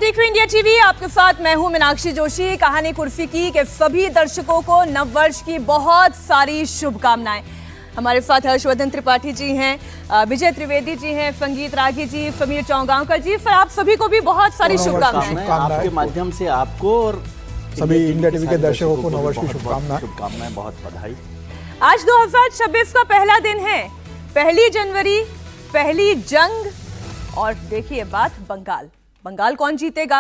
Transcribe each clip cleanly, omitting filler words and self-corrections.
देख रहे India TV. आपके साथ मैं हूं मीनाक्षी जोशी। कहानी कुर्सी की के सभी दर्शकों को नववर्ष की बहुत सारी शुभकामनाएं। हमारे साथ हर्षवर्धन त्रिपाठी जी हैं, विजय त्रिवेदी जी हैं, संगीत रागी जी, समीर चौगांवकर जी। फिर आप सभी को भी बहुत सारी शुभकामनाएं। आपके माध्यम से आपको और सभी इंडिया टीवी के दर्शकों को नववर्ष की शुभकामनाएं, बहुत बधाई। आज 2026 का पहला दिन है, पहली जनवरी, पहली जंग। और देखिए बात बंगाल कौन जीतेगा?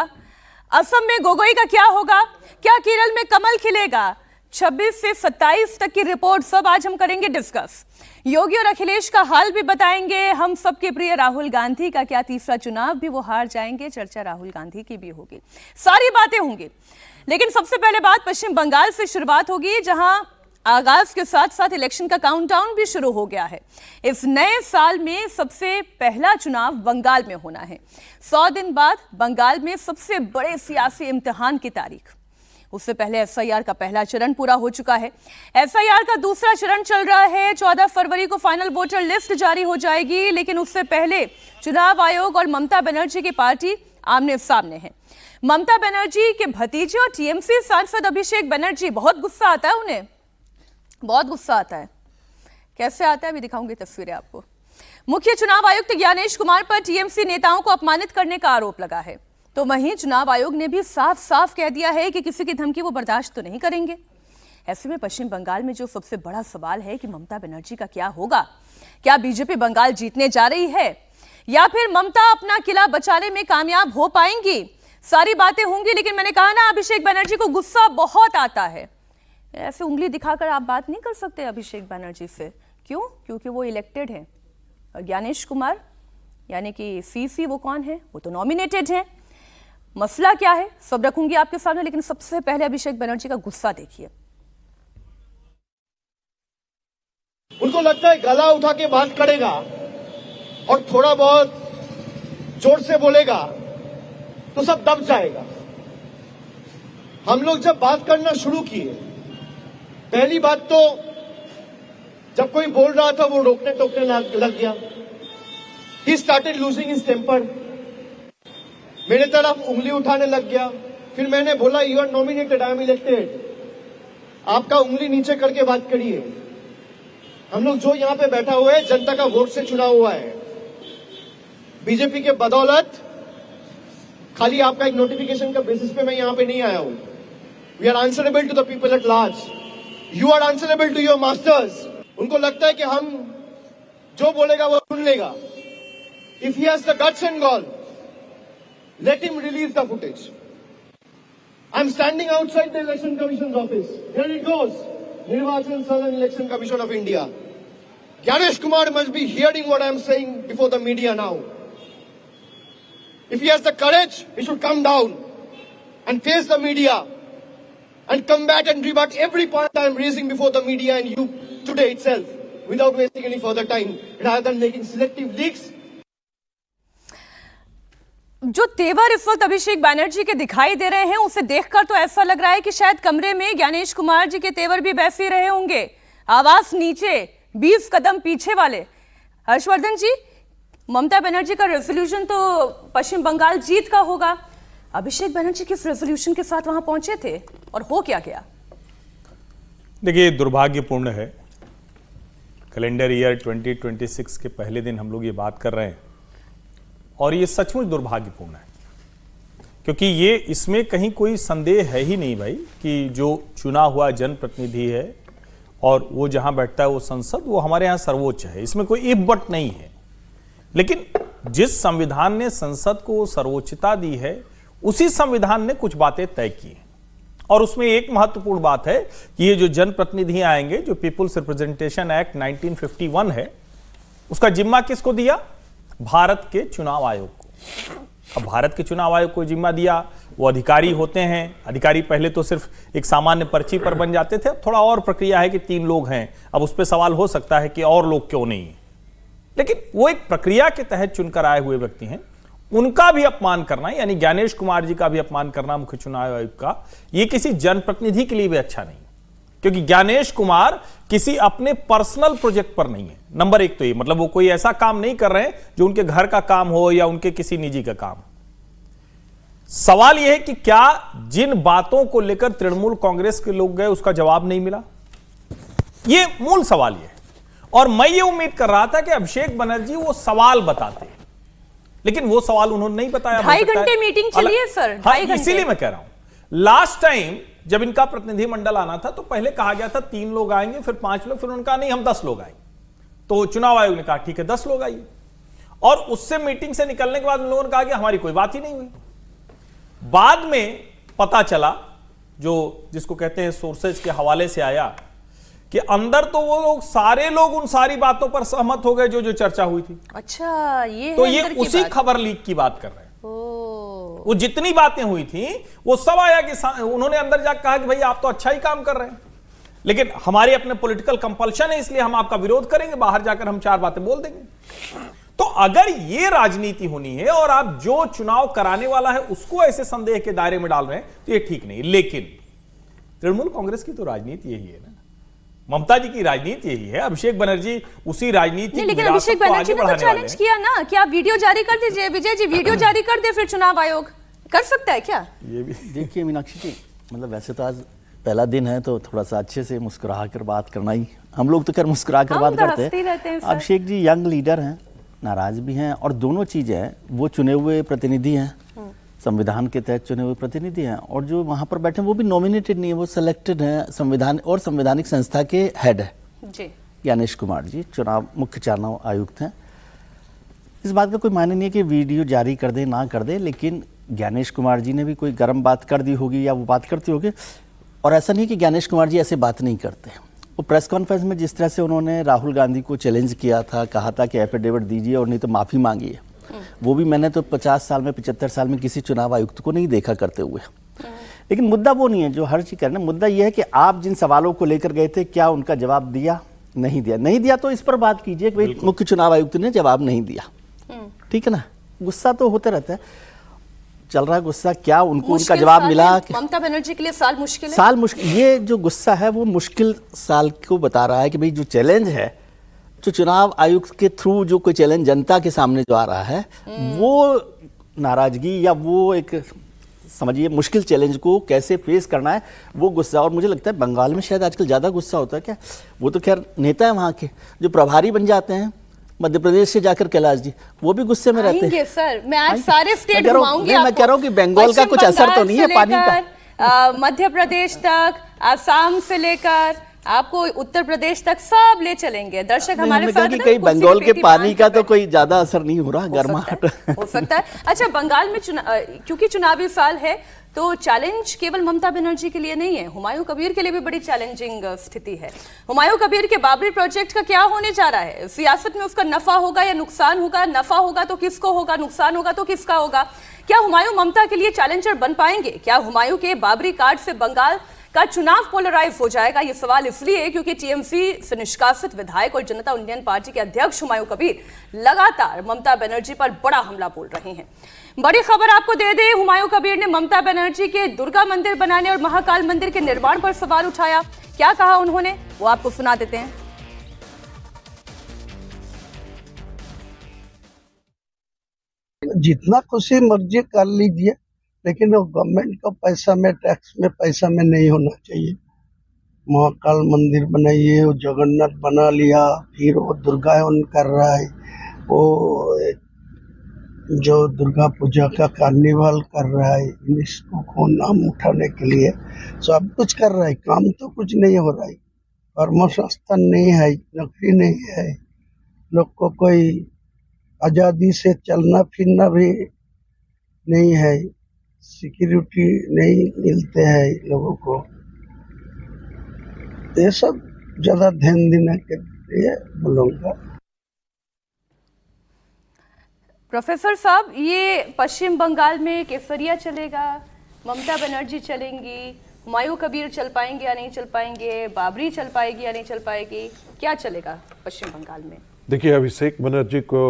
असम में गोगोई का क्या होगा? क्या केरल में कमल खिलेगा? 26 से 27 तक की रिपोर्ट सब आज हम करेंगे डिस्कस। योगी और अखिलेश का हाल भी बताएंगे। हम सबके प्रिय राहुल गांधी का क्या तीसरा चुनाव भी वो हार जाएंगे? चर्चा राहुल गांधी की भी होगी, सारी बातें होंगी। लेकिन सबसे पहले बात पश्चिम बंगाल से शुरुआत होगी, जहां आगाज के साथ साथ इलेक्शन का काउंटडाउन भी शुरू हो गया है। इस नए साल में सबसे पहला चुनाव बंगाल में होना है। 100 दिन बाद बंगाल में सबसे बड़े सियासी इम्तिहान की तारीख। उससे पहले एसआईआर का पहला चरण पूरा हो चुका है। एसआईआर का दूसरा चरण चल रहा है। 14 फरवरी को फाइनल वोटर लिस्ट जारी हो जाएगी। लेकिन उससे पहले चुनाव आयोग और ममता बनर्जी की पार्टी आमने सामने है। ममता बनर्जी के भतीजे और टीएमसी सांसद अभिषेक बनर्जी, बहुत गुस्सा आता है उन्हें, बहुत गुस्सा आता है। कैसे आता है अभी दिखाऊंगी तस्वीरें आपको। मुख्य चुनाव आयुक्त ज्ञानेश कुमार पर टीएमसी नेताओं को अपमानित करने का आरोप लगा है। तो वहीं चुनाव आयोग ने भी साफ साफ कह दिया है कि किसी की धमकी वो बर्दाश्त तो नहीं करेंगे। ऐसे में पश्चिम बंगाल में जो सबसे बड़ा सवाल है कि ममता बनर्जी का क्या होगा? क्या बीजेपी बंगाल जीतने जा रही है या फिर ममता अपना किला बचाने में कामयाब हो पाएंगी? सारी बातें होंगी। लेकिन मैंने कहा ना, अभिषेक बनर्जी को गुस्सा बहुत आता है। ऐसे उंगली दिखाकर आप बात नहीं कर सकते अभिषेक बनर्जी से। क्यों? क्योंकि वो इलेक्टेड हैं। और ज्ञानेश कुमार यानी कि सीसी, वो कौन है? वो तो नॉमिनेटेड हैं। मसला क्या है सब रखूंगी आपके सामने। लेकिन सबसे पहले अभिषेक बनर्जी का गुस्सा देखिए। उनको लगता है गला उठा के बात करेगा और थोड़ा बहुत जोर से बोलेगा तो सब दब जाएगा। हम लोग जब बात करना शुरू किए, पहली बात तो जब कोई बोल रहा था वो रोकने टोकने लग गया। He started losing his temper. मेरे तरफ उंगली उठाने लग गया। फिर मैंने बोला, you are nominated, I am elected. आपका उंगली नीचे करके बात करिए। हम लोग जो यहां पे बैठा हुआ है, जनता का वोट से चुना हुआ है। बीजेपी के बदौलत खाली आपका एक नोटिफिकेशन का बेसिस पे मैं यहां पे नहीं आया हूं। We are answerable to the people at large. You are answerable to your masters. उनको लगता है कि हम जो बोलेगा वो सुन लेगा। If he has the guts and gall, let him release the footage. I'm standing outside the Election Commission's office. Here it goes. Nirvachan Southern Election Commission of India. Gyanesh Kumar must be hearing what I'm saying before the media now. If he has the courage, he should come down and face the media and combat and rebut every point I'm raising before the media and you today itself, without wasting any further time, rather than making selective leaks. जो तेवर इस वक्त अभिषेक बनर्जी के दिखाई दे रहे हैं, उसे देखकर तो ऐसा लग रहा है कि शायद कमरे में ज्ञानेश कुमार जी के तेवर भी वैसे ही रहे होंगे। आवाज नीचे, 20 कदम पीछे वाले। हर्षवर्धन जी, ममता बनर्जी का रेजोल्यूशन तो पश्चिम बंगाल जीत का होगा। अभिषेक बनर्जी किस रेजोल्यूशन के साथ वहां पहुंचे थे और हो क्या गया? देखिए, दुर्भाग्यपूर्ण है। कैलेंडर ईयर 2026 के पहले दिन हम लोग ये बात कर रहे हैं और ये सचमुच दुर्भाग्यपूर्ण है, क्योंकि ये इसमें कहीं कोई संदेह है ही नहीं भाई कि जो चुना हुआ जनप्रतिनिधि है और वो जहां बैठता है वो संसद, वो हमारे यहां सर्वोच्च है। इसमें कोई इफ बट नहीं है। लेकिन जिस संविधान ने संसद को सर्वोच्चता दी है, उसी संविधान ने कुछ बातें तय की हैं। और उसमें एक महत्वपूर्ण बात है कि ये जो जनप्रतिनिधि आएंगे, जो पीपुल्स रिप्रेजेंटेशन एक्ट 1951 है, उसका जिम्मा किसको दिया? भारत के चुनाव आयोग को। अब भारत के चुनाव आयोग को जिम्मा दिया, वो अधिकारी होते हैं। अधिकारी पहले तो सिर्फ एक सामान्य पर्ची पर बन जाते थे। अब थोड़ा और प्रक्रिया है कि 3 लोग हैं। अब उस पर सवाल हो सकता है कि और लोग क्यों नहीं है, लेकिन वो एक प्रक्रिया के तहत चुनकर आए हुए व्यक्ति हैं। उनका भी अपमान करना, यानी ज्ञानेश कुमार जी का भी अपमान करना मुख्य चुनाव आयोग का, ये किसी जनप्रतिनिधि के लिए भी अच्छा नहीं, क्योंकि ज्ञानेश कुमार किसी अपने पर्सनल प्रोजेक्ट पर नहीं है। नंबर एक तो ये, मतलब वो कोई ऐसा काम नहीं कर रहे हैं जो उनके घर का काम हो या उनके किसी निजी का काम। सवाल यह है कि क्या जिन बातों को लेकर तृणमूल कांग्रेस के लोग गए उसका जवाब नहीं मिला? यह मूल सवाल यह है। और मैं ये उम्मीद कर रहा था कि अभिषेक बनर्जी वो सवाल बताते, लेकिन वो सवाल उन्होंने नहीं बताया। 2.5 घंटे मीटिंग चली है सर, 2.5 घंटे। इसीलिए मैं कह रहा हूं, लास्ट टाइम जब इनका प्रतिनिधिमंडल आना था तो पहले कहा गया था 3 लोग आएंगे, फिर 5 लोग, फिर उन्होंने कहा नहीं हम 10 लोग आएंगे। तो चुनाव आयोग ने कहा ठीक है 10 लोग आइए, और उससे मीटिंग से निकलने के बाद उन लोगों ने कहा कि हमारी कोई बात ही नहीं हुई। बाद में पता चला, जो जिसको कहते हैं सोर्सेज के हवाले से आया, कि अंदर तो वो लोग सारे लोग उन सारी बातों पर सहमत हो गए जो जो चर्चा हुई थी। अच्छा, ये तो है ये अंदर की उसी बात। खबर लीक की बात कर रहे हैं। ओ, वो जितनी बातें हुई थी वो सब आया कि उन्होंने अंदर जाकर कहा कि भाई आप तो अच्छा ही काम कर रहे हैं, लेकिन हमारे अपने पॉलिटिकल कंपल्शन है इसलिए हम आपका विरोध करेंगे, बाहर जाकर हम 4 बातें बोल देंगे। तो अगर ये राजनीति होनी है और आप जो चुनाव कराने वाला है उसको ऐसे संदेह के दायरे में डाल रहे हैं तो ये ठीक नहीं। लेकिन तृणमूल कांग्रेस की तो राजनीति यही है ना, ममता जी की राजनीति यही है, अभिषेक बनर्जी उसी राजनीति नहीं, लेकिन अभिषेक बनर्जी ने तो चैलेंज किया ना कि आप वीडियो जारी कर दीजिए, विजय जी वीडियो जारी कर दे, फिर चुनाव आयोग कर सकता है क्या? ये भी देखिए मीनाक्षी जी, मतलब वैसे तो आज पहला दिन है तो थोड़ा सा अच्छे से मुस्कुरा कर बात करना ही, हम लोग तो खैर मुस्कुरा कर हम बात तो करते हंसते ही रहते हैं हैं। Sir. Abhishek ji young leader हैं, नाराज भी हैं, और दोनों चीजें हैं, वो चुने हुए प्रतिनिधि हैं, संविधान के तहत चुने हुए प्रतिनिधि हैं, और जो वहां पर बैठे हैं वो भी नॉमिनेटेड नहीं है, वो सिलेक्टेड हैं, संविधान और संवैधानिक संस्था के हेड है जी। ज्ञानेश कुमार जी, मुख्य चुनाव आयुक्त हैं। इस बात का कोई मायने नहीं है कि वीडियो जारी कर दे ना कर दे, लेकिन ज्ञानेश कुमार जी ने भी कोई गर्म बात कर दी होगी या वो बात करते होंगे। और ऐसा नहीं कि ज्ञानेश कुमार जी ऐसे बात नहीं करते। वो प्रेस कॉन्फ्रेंस में जिस तरह से उन्होंने राहुल गांधी को चैलेंज किया था, कहा था कि एफिडेविट दीजिए और नहीं तो माफ़ी मांगिए, वो भी मैंने तो 50 साल में 75 साल में किसी चुनाव आयुक्त को नहीं देखा करते हुए। लेकिन मुद्दा वो नहीं है जो हर चीज़ करना, मुद्दा ये है कि आप जिन सवालों को लेकर गए थे क्या उनका जवाब दिया, नहीं दिया। नहीं दिया तो इस पर बात कीजिए कि भाई मुख्य चुनाव आयुक्त ने जवाब नहीं दिया, ठीक है ना। गुस्सा तो होता रहता है, चल रहा है गुस्सा, क्या उनको उनका जवाब मिला? ममता बनर्जी के लिए साल मुश्किल है। साल मुश्किल, ये जो गुस्सा है वो मुश्किल साल को बता रहा है कि भाई जो चैलेंज है, जो चुनाव आयुक्त के थ्रू जो कोई चैलेंज जनता के सामने जो आ रहा है, वो नाराजगी या वो एक समझिए मुश्किल चैलेंज को कैसे फेस करना है, वो गुस्सा। और मुझे लगता है बंगाल में शायद आजकल ज़्यादा गुस्सा होता है क्या, वो तो खैर नेता है वहाँ के, जो प्रभारी बन जाते हैं मध्य प्रदेश से जाकर कैलाश जी, वो भी गुस्से में रहते हैं। सर मैं आज सारे स्टेट घुमाऊंगी आपको। मैं कह रहा हूँ कि बंगाल का कुछ असर तो नहीं है पानी का। मध्य प्रदेश तक, आसाम से लेकर आपको उत्तर प्रदेश तक सब ले चलेंगे। दर्शक हमारे साथ हैं, कहीं कुर्सी बंगाल पे के पेटी पानी बांध का के तो कोई ज्यादा असर नहीं हो रहा, हो सकता गर्माहट है, हो सकता है। अच्छा, बंगाल में क्योंकि चुनावी साल है तो चैलेंज केवल ममता बनर्जी के लिए नहीं है, हुमायूं कबीर के लिए भी बड़ी चैलेंजिंग स्थिति है। हुमायूं कबीर के बाबरी प्रोजेक्ट का क्या होने जा रहा है? सियासत में उसका नफा होगा या नुकसान होगा? नफा होगा तो किसको होगा, नुकसान होगा तो किसका होगा? क्या हुमायूं ममता के लिए चैलेंजर बन पाएंगे? क्या हुमायूं के बाबरी कार्ड से बंगाल का चुनाव पोलराइज हो जाएगा? ये सवाल इसलिए क्योंकि टीएमसी से निष्कासित विधायक और जनता उन्नयन पार्टी के अध्यक्ष हुमायूं कबीर लगातार ममता बनर्जी पर बड़ा हमला बोल रहे हैं। बड़ी खबर आपको दे दे, हुमायूं कबीर ने ममता बनर्जी के दुर्गा मंदिर बनाने और महाकाल मंदिर के निर्माण पर सवाल उठाया। क्या कहा उन्होंने, वो आपको सुना देते हैं। जितना खुशी मर्जी कर लीजिए, लेकिन वो गवर्नमेंट का पैसा में, टैक्स में, पैसा में नहीं होना चाहिए। महाकाल मंदिर बनाइए, वो जगन्नाथ बना लिया, फिर वो दुर्गायन कर रहा है, वो जो दुर्गा पूजा का कार्निवल कर रहा है, यूनेस्को को नाम उठाने के लिए सब कुछ कर रहा है, काम तो कुछ नहीं हो रहा है। कर्मसंस्थान नहीं है, नौकरी नहीं है, लोग को कोई आज़ादी से चलना फिरना भी नहीं है, सिक्योरिटी नहीं मिलते हैं लोगों को। ये सब ज़्यादा ध्यान देने के लिए बोलूँगा। प्रोफेसर साहब, ये पश्चिम बंगाल में केसरिया चलेगा, ममता बनर्जी चलेंगी, हुमायूं कबीर चल पाएंगे या नहीं चल पाएंगे, बाबरी चल पाएगी या नहीं चल पाएगी, क्या चलेगा पश्चिम बंगाल में? देखिए, अभिषेक बनर्जी को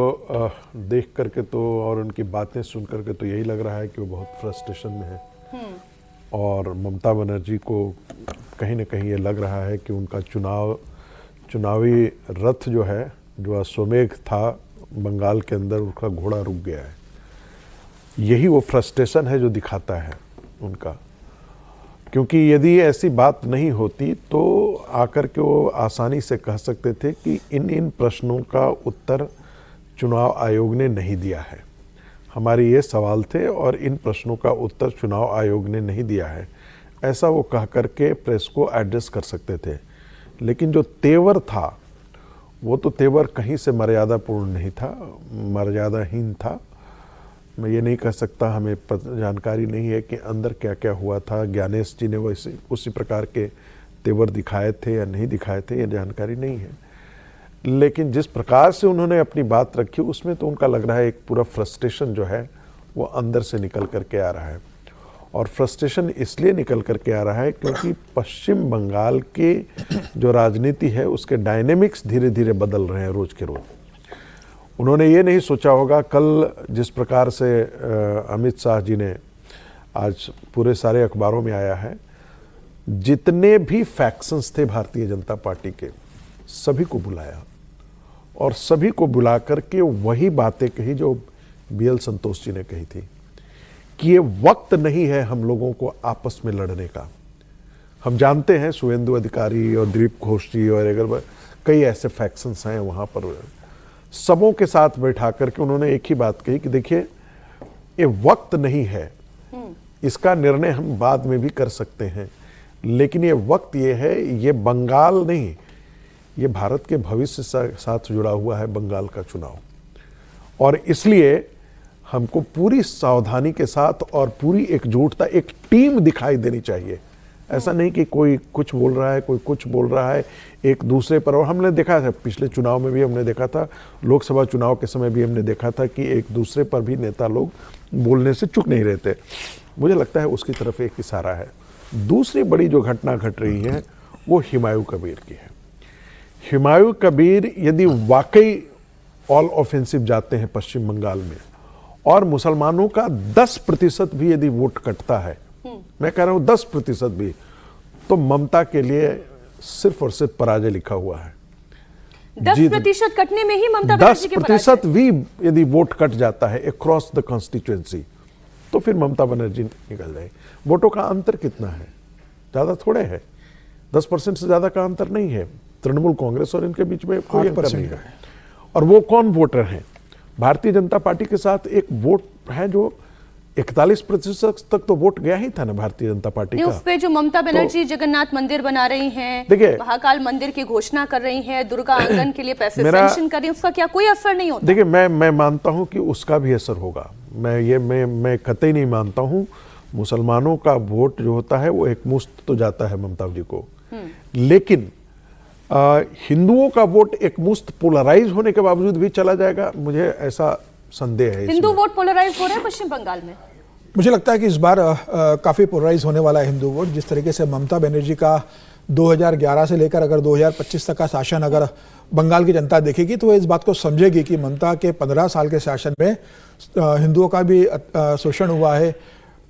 देख करके तो और उनकी बातें सुन करके तो यही लग रहा है कि वो बहुत फ्रस्ट्रेशन में है, और ममता बनर्जी को कहीं ना कहीं ये लग रहा है कि उनका चुनावी रथ जो है, जो अश्वमेघ था बंगाल के अंदर, उसका घोड़ा रुक गया है। यही वो फ्रस्ट्रेशन है जो दिखाता है उनका। क्योंकि यदि ऐसी बात नहीं होती तो आकर के वो आसानी से कह सकते थे कि इन प्रश्नों का उत्तर चुनाव आयोग ने नहीं दिया है, हमारे ये सवाल थे और इन प्रश्नों का उत्तर चुनाव आयोग ने नहीं दिया है, ऐसा वो कह करके प्रेस को एड्रेस कर सकते थे। लेकिन जो तेवर था वो तो तेवर कहीं से मर्यादापूर्ण नहीं था, मर्यादाहीन था। मैं ये नहीं कह सकता, हमें जानकारी नहीं है कि अंदर क्या क्या हुआ था, ज्ञानेश जी ने वैसे उसी प्रकार के तेवर दिखाए थे या नहीं दिखाए थे, ये जानकारी नहीं है। लेकिन जिस प्रकार से उन्होंने अपनी बात रखी उसमें तो उनका लग रहा है एक पूरा फ्रस्ट्रेशन जो है वो अंदर से निकल करके आ रहा है। और फ्रस्ट्रेशन इसलिए निकल करके आ रहा है क्योंकि पश्चिम बंगाल की जो राजनीति है उसके डायनेमिक्स धीरे धीरे बदल रहे हैं रोज के रोज। उन्होंने ये नहीं सोचा होगा, कल जिस प्रकार से अमित शाह जी ने आज पूरे सारे अखबारों में आया है, जितने भी फैक्शंस थे भारतीय जनता पार्टी के सभी को बुलाया और सभी को बुला करके वही बातें कही जो BL संतोष जी ने कही थी कि ये वक्त नहीं है हम लोगों को आपस में लड़ने का। हम जानते हैं शुभेंदु अधिकारी और दिलीप घोष जी और अगर कई ऐसे फैक्शंस हैं वहाँ पर, सबों के साथ बैठा करके उन्होंने एक ही बात कही कि देखिए ये वक्त नहीं है, इसका निर्णय हम बाद में भी कर सकते हैं, लेकिन ये वक्त ये है, ये बंगाल नहीं, ये भारत के भविष्य से साथ जुड़ा हुआ है बंगाल का चुनाव। और इसलिए हमको पूरी सावधानी के साथ और पूरी एकजुटता, एक टीम दिखाई देनी चाहिए। ऐसा नहीं कि कोई कुछ बोल रहा है, कोई कुछ बोल रहा है एक दूसरे पर। और हमने देखा था पिछले चुनाव में भी, हमने देखा था लोकसभा चुनाव के समय भी हमने देखा था कि एक दूसरे पर भी नेता लोग बोलने से चुप नहीं रहते। मुझे लगता है उसकी तरफ एक इशारा है। दूसरी बड़ी जो घटना घट रही है वो हुमायूं कबीर की है। हुमायूं कबीर यदि वाकई ऑल ऑफेंसिव जाते हैं पश्चिम बंगाल में और मुसलमानों का 10% भी यदि वोट कटता है, मैं कह रहा हूं 10% भी, तो ममता के लिए सिर्फ और सिर्फ पराजय लिखा हुआ है। 10% कटने में ही ममता बनर्जी के पराजय। 10% भी यदि वोट कट जाता है अक्रॉस द कॉन्स्टिट्यूएंसी तो फिर ममता बनर्जी निकल जाए। वोटों का अंतर कितना है? ज्यादा थोड़े है, 10% से ज्यादा का अंतर नहीं है तृणमूल कांग्रेस और इनके बीच में कोई अंतर नहीं है। और वो कौन वोटर हैं? भारतीय जनता पार्टी के साथ एक वोट है जो 41% तक तो वोट गया ही था ना भारतीय जनता पार्टी का। उस पे जो ममता बनर्जी जगन्नाथ मंदिर बना रही हैं, देखिए, महाकाल मंदिर की घोषणा कर रही हैं, दुर्गा आंगन के लिए पैसे सैंक्शन कर रही हैं, उसका क्या कोई असर नहीं होता? देखिए, मैं मानता हूं कि उसका भी असर होगा। मैं कतई नहीं मानता हूं। मुसलमानों का वोट जो होता है वो एक मुश्त तो जाता है ममता जी को, लेकिन हिंदुओं का वोट एक मुश्त पोलराइज होने के बावजूद भी चला जाएगा, मुझे ऐसा संदेह है। हिंदू वोट पोलराइज हो रहा है पश्चिम बंगाल में। मुझे लगता है कि इस बार काफ़ी पोलराइज होने वाला है हिंदू वोट। जिस तरीके से ममता बनर्जी का 2011 से लेकर अगर 2025 तक का शासन अगर बंगाल की जनता देखेगी तो वो इस बात को समझेगी कि ममता के 15 साल के शासन में हिंदुओं का भी शोषण हुआ है,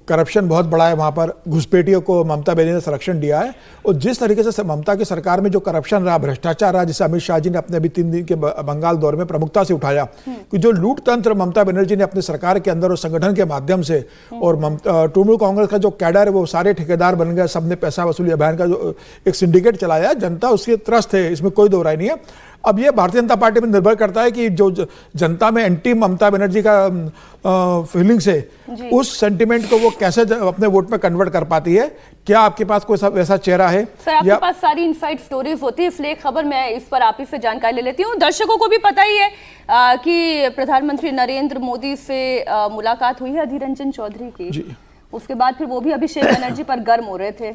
करप्शन बहुत बड़ा है, वहाँ पर घुसपैठियों को ममता बनर्जी ने संरक्षण दिया है। और जिस तरीके से ममता की सरकार में जो करप्शन रहा, भ्रष्टाचार रहा, जिसे अमित शाह जी ने अपने अभी 3 दिन के बंगाल दौरे में प्रमुखता से उठाया कि जो लूट तंत्र ममता बनर्जी ने अपनी सरकार के अंदर और संगठन के माध्यम से, और तृणमूल कांग्रेस का जो कैडर है वो सारे ठेकेदार बन गए, सबने पैसा वसूली अभियान का जो एक सिंडिकेट चलाया, जनता उसके त्रस्त है, इसमें कोई दो राय नहीं है। अब ये भारतीय जनता पार्टी में निर्भर करता है कि जो जनता में एंटी ममता बनर्जी का फीलिंग्स है उस सेंटिमेंट को वो कैसे अपने वोट में कन्वर्ट कर पाती है। क्या आपके पास कोई वैसा चेहरा है? सर, आपके पास सारी इनसाइड स्टोरीज होती है, इसलिए खबर मैं इस पर आप ही से जानकारी ले लेती हूँ। दर्शकों को भी पता ही है कि प्रधानमंत्री नरेंद्र मोदी से मुलाकात हुई है अधीर रंजन चौधरी की, उसके बाद फिर वो भी अभिषेक बनर्जी पर गर्म हो रहे थे।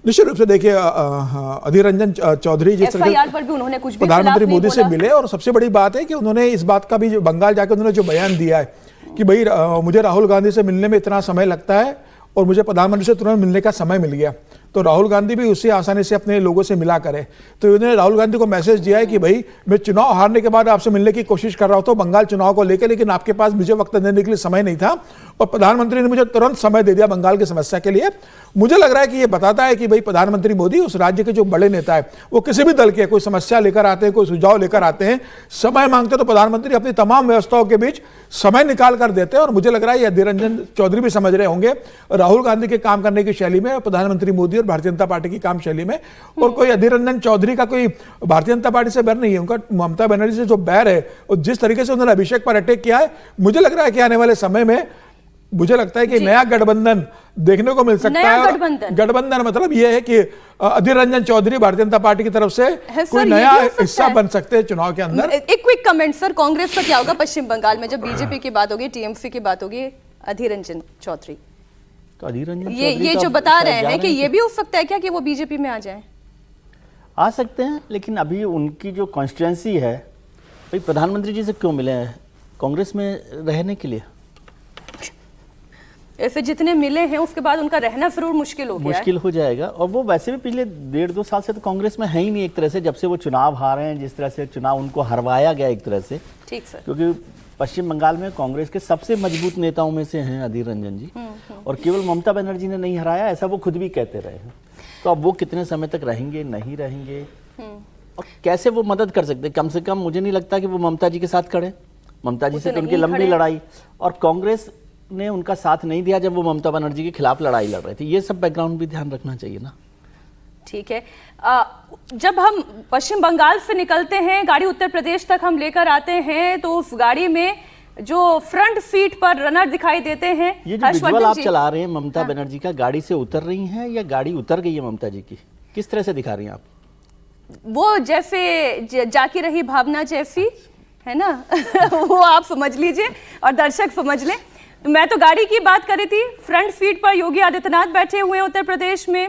निश्चित रूप से देखिए, अधीर रंजन चौधरी जिस FIR पर भी उन्होंने कुछ भी प्रधानमंत्री मोदी से मिले, और सबसे बड़ी बात है कि उन्होंने इस बात का भी बंगाल जाकर उन्होंने जो बयान दिया है कि भाई मुझे राहुल गांधी से मिलने में इतना समय लगता है और मुझे प्रधानमंत्री से तुरंत मिलने का समय मिल गया, तो राहुल गांधी भी उसी आसानी से अपने लोगों से मिला करे। तो उन्होंने राहुल गांधी को मैसेज दिया है कि भाई मैं चुनाव हारने के बाद आपसे मिलने की कोशिश कर रहा हूं तो बंगाल चुनाव को लेकर, लेकिन आपके पास मुझे वक्त देने के लिए समय नहीं था और प्रधानमंत्री ने मुझे तुरंत समय दे दिया बंगाल की समस्या के लिए। मुझे लग रहा है कि ये बताता है कि भाई प्रधानमंत्री मोदी उस राज्य के जो बड़े नेता है, वो किसी भी दल के कोई समस्या लेकर आते हैं, कोई सुझाव लेकर आते हैं, समय मांगते तो प्रधानमंत्री अपनी तमाम व्यवस्थाओं के बीच समय निकाल कर देते हैं। और मुझे लग रहा है ये अधीर रंजन चौधरी भी समझ रहे होंगे राहुल गांधी के काम करने की शैली में, प्रधानमंत्री मोदी और भारतीय जनता पार्टी की काम शैली में। और कोई अधीर रंजन चौधरी का कोई भारतीय जनता पार्टी से बैर नहीं है, उनका ममता बनर्जी से जो बैर है और जिस तरीके से उन्होंने अभिषेक पर अटैक किया है, मुझे लग रहा है कि आने वाले समय में मुझे लगता है कि नया गठबंधन देखने को मिल सकता है। गठबंधन मतलब यह है कि अधीर रंजन चौधरी भारतीय जनता पार्टी की तरफ से कोई नया हिस्सा बन सकते हैं चुनाव के अंदर। एक क्विक कमेंट सर, कांग्रेस का क्या होगा पश्चिम बंगाल में जब बीजेपी की बात होगी, टीएमसी की बात होगी, अधीर रंजन चौधरी तो अधीर रंजन ये जो बता रहे हैं कि ये भी हो सकता है क्या कि वो बीजेपी में आ जाए? आ सकते हैं, लेकिन अभी उनकी जो कॉन्स्टिट्यूंसी है, भाई प्रधानमंत्री जी से क्यों मिले हैं? कांग्रेस में रहने के लिए। ऐसे जितने मिले हैं उसके बाद उनका रहना जरूर मुश्किल हो गया, मुश्किल हो जाएगा। और वो वैसे भी पिछले 1.5-2 साल से तो कांग्रेस में है ही नहीं एक तरह से, जब से वो चुनाव हारे हैं, जिस तरह से चुनाव उनको हरवाया गया एक तरह से। ठीक सर। क्योंकि पश्चिम बंगाल में कांग्रेस के सबसे मजबूत नेताओं में से हैं अधीर रंजन जी, और केवल ममता बनर्जी ने नहीं हराया, ऐसा वो खुद भी कहते रहे हैं। तो अब वो कितने समय तक रहेंगे, नहीं रहेंगे, और कैसे वो मदद कर सकते? कम से कम मुझे नहीं लगता कि वो ममता जी के साथ खड़े। ममता जी से तो उनकी लंबी लड़ाई, और कांग्रेस ने उनका साथ नहीं दिया जब वो ममता बनर्जी के खिलाफ लड़ाई लड़ रही थी। ये सब बैकग्राउंड भी ध्यान रखना चाहिए ना। ठीक है। जब हम पश्चिम बंगाल से निकलते हैं, गाड़ी उत्तर प्रदेश तक हम लेकर आते हैं, तो उस गाड़ी में जो फ्रंट सीट पर रनर दिखाई देते हैं, ये जो विजुअल आप चला रहे हैं ममता बनर्जी का, गाड़ी से उतर रही हैं या गाड़ी उतर गई है ममता जी की? किस तरह से दिखा रही हैं आप? वो जैसे जाकी रही भावना जैसी है ना वो आप समझ लीजिए और दर्शक समझ लें। मैं तो गाड़ी की बात कर रही थी। फ्रंट सीट पर योगी आदित्यनाथ बैठे हुए हैं उत्तर प्रदेश में,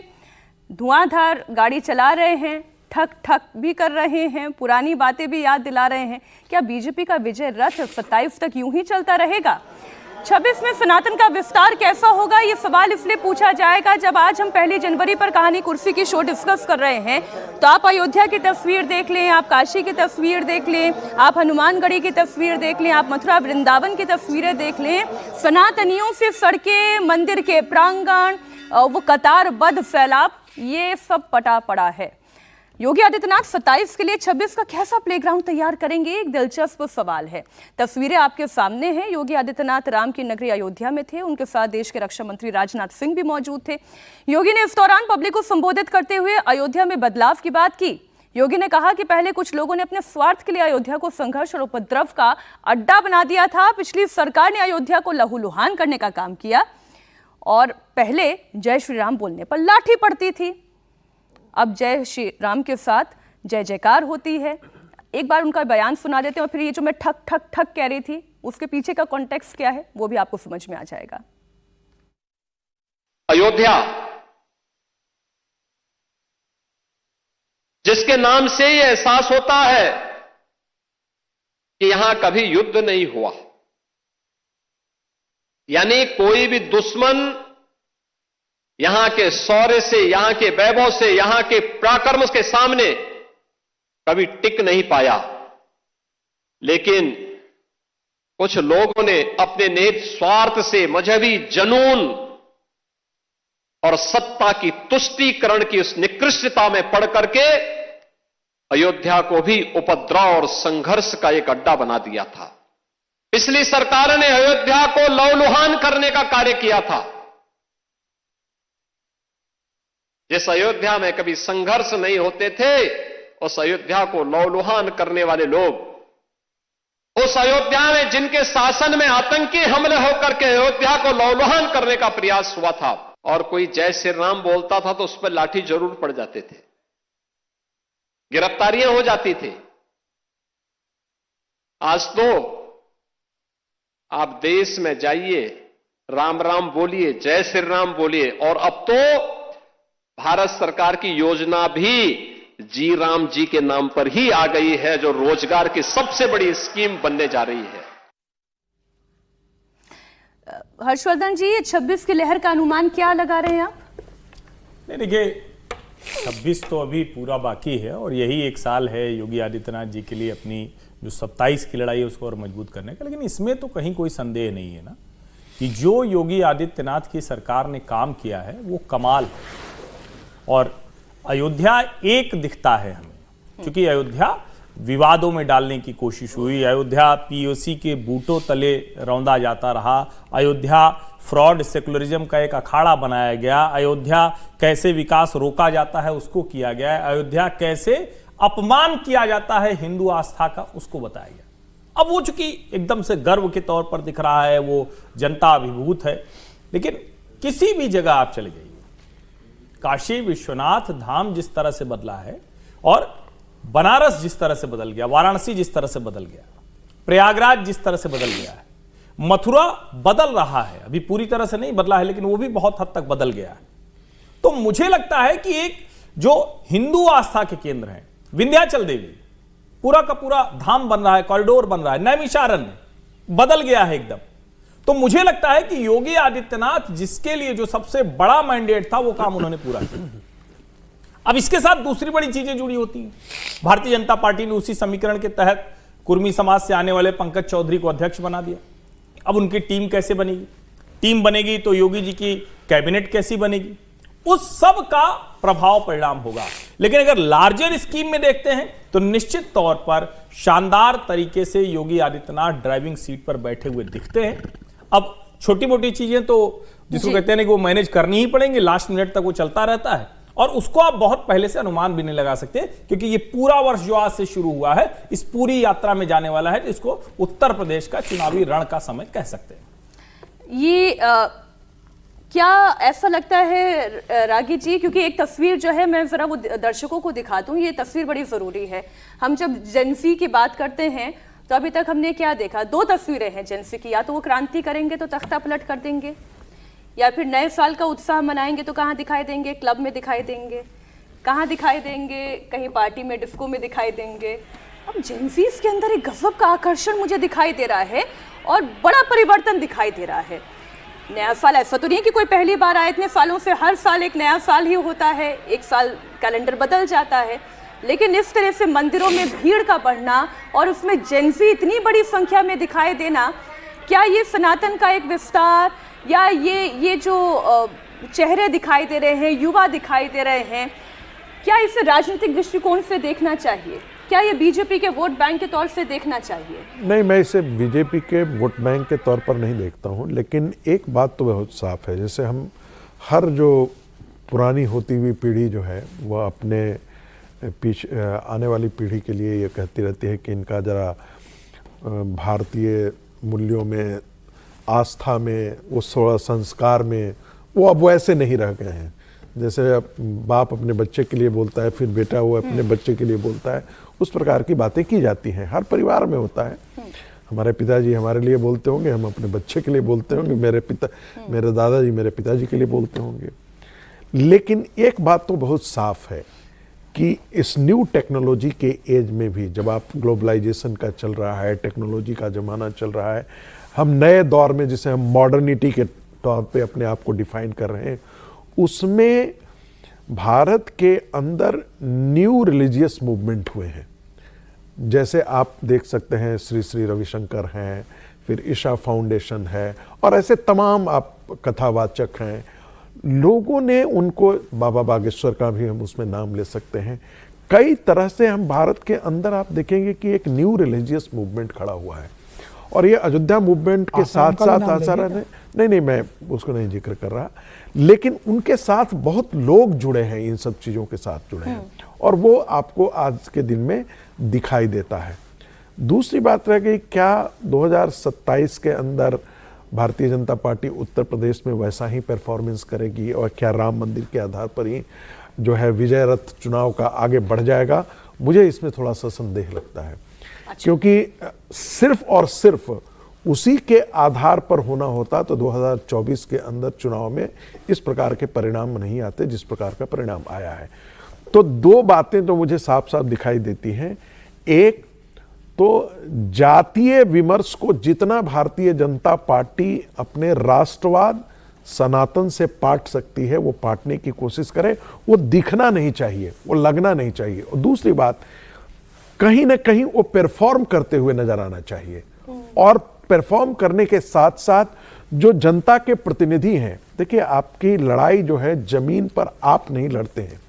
धुआंधार गाड़ी चला रहे हैं, ठक ठक भी कर रहे हैं, पुरानी बातें भी याद दिला रहे हैं। क्या बीजेपी का विजय रथ 27 तक यूं ही चलता रहेगा? 26 में सनातन का विस्तार कैसा होगा, ये सवाल इसलिए पूछा जाएगा जब आज हम 1 जनवरी पर कहानी कुर्सी की शो डिस्कस कर रहे हैं। तो आप अयोध्या की तस्वीर देख लें, आप काशी की तस्वीर देख लें, आप हनुमानगढ़ी की तस्वीर देख लें, आप मथुरा वृंदावन की तस्वीरें देख लें, सनातनियों से सड़कें, मंदिर के प्रांगण, वो कतारबद्ध फैलाव, ये सब पटा पड़ा है। योगी आदित्यनाथ 27 के लिए 26 का कैसा प्लेग्राउंड तैयार करेंगे, एक दिलचस्प सवाल है। तस्वीरें आपके सामने हैं। योगी आदित्यनाथ राम की नगरी अयोध्या में थे, उनके साथ देश के रक्षा मंत्री राजनाथ सिंह भी मौजूद थे। योगी ने इस दौरान पब्लिक को संबोधित करते हुए अयोध्या में बदलाव की बात की। योगी ने कहा कि पहले कुछ लोगों ने अपने स्वार्थ के लिए अयोध्या को संघर्ष और उपद्रव का अड्डा बना दिया था। पिछली सरकार ने अयोध्या को लहूलुहान करने का काम किया और पहले जय श्री राम बोलने पर लाठी पड़ती थी, अब जय श्री राम के साथ जय जयकार होती है। एक बार उनका बयान सुना देते हैं और फिर ये जो मैं ठक ठक ठक कह रही थी उसके पीछे का कॉन्टेक्स्ट क्या है वो भी आपको समझ में आ जाएगा। अयोध्या जिसके नाम से यह एहसास होता है कि यहां कभी युद्ध नहीं हुआ, यानी कोई भी दुश्मन यहां के शौर्य से, यहां के वैभव से, यहां के पराक्रम के सामने कभी टिक नहीं पाया। लेकिन कुछ लोगों ने अपने निहित स्वार्थ से, मजहबी जनून और सत्ता की तुष्टीकरण की उस निकृष्टता में पड़ करके अयोध्या को भी उपद्रव और संघर्ष का एक अड्डा बना दिया था। पिछली सरकार ने अयोध्या को लहूलुहान करने का कार्य किया था। जिस अयोध्या में कभी संघर्ष नहीं होते थे, उस अयोध्या को लहूलुहान करने वाले लोग, उस अयोध्या में जिनके शासन में आतंकी हमले होकर के अयोध्या को लहूलुहान करने का प्रयास हुआ था, और कोई जय श्री राम बोलता था तो उस पर लाठी जरूर पड़ जाते थे, गिरफ्तारियां हो जाती थी। आज तो आप देश में जाइए, राम राम बोलिए, जय श्री राम बोलिए, और अब तो भारत सरकार की योजना भी जी राम जी के नाम पर ही आ गई है, जो रोजगार की सबसे बड़ी स्कीम बनने जा रही है। हर्षवर्धन जी, 26 की लहर का अनुमान क्या लगा रहे हैं आप? नहीं, देखिए 26 तो अभी पूरा बाकी है और यही एक साल है योगी आदित्यनाथ जी के लिए अपनी जो 27 की लड़ाई है उसको और मजबूत करने का। लेकिन इसमें तो कहीं कोई संदेह नहीं है ना कि जो योगी आदित्यनाथ की सरकार ने काम किया है वो कमाल है। और अयोध्या एक दिखता है हमें, क्योंकि अयोध्या विवादों में डालने की कोशिश हुई, अयोध्या पीओसी के बूटों तले रौंदा जाता रहा, अयोध्या फ्रॉड सेकुलरिज्म का एक अखाड़ा बनाया गया, अयोध्या कैसे विकास रोका जाता है उसको किया गया, अयोध्या कैसे अपमान किया जाता है हिंदू आस्था का उसको बताया गया। अब वो चूंकि एकदम से गर्व के तौर पर दिख रहा है, वो जनता अभिभूत है, लेकिन किसी भी जगह आप चले जाइए, काशी विश्वनाथ धाम जिस तरह से बदला है और बनारस जिस तरह से बदल गया, वाराणसी जिस तरह से बदल गया, प्रयागराज जिस तरह से बदल गया है, मथुरा बदल रहा है, अभी पूरी तरह से नहीं बदला है लेकिन वो भी बहुत हद तक बदल गया है। तो मुझे लगता है कि एक जो हिंदू आस्था के केंद्र हैं, विंध्याचल देवी पूरा का पूरा धाम बन रहा है, कॉरिडोर बन रहा है, नैमिषारण्य बदल गया है एकदम। तो मुझे लगता है कि योगी आदित्यनाथ जिसके लिए जो सबसे बड़ा मैंडेट था वो काम उन्होंने पूरा किया। अब इसके साथ दूसरी बड़ी चीजें जुड़ी होती हैं। भारतीय जनता पार्टी ने उसी समीकरण के तहत कुर्मी समाज से आने वाले पंकज चौधरी को अध्यक्ष बना दिया। अब उनकी टीम कैसे बनेगी, टीम बनेगी तो योगी जी की कैबिनेट कैसी बनेगी, उस सब का प्रभाव परिणाम होगा। लेकिन अगर लार्जर स्कीम में देखते हैं तो निश्चित तौर पर शानदार तरीके से योगी आदित्यनाथ ड्राइविंग सीट पर बैठे हुए दिखते हैं। अब छोटी मोटी चीजें तो जिसको कहते हैं कि वो मैनेज करनी ही पड़ेंगी, लास्ट मिनट तक वो चलता रहता है और उसको आप बहुत पहले से अनुमान भी नहीं लगा सकते, क्योंकि ये पूरा वर्ष जो आज से शुरू हुआ है इस पूरी यात्रा में जाने वाला है, इसको उत्तर प्रदेश का चुनावी रण का समय कह सकते हैं। ये क्या ऐसा लगता है रागी जी, क्योंकि एक तस्वीर जो है मैं जरा वो दर्शकों को दिखा दूं, ये तस्वीर बड़ी जरूरी है। हम जब जेनजी की बात करते हैं तो अभी तक हमने क्या देखा, दो तस्वीरें हैं जेनजी की, या तो वो क्रांति करेंगे तो तख्ता पलट कर देंगे, या फिर नए साल का उत्साह मनाएंगे तो कहाँ दिखाई देंगे, क्लब में दिखाई देंगे, कहाँ दिखाई देंगे, कहीं पार्टी में डिस्को में दिखाई देंगे। अब जेनजीज के अंदर एक गजब का आकर्षण मुझे दिखाई दे रहा है और बड़ा परिवर्तन दिखाई दे रहा है। नया साल ऐसा तो नहीं है कि कोई पहली बार आए, इतने सालों से हर साल एक नया साल ही होता है, एक साल कैलेंडर बदल जाता है, लेकिन इस तरह से मंदिरों में भीड़ का बढ़ना और उसमें जेनजी इतनी बड़ी संख्या में दिखाई देना, क्या ये सनातन का एक विस्तार या ये जो चेहरे दिखाई दे रहे हैं, युवा दिखाई दे रहे हैं, क्या इसे राजनीतिक दृष्टिकोण से देखना चाहिए? क्या ये बीजेपी के वोट बैंक के तौर से देखना चाहिए? नहीं, मैं इसे बीजेपी के वोट बैंक के तौर पर नहीं देखता हूं, लेकिन एक बात तो बहुत साफ है, जैसे हम हर जो पुरानी होती हुई पीढ़ी जो है वह अपने पीछे आने वाली पीढ़ी के लिए ये कहती रहती है कि इनका जरा भारतीय मूल्यों में, आस्था में, उस संस्कार में वो अब वैसे नहीं रह गए हैं। जैसे बाप अपने बच्चे के लिए बोलता है, फिर बेटा वो अपने बच्चे के लिए बोलता है, उस प्रकार की बातें की जाती हैं, हर परिवार में होता है। हमारे पिताजी हमारे लिए बोलते होंगे, हम अपने बच्चे के लिए बोलते होंगे, मेरे दादाजी मेरे पिताजी के लिए बोलते होंगे। लेकिन एक बात तो बहुत साफ है कि इस न्यू टेक्नोलॉजी के एज में भी, जब आप ग्लोबलाइजेशन का चल रहा है, टेक्नोलॉजी का ज़माना चल रहा है, हम नए दौर में जिसे हम मॉडर्निटी के तौर पे अपने आप को डिफाइन कर रहे हैं, उसमें भारत के अंदर न्यू रिलीजियस मूवमेंट हुए हैं। जैसे आप देख सकते हैं श्री श्री रविशंकर हैं, फिर ईशा फाउंडेशन है और ऐसे तमाम आप कथावाचक हैं। लोगों ने उनको, बाबा बागेश्वर का भी हम उसमें नाम ले सकते हैं। कई तरह से हम भारत के अंदर आप देखेंगे कि एक न्यू रिलीजियस मूवमेंट खड़ा हुआ है और ये अयोध्या मूवमेंट के साथ साथ आसारा ने नहीं मैं उसको नहीं जिक्र कर रहा, लेकिन उनके साथ बहुत लोग जुड़े हैं, इन सब चीज़ों के साथ जुड़े हैं और वो आपको आज के दिन में दिखाई देता है। दूसरी बात रह गई, क्या 2027 के अंदर भारतीय जनता पार्टी उत्तर प्रदेश में वैसा ही परफॉर्मेंस करेगी और क्या राम मंदिर के आधार पर ही जो है विजय रथ चुनाव का आगे बढ़ जाएगा? मुझे इसमें थोड़ा सा संदेह लगता है। क्योंकि सिर्फ और सिर्फ उसी के आधार पर होना होता तो 2024 के अंदर चुनाव में इस प्रकार के परिणाम नहीं आते जिस प्रकार का परिणाम आया है। तो दो बातें तो मुझे साफ साफ दिखाई देती हैं। एक तो जातीय विमर्श को जितना भारतीय जनता पार्टी अपने राष्ट्रवाद सनातन से पाट सकती है वो पाटने की कोशिश करे, वो दिखना नहीं चाहिए, वो लगना नहीं चाहिए। और दूसरी बात, कहीं ना कहीं वो परफॉर्म करते हुए नजर आना चाहिए और परफॉर्म करने के साथ साथ जो जनता के प्रतिनिधि हैं, देखिए आपकी लड़ाई जो है जमीन पर आप नहीं लड़ते हैं,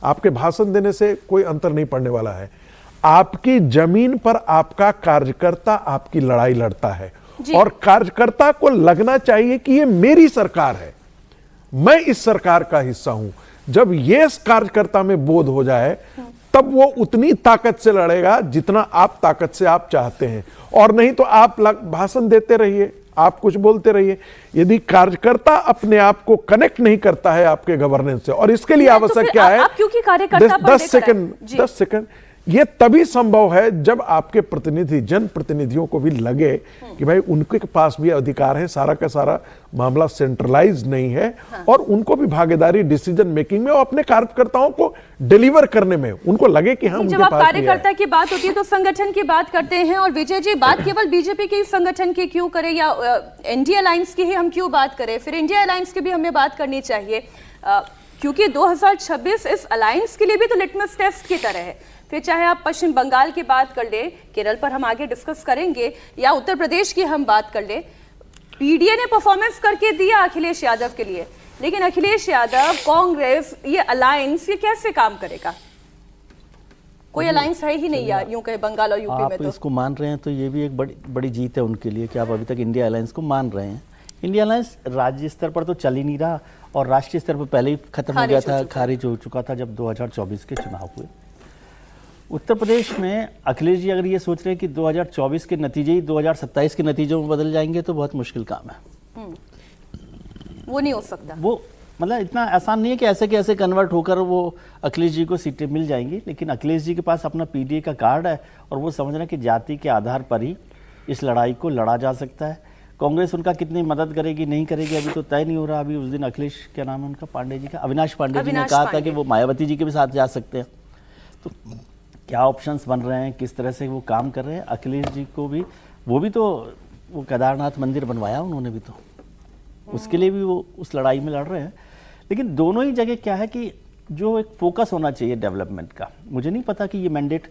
आपके भाषण देने से कोई अंतर नहीं पड़ने वाला है, आपकी जमीन पर आपका कार्यकर्ता आपकी लड़ाई लड़ता है और कार्यकर्ता को लगना चाहिए कि ये मेरी सरकार है, मैं इस सरकार का हिस्सा हूं। जब ये कार्यकर्ता में बोध हो जाए तब वो उतनी ताकत से लड़ेगा जितना आप ताकत से आप चाहते हैं, और नहीं तो आप भाषण देते रहिए, आप कुछ बोलते रहिए। यदि कार्यकर्ता अपने आप को कनेक्ट नहीं करता है आपके गवर्नेंस से, और इसके लिए आवश्यक क्या है, 10 सेकंड, ये तभी संभव है जब आपके प्रतिनिधि, जनप्रतिनिधियों को भी लगे कि भाई उनके पास भी अधिकार है, सारा का सारा मामला सेंट्रलाइज नहीं है, और उनको भी भागीदारी डिसीजन मेकिंग में और अपने कार्यकर्ताओं को डिलीवर करने में उनको लगे कि हाँ, जब आप कार्यकर्ता की बात होती है तो संगठन की बात करते हैं। और विजय जी, बात केवल बीजेपी के संगठन की क्यों करें, या इंडिया अलायंस की ही हम क्यों बात करें? फिर इंडिया अलायंस की भी हमें बात करनी चाहिए, क्योंकि 2026 इस अलायंस के लिए भी तो लिटमस टेस्ट की तरह है। फिर चाहे आप पश्चिम बंगाल की बात कर लें, केरल पर हम आगे डिस्कस करेंगे, या उत्तर प्रदेश की हम बात कर लें, पीडीए ने परफॉर्मेंस करके दिया अखिलेश यादव के लिए, लेकिन अखिलेश यादव, कांग्रेस, ये अलायंस ये कैसे काम करेगा? कोई अलायंस है ही नहीं यार, यूं कहे बंगाल और यूपी में। आप इसको मान रहे हैं तो ये भी एक बड़ी जीत है उनके लिए कि आप अभी तक इंडिया अलायंस को मान रहे हैं। इंडिया अलायंस राज्य स्तर पर तो चल ही नहीं रहा, और राष्ट्रीय स्तर पर पहले ही खत्म हो गया था, खारिज हो चुका था जब 2024 के चुनाव हुए। उत्तर प्रदेश में अखिलेश जी अगर ये सोच रहे हैं कि 2024 के नतीजे ही 2027 के नतीजों में बदल जाएंगे तो बहुत मुश्किल काम है। वो नहीं हो सकता, वो मतलब इतना आसान नहीं है कि ऐसे के ऐसे कन्वर्ट होकर वो अखिलेश जी को सीटें मिल जाएंगी। लेकिन अखिलेश जी के पास अपना पीडीए का कार्ड है, और वो समझ रहे हैं कि जाति के आधार पर ही इस लड़ाई को लड़ा जा सकता है। कांग्रेस उनका कितनी मदद करेगी नहीं करेगी अभी तो तय नहीं हो रहा। अभी उस दिन अखिलेश, क्या नाम है उनका, पांडे जी का, अविनाश पांडे जी ने कहा था कि वो मायावती जी के भी साथ जा सकते हैं। तो क्या ऑप्शंस बन रहे हैं, किस तरह से वो काम कर रहे हैं? अखिलेश जी को भी, वो भी तो वो केदारनाथ मंदिर बनवाया उन्होंने भी, तो उसके लिए भी वो उस लड़ाई में लड़ रहे हैं। लेकिन दोनों ही जगह क्या है कि जो एक फोकस होना चाहिए डेवलपमेंट का, मुझे नहीं पता कि ये मैंडेट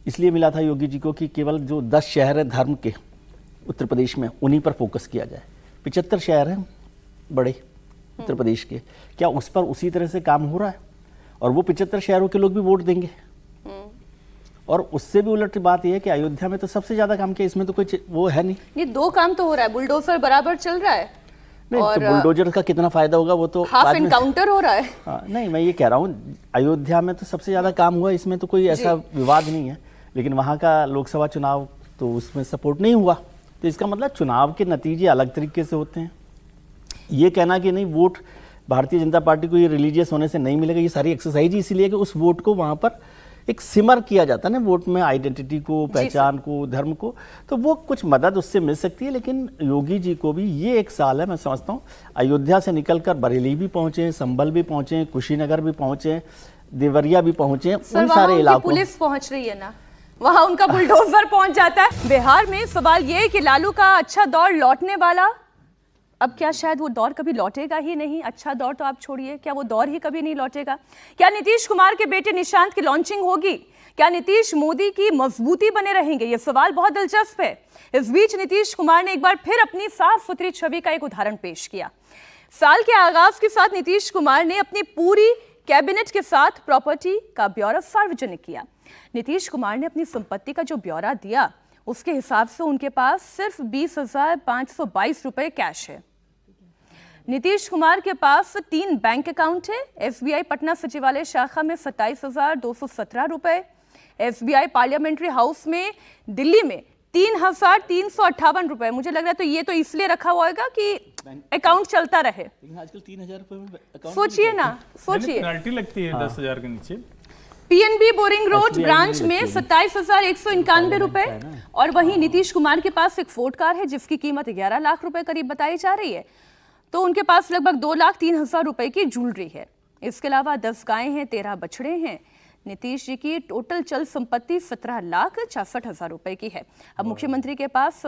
इसलिए मिला था योगी जी को कि केवल जो 10 शहर हैं धर्म के उत्तर प्रदेश में उन्हीं पर फोकस किया जाए। 75 शहर हैं बड़े उत्तर प्रदेश के, क्या उस पर उसी तरह से काम हो रहा है? और वो 75 शहरों के लोग भी वोट देंगे। और उससे भी उलट बात यह है कि अयोध्या में तो सबसे ज्यादा काम किया, इसमें तो कोई वो है नहीं। ये 2 काम तो हो रहा है, बुलडोजर बराबर चल रहा है, नहीं, और तो बुलडोजर का कितना फायदा होगा वो तो हाफ एनकाउंटर हो रहा है। नहीं, मैं ये कह रहा हूँ अयोध्या में तो सबसे ज्यादा काम हुआ, इसमें तो कोई ऐसा विवाद नहीं है। लेकिन वहाँ का लोकसभा चुनाव तो उसमें सपोर्ट नहीं हुआ, तो इसका मतलब चुनाव के नतीजे अलग तरीके से होते हैं। ये कहना कि नहीं वोट भारतीय जनता पार्टी को ये रिलीजियस होने से नहीं मिलेगा, ये सारी एक्सरसाइज इसीलिए कि उस वोट को वहाँ पर एक सिमर किया जाता है ना, वोट में आइडेंटिटी को, पहचान को, धर्म को, तो वो कुछ मदद उससे मिल सकती है। लेकिन योगी जी को भी ये एक साल है, मैं समझता हूँ अयोध्या से निकलकर बरेली भी पहुंचे, संभल भी पहुंचे, कुशीनगर भी पहुंचे, देवरिया भी पहुंचे, उन सारे इलाकों पुलिस पहुंच रही है ना, वहां उनका बुलडोजर पहुंच जाता है। बिहार में सवाल ये है कि लालू का अच्छा दौर लौटने वाला, अब क्या शायद वो दौर कभी लौटेगा ही नहीं? अच्छा दौर तो आप छोड़िए, क्या वो दौर ही कभी नहीं लौटेगा? क्या नीतीश कुमार के बेटे निशांत की लॉन्चिंग होगी? क्या नीतीश मोदी की मजबूती बने रहेंगे? ये सवाल बहुत दिलचस्प है। इस बीच नीतीश कुमार ने एक बार फिर अपनी साफ सुथरी छवि का एक उदाहरण पेश किया। साल के आगाज के साथ नीतीश कुमार ने अपनी पूरी कैबिनेट के साथ प्रॉपर्टी का ब्यौरा सार्वजनिक किया। नीतीश कुमार ने अपनी संपत्ति का जो ब्यौरा दिया, उसके हिसाब से उनके पास सिर्फ 20,522 रुपए कैश है। नीतीश कुमार के पास 3 बैंक अकाउंट है। एसबीआई पटना सचिवालय शाखा में 27,217 रुपए, एसबीआई पार्लियामेंट्री हाउस में दिल्ली में 3,358 रुपए। मुझे लग रहा है तो ये तो इसलिए रखा हुआ होगा कि अकाउंट चलता रहे। आजकल 3,000 रुपए में सोचिए ना, सोचिए, पेनल्टी लगती है 10,000 के नीचे। पीएनबी बोरिंग रोड ब्रांच में 27,191 रुपए, और वहीं नीतीश कुमार के पास एक फोर्ड कार है जिसकी कीमत 11 लाख रुपए करीब बताई जा रही है। तो उनके पास लगभग 2,03,000 रुपए की ज्वेलरी है। इसके अलावा 10 गायें हैं, 13 बछड़े हैं। नीतीश जी की टोटल चल संपत्ति 17,66,000 रुपए की है। अब मुख्यमंत्री के पास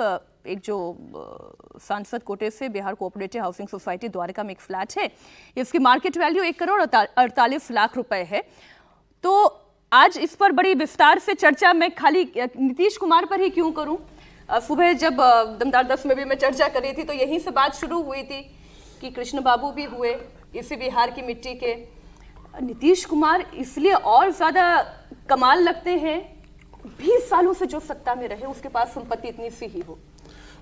एक जो सांसद कोटे से Bihar cooperative housing society Dwarka में एक फ्लैट है, इसकी मार्केट वैल्यू 1,48 लाख रुपए है। तो आज इस पर बड़ी विस्तार से चर्चा मैं खाली नीतीश कुमार पर ही क्यों करूं? सुबह जब दमदार 10 में भी मैं चर्चा कर रही थी तो यहीं से बात शुरू हुई थी कि कृष्ण बाबू भी हुए इसी बिहार की मिट्टी के। नीतीश कुमार इसलिए और ज्यादा कमाल लगते हैं, 20 सालों से जो सत्ता में रहे उसके पास संपत्ति इतनी सी ही हो।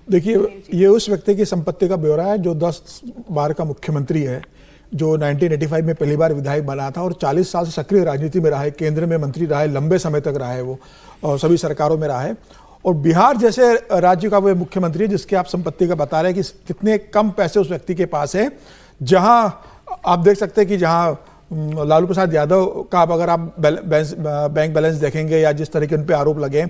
देखिए, ये उस व्यक्ति की संपत्ति का ब्यौरा है जो 10 बार का मुख्यमंत्री है, जो 1985 में पहली बार विधायक बना था और 40 साल से सक्रिय राजनीति में रहा है, केंद्र में मंत्री रहा है, लंबे समय तक रहा है वो, और सभी सरकारों में रहा है। और बिहार जैसे राज्य का वो मुख्यमंत्री जिसके आप संपत्ति का बता रहे हैं कि कितने कम पैसे उस व्यक्ति के पास है। जहां आप देख सकते हैं कि जहां लालू प्रसाद यादव का अगर आप बैंक बैलेंस देखेंगे या जिस तरह के उन पे आरोप लगे,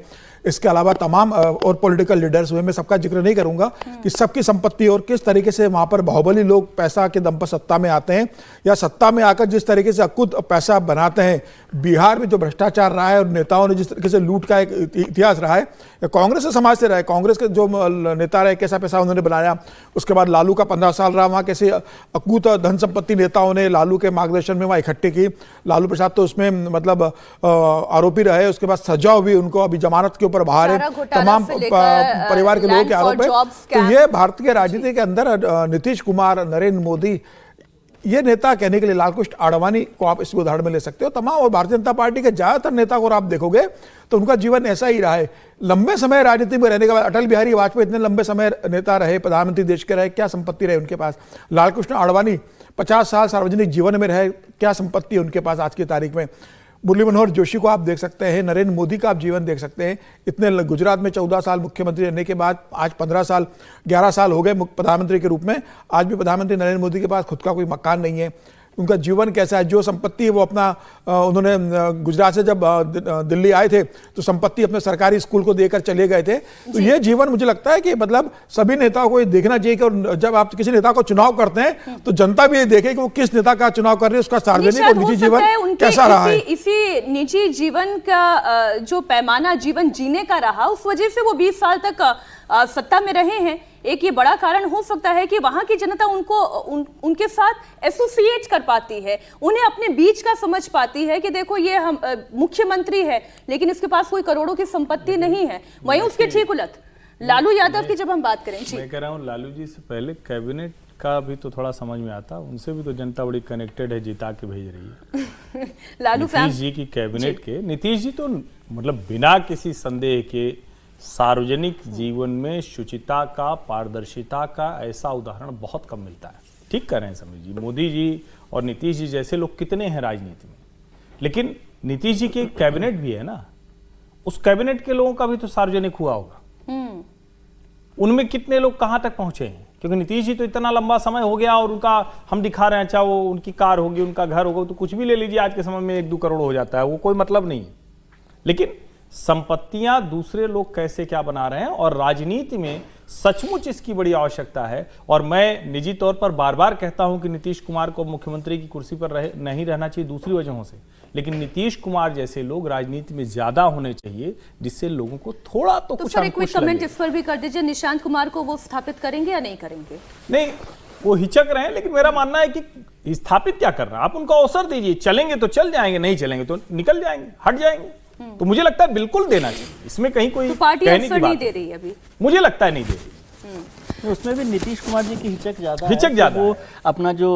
इसके अलावा तमाम और पॉलिटिकल लीडर्स हुए, मैं सबका जिक्र नहीं करूंगा कि सबकी संपत्ति और किस तरीके से वहां पर बाहुबली लोग पैसा के दम पर सत्ता में आते हैं या सत्ता में आकर जिस तरीके से अकुत पैसा बनाते हैं। बिहार में जो भ्रष्टाचार रहा है और नेताओं ने जिस तरीके से लूट का एक इतिहास रहा है, कांग्रेस के समाज से रहा है, कांग्रेस के जो नेता रहे कैसा पैसा उन्होंने बनाया। उसके बाद लालू का 15 साल रहा, वहाँ कैसे अकूत धन संपत्ति नेताओं ने लालू के मार्गदर्शन में वहाँ इकट्ठी की। लालू प्रसाद तो उसमें मतलब आरोपी रहे, उसके बाद सजा हुई उनको, अभी जमानत के ऊपर बाहर है, तमाम परिवार के लोगों के आरोप है। तो ये भारतीय राजनीति के अंदर नीतीश कुमार, नरेंद्र मोदी, ये नेता कहने के लिए लालकृष्ण आडवाणी को आप इस उदाहरण में ले सकते हो। तमाम और भारतीय जनता पार्टी के ज्यादातर नेता को आप देखोगे तो उनका जीवन ऐसा ही रहा है। लंबे समय राजनीति में रहने के बाद अटल बिहारी वाजपेयी इतने लंबे समय नेता रहे, प्रधानमंत्री देश के रहे, क्या संपत्ति रहे उनके पास। लालकृष्ण आडवाणी 50 साल सार्वजनिक जीवन में रहे, क्या संपत्ति है उनके पास आज की तारीख में। मुरली मनोहर जोशी को आप देख सकते हैं, नरेंद्र मोदी का आप जीवन देख सकते हैं। इतने गुजरात में 14 साल मुख्यमंत्री रहने के बाद आज 15 साल 11 साल हो गए प्रधानमंत्री के रूप में, आज भी प्रधानमंत्री नरेंद्र मोदी के पास खुद का कोई मकान नहीं है। उनका जीवन कैसा है, जो संपत्ति है वो अपना उन्होंने गुजरात से जब दिल्ली आए थे तो संपत्ति अपने सरकारी स्कूल को देकर चले गए थे। तो ये जीवन मुझे लगता है कि मतलब सभी नेताओं को ये देखना चाहिए कि जब आप किसी नेता को चुनाव करते हैं तो जनता भी ये देखे कि वो किस नेता का चुनाव कर रहे हैं, उसका सार्वजनिक और निजी जीवन कैसा रहा है। इसी निजी जीवन का जो पैमाना जीवन जीने का रहा, उस वजह से वो 20 साल तक सत्ता में रहे हैं। एक ये बड़ा कारण हो सकता है कि वहां की जनता उनके साथ एसोसिएट कर पाती है, उन्हें अपने बीच का समझ पाती है कि देखो ये हम मुख्यमंत्री है लेकिन इसके पास कोई करोड़ों की संपत्ति नहीं है। वहीं उसके ठीक उलट लालू यादव की जब हम बात करें, मैं कह रहा हूँ लालू जी से पहले कैबिनेट का भी तो थोड़ा समझ में आता, उनसे भी तो जनता बड़ी कनेक्टेड है, जिता के भेज रही है। लालू नीतीश जी की कैबिनेट के, नीतीश जी तो मतलब बिना किसी संदेह के सार्वजनिक जीवन में शुचिता का, पारदर्शिता का ऐसा उदाहरण बहुत कम मिलता है। ठीक कह रहे हैं समीर जी, मोदी जी और नीतीश जी जैसे लोग कितने हैं राजनीति में, लेकिन नीतीश जी की कैबिनेट भी है ना, उस कैबिनेट के लोगों का भी तो सार्वजनिक हुआ होगा। उनमें कितने लोग कहां तक पहुंचे हैं, क्योंकि नीतीश जी तो इतना लंबा समय हो गया और उनका हम दिखा रहे हैं, चाहे वो उनकी कार होगी, उनका घर होगा, तो कुछ भी ले लीजिए आज के समय में 1-2 करोड़ हो जाता है, वो कोई मतलब नहीं है। लेकिन संपत्तियां दूसरे लोग कैसे क्या बना रहे हैं, और राजनीति में सचमुच इसकी बड़ी आवश्यकता है। और मैं निजी तौर पर बार बार कहता हूं कि नीतीश कुमार को मुख्यमंत्री की कुर्सी पर नहीं रहना चाहिए दूसरी वजहों से, लेकिन नीतीश कुमार जैसे लोग राजनीति में ज्यादा होने चाहिए जिससे लोगों को थोड़ा तो कुछ अंकुश लगे। कमेंट इस पर भी कर दीजिए, निशांत कुमार को वो स्थापित करेंगे या नहीं करेंगे? नहीं, वो हिचक रहे हैं, लेकिन मेरा मानना है कि स्थापित क्या करना, आप उनको अवसर दीजिए, चलेंगे तो चल जाएंगे, नहीं चलेंगे तो निकल जाएंगे, हट जाएंगे। तो मुझे लगता है बिल्कुल देना चाहिए, इसमें कहीं कोई तो पार्टी कहने अवसर की बात नहीं दे रही है अभी, मुझे लगता है नहीं दे रही। उसमें भी नीतीश कुमार जी की हिचक ज्यादा है। वो अपना जो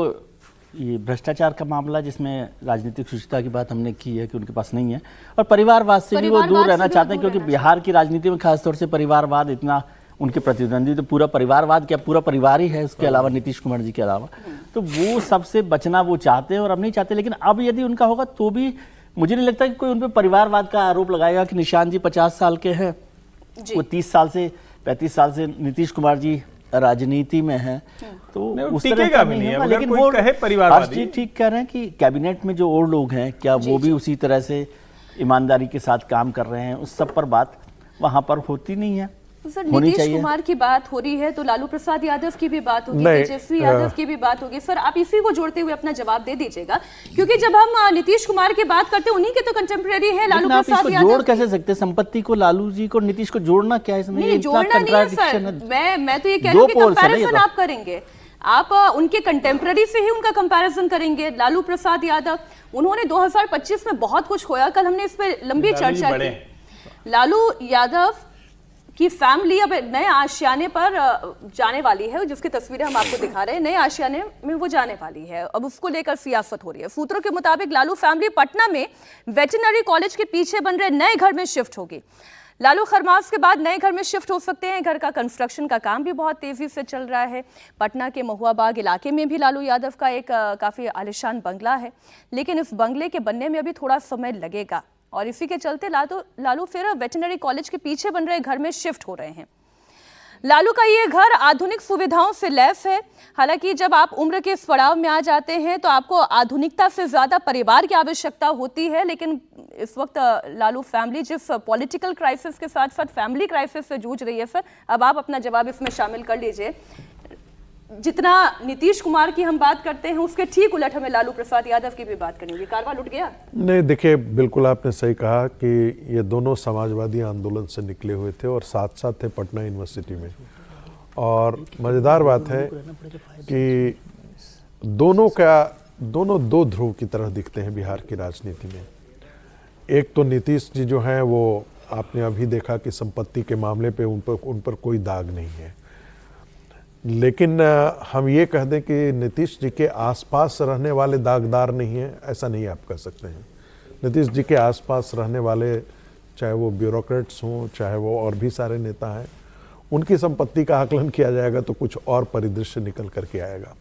ये भ्रष्टाचार का मामला जिसमें राजनीतिक सुचिता की बात हमने की है कि उनके पास नहीं है, और परिवारवाद से भी वो दूर रहना चाहते हैं, क्योंकि बिहार की राजनीति में खासतौर से परिवारवाद इतना उनके प्रतिद्वंदी तो पूरा परिवारवाद क्या पूरा परिवार ही है, उसके अलावा नीतीश कुमार जी के अलावा, तो वो सबसे बचना वो चाहते हैं और अब नहीं चाहते। लेकिन अब यदि उनका होगा तो भी मुझे नहीं लगता कि कोई उन पर परिवारवाद का आरोप लगाएगा कि निशांत जी 50 साल के हैं, वो 30 साल से 35 साल से नीतीश कुमार जी राजनीति में हैं, तो उस तरह का नहीं होगा। लेकिन वो कहे परिवारवादी, ठीक कह रहे हैं कि कैबिनेट में जो और लोग हैं क्या वो भी उसी तरह से ईमानदारी के साथ काम कर रहे हैं, उस सब पर बात वहां पर होती नहीं है। तो सर नीतीश कुमार की बात हो रही है तो लालू प्रसाद यादव की भी बात होगी, तेजस्वी यादव की भी बात होगी। सर आप इसी को जोड़ते हुए अपना जवाब दे दीजिएगा, क्योंकि जब हम नीतीश कुमार की बात करते हैं उन्हीं के तो कंटेम्परेरी है लालू प्रसाद यादव। जोड़ कैसे सकते हैं संपत्ति को, लालू जी को, नीतीश को जोड़ना क्या है इसमें? नहीं, जोड़ना नहीं है सर, मैं तो ये कह रही हूँ कि कंपैरिजन आप करेंगे, आप उनके कंटेम्पररी से ही उनका कंपैरिजन करेंगे। लालू प्रसाद यादव उन्होंने 2025 में बहुत कुछ खोया, कल हमने इस पर लंबी चर्चा की। लालू यादव कि फैमिली अब नए आशियाने पर जाने वाली है, जिसकी तस्वीरें हम आपको दिखा रहे हैं, नए आशियाने में वो जाने वाली है। अब उसको लेकर सियासत हो रही है। सूत्रों के मुताबिक लालू फैमिली पटना में वेटरनरी कॉलेज के पीछे बन रहे नए घर में शिफ्ट होगी। लालू खरमास के बाद नए घर में शिफ्ट हो सकते हैं। घर का कंस्ट्रक्शन का काम भी बहुत तेजी से चल रहा है। पटना के महुआ बाग इलाके में भी लालू यादव का एक काफी आलिशान बंगला है, लेकिन इस बंगले के बनने में अभी थोड़ा समय लगेगा और इसी के चलते लालू फिर वेटरनरी कॉलेज के पीछे बन रहे घर में शिफ्ट हो रहे हैं। लालू का ये घर आधुनिक सुविधाओं से लैस है। हालांकि जब आप उम्र के इस पड़ाव में आ जाते हैं तो आपको आधुनिकता से ज्यादा परिवार की आवश्यकता होती है, लेकिन इस वक्त लालू फैमिली जिस पॉलिटिकल क्राइसिस के साथ साथ फैमिली क्राइसिस से जूझ रही है, सर अब आप अपना जवाब इसमें शामिल कर लीजिए। जितना नीतीश कुमार की हम बात करते हैं उसके ठीक उलट हमें लालू प्रसाद यादव की भी बात करनी होगी। कारवा लुट गया? नहीं, देखिए बिल्कुल आपने सही कहा कि ये दोनों समाजवादी आंदोलन से निकले हुए थे और साथ साथ थे पटना यूनिवर्सिटी में। और मज़ेदार बात है कि दोनों दो ध्रुव की तरह दिखते हैं बिहार की राजनीति में। एक तो नीतीश जी जो हैं वो आपने अभी देखा कि संपत्ति के मामले पे उन पर कोई दाग नहीं है, लेकिन हम ये कह दें कि नीतीश जी के आसपास रहने वाले दागदार नहीं हैं, ऐसा नहीं आप कह सकते हैं। नीतीश जी के आसपास रहने वाले, चाहे वो ब्यूरोक्रेट्स हों, चाहे वो और भी सारे नेता हैं, उनकी संपत्ति का आकलन किया जाएगा तो कुछ और परिदृश्य निकल करके आएगा।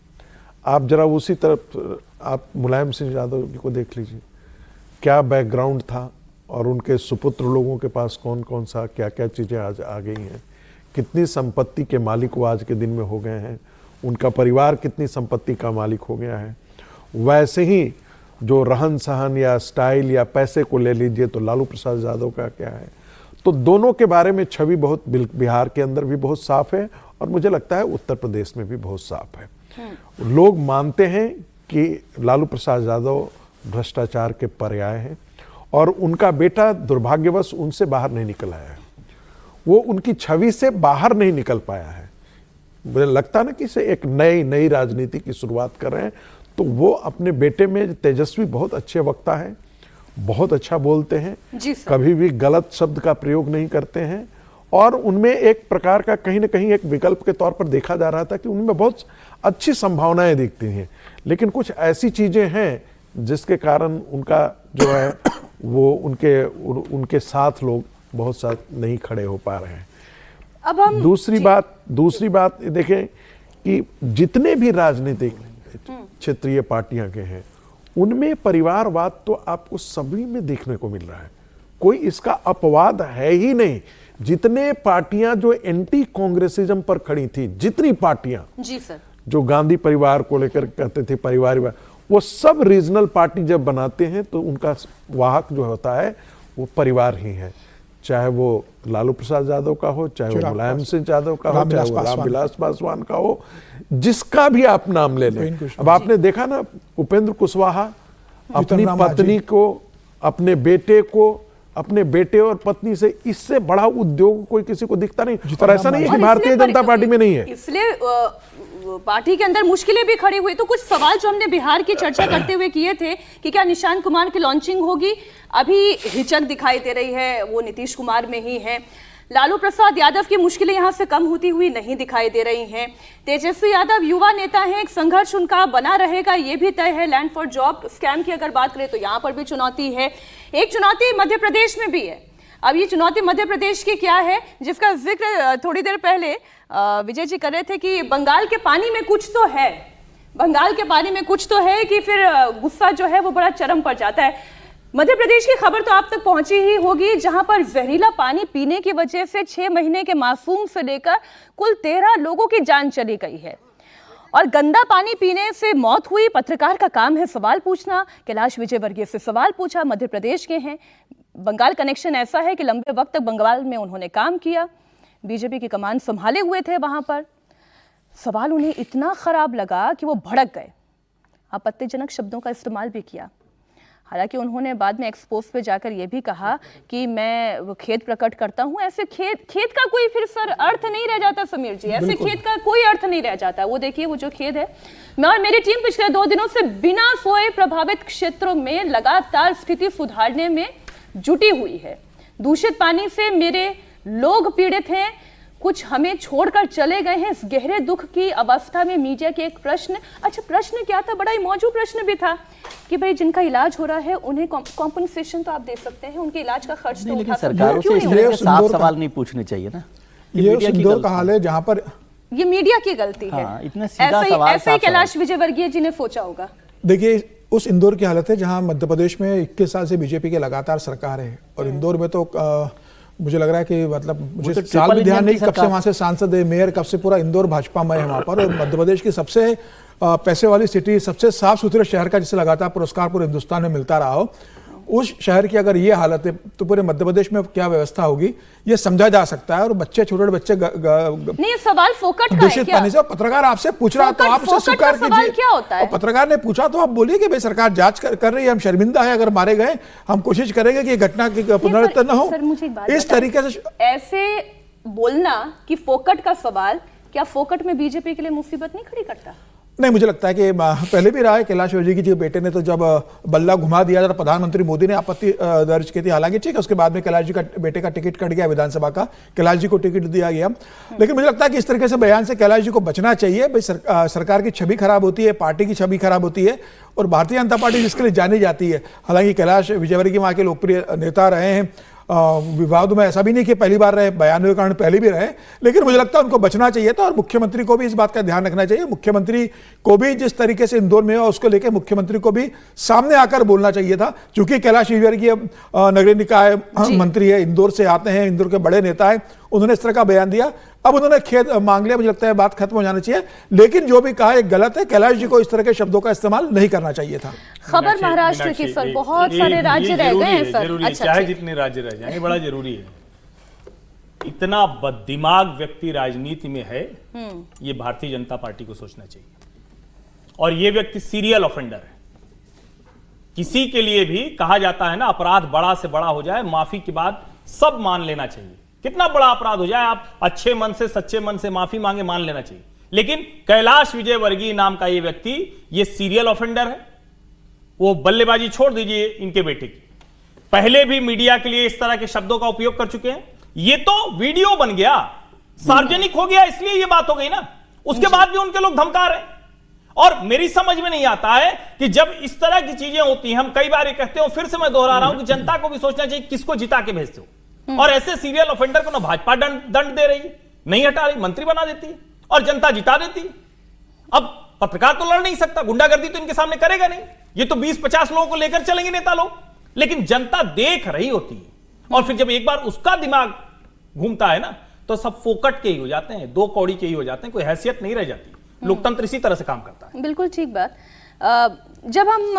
आप जरा उसी तरफ आप मुलायम सिंह यादव जी को देख लीजिए, क्या बैकग्राउंड था और उनके सुपुत्र लोगों के पास कौन कौन सा क्या क्या चीज़ें आज आ गई हैं, कितनी संपत्ति के मालिक वो आज के दिन में हो गए हैं, उनका परिवार कितनी संपत्ति का मालिक हो गया है। वैसे ही जो रहन सहन या स्टाइल या पैसे को ले लीजिए तो लालू प्रसाद यादव का क्या है। तो दोनों के बारे में छवि बहुत बिहार के अंदर भी बहुत साफ है और मुझे लगता है उत्तर प्रदेश में भी बहुत साफ है। लोग मानते हैं कि लालू प्रसाद यादव भ्रष्टाचार के पर्याय हैं और उनका बेटा दुर्भाग्यवश उनसे बाहर नहीं निकल आया है, वो उनकी छवि से बाहर नहीं निकल पाया है। मुझे लगता है ना कि इसे एक नई राजनीति की शुरुआत कर रहे हैं, तो वो अपने बेटे में तेजस्वी बहुत अच्छे वक्ता हैं, बहुत अच्छा बोलते हैं, कभी भी गलत शब्द का प्रयोग नहीं करते हैं और उनमें एक प्रकार का कहीं ना कहीं एक विकल्प के तौर पर देखा जा रहा था कि उनमें बहुत अच्छी संभावनाएं दिखती हैं, लेकिन कुछ ऐसी चीजें हैं जिसके कारण उनका जो है वो उनके साथ लोग बहुत साथ नहीं खड़े हो पा रहे हैं। अब हम दूसरी बात देखें कि जितने भी राजनीतिक क्षेत्रीय पार्टियां के हैं उनमें परिवारवाद तो आपको सभी में देखने को मिल रहा है, कोई इसका अपवाद है ही नहीं। जितने पार्टियां जो एंटी कांग्रेसिज्म पर खड़ी थी, जितनी पार्टियां जी सर जो गांधी परिवार को लेकर कहते थे परिवार, वो सब रीजनल पार्टी जब बनाते हैं तो उनका वाहक जो होता है वो परिवार ही है, चाहे वो लालू प्रसाद यादव का हो, चाहे वो मुलायम सिंह यादव का हो, चाहे वो रामविलास पासवान का हो, जिसका भी आप नाम ले लें। अब आपने देखा ना उपेंद्र कुशवाहा अपनी पत्नी को, अपने बेटे को, अपने बेटे और पत्नी से, इससे बड़ा उद्योग कोई किसी को दिखता नहीं। और ऐसा नहीं है कि भारतीय जनता पार्टी में नहीं है, इसलिए पार्टी के अंदर मुश्किलें भी खड़ी हुई। तो कुछ सवाल जो हमने बिहार की चर्चा करते हुए किए थे कि क्या निशांत कुमार की लॉन्चिंग होगी, अभी हिचक दिखाई दे रही है, वो नीतीश कुमार में ही है। लालू प्रसाद यादव की मुश्किलें यहां से कम होती हुई नहीं दिखाई दे रही हैं। तेजस्वी यादव युवा नेता हैं, एक संघर्ष उनका बना रहेगा ये भी तय है। लैंड फॉर जॉब स्कैम की अगर बात करें तो यहां पर भी चुनौती है। एक चुनौती मध्य प्रदेश में भी है। अब ये चुनौती मध्य प्रदेश की क्या है, जिसका जिक्र थोड़ी देर पहले विजय जी कर रहे थे कि बंगाल के पानी में कुछ तो है, बंगाल के पानी में कुछ तो है कि फिर गुस्सा जो है वो बड़ा चरम पर जाता है। मध्य प्रदेश की खबर तो आप तक पहुंची ही होगी, जहां पर जहरीला पानी पीने की वजह से 6 महीने के मासूम से लेकर कुल 13 लोगों की जान चली गई है और गंदा पानी पीने से मौत हुई। पत्रकार का काम है सवाल पूछना। कैलाश विजयवर्गीय से सवाल पूछा, मध्य प्रदेश के हैं, बंगाल कनेक्शन ऐसा है कि लंबे वक्त तक बंगाल में उन्होंने काम किया, बीजेपी की कमान संभाले हुए थे वहां पर। सवाल उन्हें इतना खराब लगा कि वो भड़क गए, आपत्तिजनक शब्दों का इस्तेमाल भी किया। हालांकि उन्होंने बाद में एक्सपोज पे जाकर यह भी कहा कि मैं खेद प्रकट करता हूं। ऐसे खेद का कोई फिर सर अर्थ नहीं रह जाता समीर जी, ऐसे खेद का कोई अर्थ नहीं रह जाता। वो देखिए वो जो खेद है, मैं और मेरी टीम पिछले 2 दिनों से बिना सोए प्रभावित क्षेत्रों में लगातार स्थिति सुधारने में जुटी हुई है। दूषित पानी से मेरे लोग पीड़ित हैं, कुछ हमें छोड़कर चले गए हैं। इस गहरे दुख की अवस्था में मीडिया के एक प्रश्न, अच्छा प्रश्न क्या था, बड़ा ही मौजूद प्रश्न भी था कि भाई जिनका इलाज हो रहा है उन्हें कॉम्पनसेशन तो आप दे सकते हैं, उनके इलाज का खर्च तो लेकिन उठा सकते हैं, सरकारों से क्यों इस नहीं तरह हो के रहा? साफ सवाल नहीं पूछने चाहिए ना। ये उस मीडिया की इंदौर गलती का हाल है जहां पर ये मीडिया की गलती है। हाँ, इतना सीधा सवाल, ऐसे ही साफ कैलाश विजयवर्गीय जी ने सोचा होगा। देखिए उस इंदौर की हालत है जहां मध्य प्रदेश में 21 साल से बीजेपी की लगातार सरकार है और इंदौर में तो मुझे लग रहा है कि मतलब मुझे तो साल ट्रिपल भी ध्यान इंजन नहीं की कब से सरकार। वहां से सांसद है, मेयर कब से, पूरा इंदौर भाजपा में है वहां पर। और मध्य प्रदेश की सबसे पैसे वाली सिटी, सबसे साफ सुथरे शहर का जिसे लगातार पुरस्कार पूरे हिंदुस्तान में मिलता रहा हो, उस शहर की अगर ये हालत है तो पूरे मध्य प्रदेश में क्या व्यवस्था होगी ये समझा जा सकता है। और बच्चे, छोटे बच्चे नहीं, ये सवाल फोकट का है दूषित क्या? पानी से, पत्रकार आपसे पूछ रहा तो आप उसे फोकट स्वीकार का सवाल कीजिए। क्या होता है? और पत्रकार ने पूछा तो आप बोलिए कि भाई सरकार जांच कर रही है, हम शर्मिंदा है अगर मारे गए, हम कोशिश करेंगे कि ये घटना की पुनरावृत्ति न हो। सर, मुझे एक बात इस बताएं। तरीके से ऐसे बोलना कि फोकट का सवाल, क्या फोकट में बीजेपी के लिए मुसीबत नहीं खड़ी करता? नहीं, मुझे लगता है कि पहले भी रहा है। कैलाश विजयवर्गीय जी के बेटे ने तो जब बल्ला घुमा दिया था, प्रधानमंत्री मोदी ने आपत्ति दर्ज की थी। हालांकि ठीक है, उसके बाद में कैलाश जी का बेटे का टिकट कट गया विधानसभा का, कैलाश जी को टिकट दिया गया। लेकिन मुझे लगता है कि इस तरीके से बयान से कैलाश जी को बचना चाहिए। भाई सरकार की छवि खराब होती है, पार्टी की छवि खराब होती है और भारतीय जनता पार्टी जिसके लिए जानी जाती है। हालांकि कैलाश विजयवर्गीय वहाँ के लोकप्रिय नेता रहे हैं, विवाद में ऐसा भी नहीं कि पहली बार रहे, बयानों के कारण पहले भी रहे, लेकिन मुझे लगता है उनको बचना चाहिए था। और मुख्यमंत्री को भी इस बात का ध्यान रखना चाहिए। मुख्यमंत्री को भी जिस तरीके से इंदौर में हुआ उसको लेकर मुख्यमंत्री को भी सामने आकर बोलना चाहिए था। क्योंकि कैलाश विजयवर्गीय नगरीय निकाय मंत्री है, इंदौर से आते हैं, इंदौर के बड़े नेता है, उन्होंने इस तरह का बयान दिया, अब उन्होंने खेद मांग लिया। मुझे लगता है बात खत्म हो जाना चाहिए। लेकिन जो भी कहा एक गलत है, कैलाश जी को इस तरह के शब्दों का इस्तेमाल नहीं करना चाहिए था। खबर महाराष्ट्र की सर, बहुत सारे राज्य रह गए हैं सर। जरूरी है, अच्छा, चाहे अच्छा। जितने राज्य रह जाए, बड़ा जरूरी है। इतना बददिमाग व्यक्ति राजनीति में है, ये भारतीय जनता पार्टी को सोचना चाहिए। और ये व्यक्ति सीरियल ऑफेंडर है। किसी के लिए भी कहा जाता है ना, अपराध बड़ा से बड़ा हो जाए, माफी के बाद सब मान लेना चाहिए। कितना बड़ा अपराध हो जाए, आप अच्छे मन से, सच्चे मन से माफी मांगे, मान लेना चाहिए। लेकिन कैलाश विजयवर्गीय नाम का ये व्यक्ति, ये सीरियल ऑफेंडर है। वो बल्लेबाजी छोड़ दीजिए इनके बेटे की, पहले भी मीडिया के लिए इस तरह के शब्दों का उपयोग कर चुके हैं। ये तो वीडियो बन गया, सार्वजनिक हो गया, इसलिए ये बात हो गई ना। उसके बाद भी उनके लोग धमका रहे हैं। और मेरी समझ में नहीं आता है कि जब इस तरह की चीजें होती हैं, हम कई बार ये कहते हो, फिर से मैं दोहरा रहा हूं कि जनता को भी सोचना चाहिए किसको जिता के भेजते हो। और ऐसे सीरियल ऑफेंडर को ना भाजपा दंड दे रही, नहीं हटा रही, मंत्री बना देती है और जनता जिता देती है। अब पत्रकार तो लड़ नहीं सकता, गुंडागर्दी तो इनके सामने करेगा नहीं। ये तो 20-50 लोगों को लेकर चलेंगे नेता लोग, लेकिन जनता देख रही होती है। और फिर जब एक बार उसका दिमाग घूमता है ना, तो सब फोकट के ही हो जाते हैं, दो कौड़ी के ही हो जाते हैं, कोई हैसियत नहीं रह जाती। लोकतंत्र इसी तरह से काम करता है। बिल्कुल ठीक बात। जब हम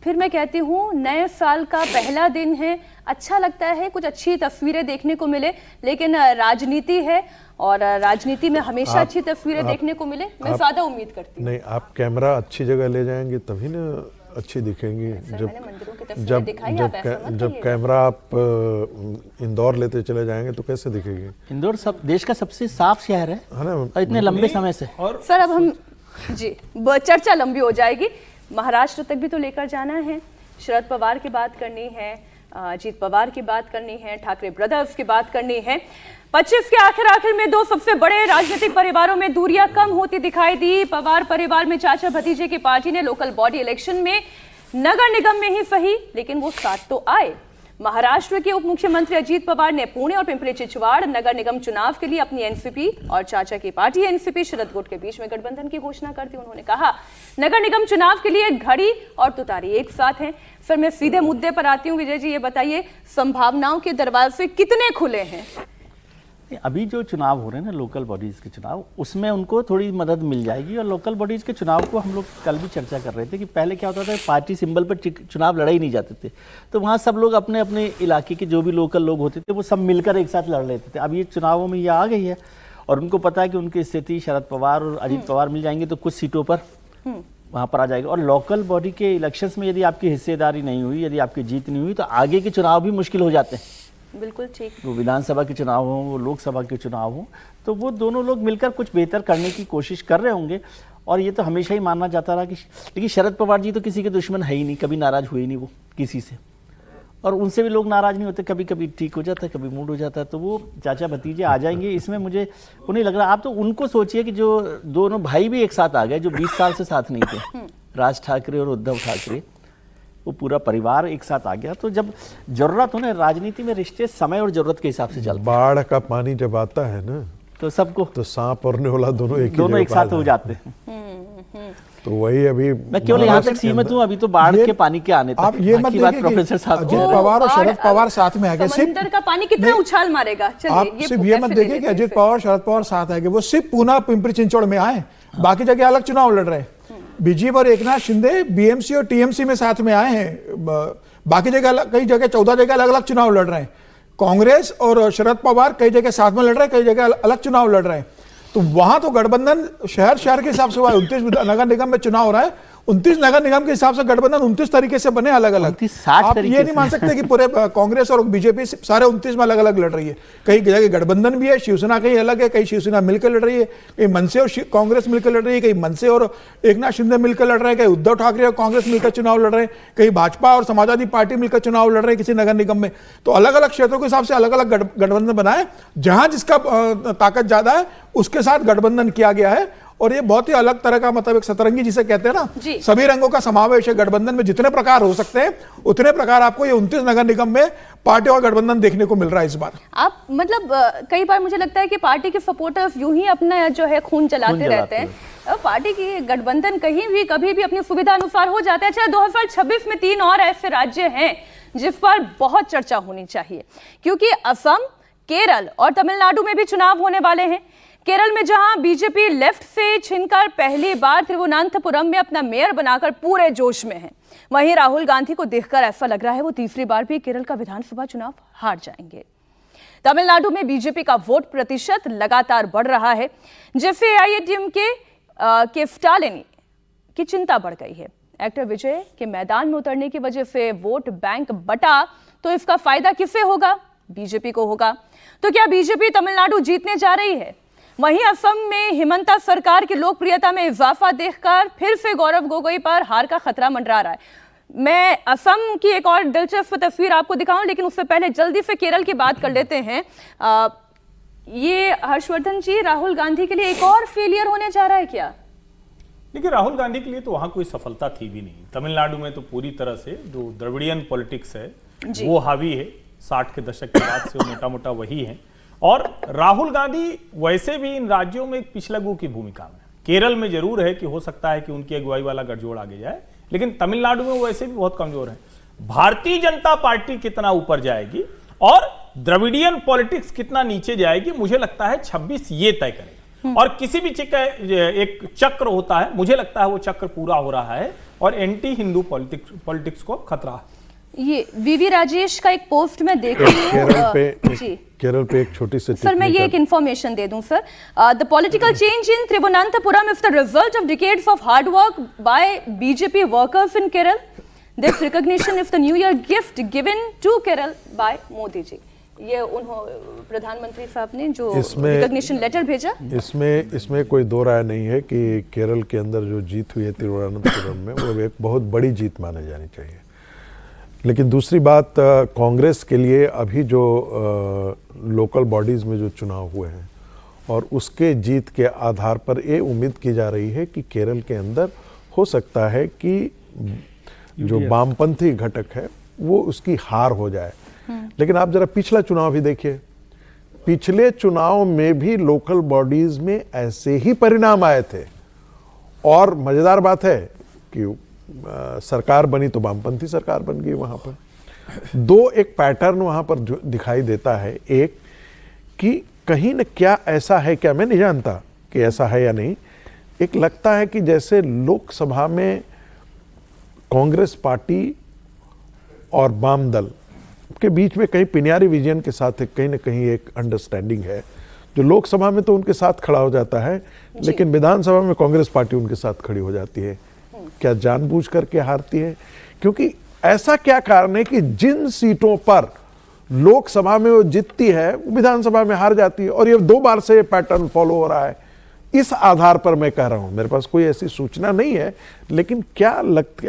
फिर मैं कहती हूँ नए साल का पहला दिन है, अच्छा लगता है कुछ अच्छी तस्वीरें देखने को मिले, लेकिन राजनीति है और राजनीति में हमेशा अच्छी तस्वीरें देखने को मिले, मैं ज्यादा उम्मीद करती हूँ। नहीं, आप कैमरा अच्छी जगह ले जाएंगे तभी ना अच्छी दिखेंगी। जब कैमरा आप इंदौर लेते चले जाएंगे तो कैसे दिखेगी? इंदौर सब देश का सबसे साफ शहर है ना, और इतने लंबे समय से। और सर अब हम जी चर्चा लंबी हो जाएगी, महाराष्ट्र तक भी तो लेकर जाना है। शरद पवार की बात करनी है, अजीत पवार की बात करनी है, ठाकरे ब्रदर्स की बात करनी है। 25 के आखिर में दो सबसे बड़े राजनीतिक परिवारों में दूरियां कम होती दिखाई दी। पवार परिवार में चाचा भतीजे की पार्टी ने लोकल बॉडी इलेक्शन में, नगर निगम में ही सही, लेकिन वो साथ तो आए। महाराष्ट्र के उप मुख्यमंत्री अजीत पवार ने पुणे और पिंपरी चिंचवड़ नगर निगम चुनाव के लिए अपनी एनसीपी और चाचा की पार्टी एनसीपी शरद गुट के बीच में गठबंधन की घोषणा कर दी। उन्होंने कहा नगर निगम चुनाव के लिए घड़ी और तुतारी एक साथ हैं। फिर मैं सीधे मुद्दे पर आती हूँ। विजय जी ये बताइए, संभावनाओं के दरवाजे कितने खुले हैं? अभी जो चुनाव हो रहे हैं ना, लोकल बॉडीज के चुनाव, उसमें उनको थोड़ी मदद मिल जाएगी। और लोकल बॉडीज के चुनाव को हम लोग कल भी चर्चा कर रहे थे कि पहले क्या होता था, पार्टी सिंबल पर चुनाव लड़े ही नहीं जाते थे, तो वहाँ सब लोग अपने अपने इलाके के जो भी लोकल लोग होते थे वो सब मिलकर एक साथ लड़ लेते थे। अब ये चुनावों में ये आ गई है और उनको पता है कि उनकी स्थिति शरद पवार और अजीत पवार मिल जाएंगे तो कुछ सीटों पर वहाँ पर आ जाएगा। और लोकल बॉडी के इलेक्शंस में यदि आपकी हिस्सेदारी नहीं हुई, यदि आपकी जीत नहीं हुई, तो आगे के चुनाव भी मुश्किल हो जाते हैं। बिल्कुल ठीक। वो विधानसभा के चुनाव हों, वो लोकसभा के चुनाव हों, तो वो दोनों लोग मिलकर कुछ बेहतर करने की कोशिश कर रहे होंगे। और ये तो हमेशा ही मानना जाता रहा कि, लेकिन शरद पवार जी तो किसी के दुश्मन है ही नहीं, कभी नाराज हुए ही नहीं वो किसी से। और उनसे भी लोग नाराज नहीं होते, कभी कभी ठीक हो जाता है, कभी मूड हो जाता है, तो वो चाचा भतीजे आ जाएंगे, इसमें मुझे वो नहीं लग रहा। आप तो उनको सोचिए कि जो दोनों भाई भी एक साथ आ गए, जो 20 साल से साथ नहीं थे, राज ठाकरे और उद्धव ठाकरे, वो पूरा परिवार एक साथ आ गया। तो जब जरूरत हो ना, राजनीति में रिश्ते समय और जरूरत के हिसाब से चलते हैं। बाढ़ का पानी जब आता है ना, तो सबको तो सांप और नेवला दोनों एक साथ हो जाते हैं। तो वही अभी मैं केवल यहाँ तक सीमित हूँ, अभी तो बाढ़ के पानी के आने तक। आप ये मत देखिए प्रोफेसर साहब, अजित पवार और शरद पवार साथ में आएंगे। समंदर का पानी कितना उछाल मारेगा। आप सिर्फ ये मत देखिए कि अजित पवार और शरद पवार साथ आएंगे, वो सिर्फ पूना पिंपरी चिंचवड़ में आए, बाकी जगह अलग चुनाव लड़ रहे हैं। बीजेपी और एकनाथ शिंदे बीएमसी और टीएमसी में साथ में आए हैं, बाकी जगह कई जगह 14 जगह अलग अलग चुनाव लड़ रहे हैं। कांग्रेस और शरद पवार कई जगह साथ में लड़ रहे हैं, कई जगह अलग चुनाव लड़ रहे हैं। तो वहां तो गठबंधन शहर शहर के हिसाब से हुआ है। 29 नगर निगम में चुनाव हो रहा है, 29 नगर निगम के हिसाब से गठबंधन 29 तरीके से बने अलग अलग। आप ये नहीं मान सकते कि पूरे कांग्रेस और बीजेपी सारे 29 में अलग अलग लड़ रही है। कई जगह गठबंधन भी है, शिवसेना कहीं अलग है, कई शिवसेना मिलकर लड़ रही है, कहीं मनसे और कांग्रेस मिलकर लड़ रही है, कहीं मनसे और एकनाथ शिंदे मिलकर लड़ रहे हैं, कहीं उद्धव ठाकरे और कांग्रेस मिलकर चुनाव लड़ रहे हैं, कहीं भाजपा और समाजवादी पार्टी मिलकर चुनाव लड़ रहे हैं किसी नगर निगम में। तो अलग अलग क्षेत्रों के हिसाब से अलग अलग गठबंधन बनाए, जहां जिसका ताकत ज्यादा है उसके साथ गठबंधन किया गया है। और ये बहुत ही अलग तरह का, मतलब एक सतरंगी जिसे कहते हैं ना, सभी रंगों का समावेश है। गठबंधन में जितने प्रकार हो सकते हैं उतने प्रकार आपको ये 29 नगर निगम में पार्टी और गठबंधन देखने को मिल रहा है इस बार। आप मतलब कई बार मुझे लगता है कि पार्टी के सपोर्टर्स यूं ही अपना जो है खून जलाते रहते हैं। पार्टी की गठबंधन कहीं भी कभी भी अपनी सुविधा अनुसार हो जाता है। अच्छा, 2026 में 3 और ऐसे राज्य हैं जिस पर बहुत चर्चा होनी चाहिए, क्योंकि असम, केरल और तमिलनाडु में भी चुनाव होने वाले हैं। केरल में जहां बीजेपी लेफ्ट से छिनकर पहली बार तिरुवनंतपुरम में अपना मेयर बनाकर पूरे जोश में है, वहीं राहुल गांधी को देखकर ऐसा लग रहा है वो तीसरी बार भी केरल का विधानसभा चुनाव हार जाएंगे। तमिलनाडु में बीजेपी का वोट प्रतिशत लगातार बढ़ रहा है, जिससे एआईएडीएमके के स्टालिन की चिंता बढ़ गई है। एक्टर विजय के मैदान में उतरने की वजह से वोट बैंक बटा, तो इसका फायदा किसे होगा? बीजेपी को होगा। तो क्या बीजेपी तमिलनाडु जीतने जा रही है? वहीं असम में हिमंता सरकार की लोकप्रियता में इजाफा देखकर फिर से गौरव गोगोई पर हार का खतरा मंडरा रहा है। मैं असम की एक और दिलचस्प तस्वीर आपको दिखाऊं, लेकिन उससे पहले जल्दी से केरल की बात कर लेते हैं। ये हर्षवर्धन जी, राहुल गांधी के लिए एक और फेलियर होने जा रहा है क्या? देखिए, राहुल गांधी के लिए तो वहां कोई सफलता थी भी नहीं। तमिलनाडु में तो पूरी तरह से जो द्रविडियन पॉलिटिक्स है वो हावी है। 60 के दशक के बाद से मोटा मोटा वही है। और राहुल गांधी वैसे भी इन राज्यों में एक पिछलग्गू की भूमिका में। केरल में जरूर है कि हो सकता है कि उनकी अगुवाई वाला गठजोड़ आगे जाए, लेकिन तमिलनाडु में वैसे भी बहुत कमजोर है। भारतीय जनता पार्टी कितना ऊपर जाएगी और द्रविडियन पॉलिटिक्स कितना नीचे जाएगी, मुझे लगता है 26 ये तय करेगा। और किसी भी एक चक्र होता है, मुझे लगता है वो चक्र पूरा हो रहा है और एंटी हिंदू पॉलिटिक्स को खतरा है। ये वीवी राजेश का एक पोस्ट में देख रही हूँ। केरल पे एक छोटी सी सर, मैं ये एक इंफॉर्मेशन दे दूं sir. The political change in Thiruvananthapuram is the result of decades of hard work by BJP workers in Kerala. This recognition is the new year gift given to Kerala by Modi ji. ये प्रधानमंत्री साहब ने जो रिकॉग्निशन लेटर भेजा, इसमें कोई दो राय नहीं है कि केरल के अंदर जो जीत हुई है तिरुवनंतपुरम में, वो एक बहुत बड़ी जीत मानी जानी चाहिए। लेकिन दूसरी बात, कांग्रेस के लिए अभी जो लोकल बॉडीज में जो चुनाव हुए हैं और उसके जीत के आधार पर ये उम्मीद की जा रही है कि केरल के अंदर हो सकता है कि जो वामपंथी घटक है वो उसकी हार हो जाए। लेकिन आप जरा पिछला चुनाव भी देखिए, पिछले चुनाव में भी लोकल बॉडीज में ऐसे ही परिणाम आए थे। और मजेदार बात है कि सरकार बनी तो वामपंथी सरकार बन गई। वहां पर एक पैटर्न वहां पर दिखाई देता है। एक कि कहीं न क्या ऐसा है, क्या मैं नहीं जानता कि ऐसा है या नहीं, एक लगता है कि जैसे लोकसभा में कांग्रेस पार्टी और वाम दल के बीच में कहीं पिनियारी विजयन के साथ कहीं न कहीं एक अंडरस्टैंडिंग है, जो लोकसभा में तो उनके साथ खड़ा हो जाता है, लेकिन विधानसभा में कांग्रेस पार्टी उनके साथ खड़ी हो जाती है। क्या जानबूझ करके हारती है? क्योंकि ऐसा क्या कारण है कि जिन सीटों पर लोकसभा में वो जीतती है वो विधानसभा में हार जाती है। और ये 2 बार से ये पैटर्न फॉलो हो रहा है। इस आधार पर मैं कह रहा हूं, मेरे पास कोई ऐसी सूचना नहीं है, लेकिन क्या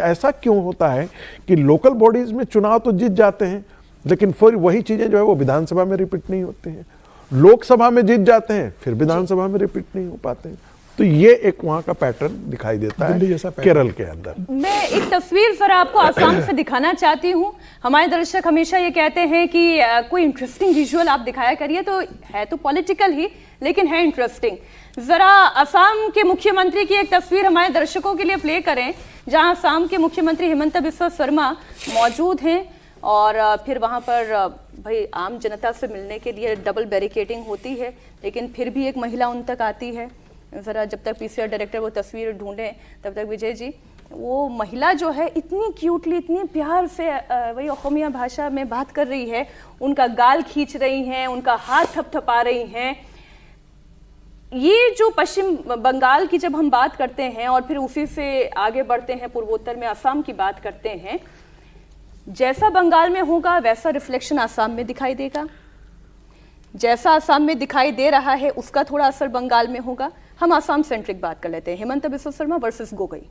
ऐसा क्यों होता है कि लोकल बॉडीज में चुनाव तो जीत जाते हैं, लेकिन फिर वही चीजें जो है वो विधानसभा में रिपीट नहीं होती हैं। लोकसभा में जीत जाते हैं, फिर विधानसभा में रिपीट नहीं हो पाते हैं। तो ये एक वहां का पैटर्न दिखाई देता है केरल के अंदर। मैं एक तस्वीर जरा आपको आसाम से दिखाना चाहती हूँ। हमारे दर्शक हमेशा ये कहते हैं कि कोई इंटरेस्टिंग विजुअल आप दिखाया करिए, तो है तो पॉलिटिकल ही लेकिन है इंटरेस्टिंग। जरा असम के मुख्यमंत्री की एक तस्वीर हमारे दर्शकों के लिए प्ले करें, जहां असम के मुख्यमंत्री हिमंता बिस्वा शर्मा मौजूद हैं और फिर वहां पर भाई आम जनता से मिलने के लिए डबल बैरिकेडिंग होती है, लेकिन फिर भी एक महिला उन तक आती है। ज़रा जब तक पीसीआर डायरेक्टर वो तस्वीर ढूंढें तब तक विजय जी, वो महिला जो है इतनी क्यूटली, इतनी प्यार से वही असमिया भाषा में बात कर रही है, उनका गाल खींच रही हैं, उनका हाथ थपथपा रही हैं। ये जो पश्चिम बंगाल की जब हम बात करते हैं और फिर उसी से आगे बढ़ते हैं पूर्वोत्तर में असम की बात करते हैं, जैसा बंगाल में होगा वैसा रिफ्लेक्शन असम में दिखाई देगा। जैसा असम में दिखाई दे रहा है उसका थोड़ा असर बंगाल में होगा। हम असम सेंट्रिक बात कर लेते हैं। हिमंता बिस्वा शर्मा वर्सेस गोगोई।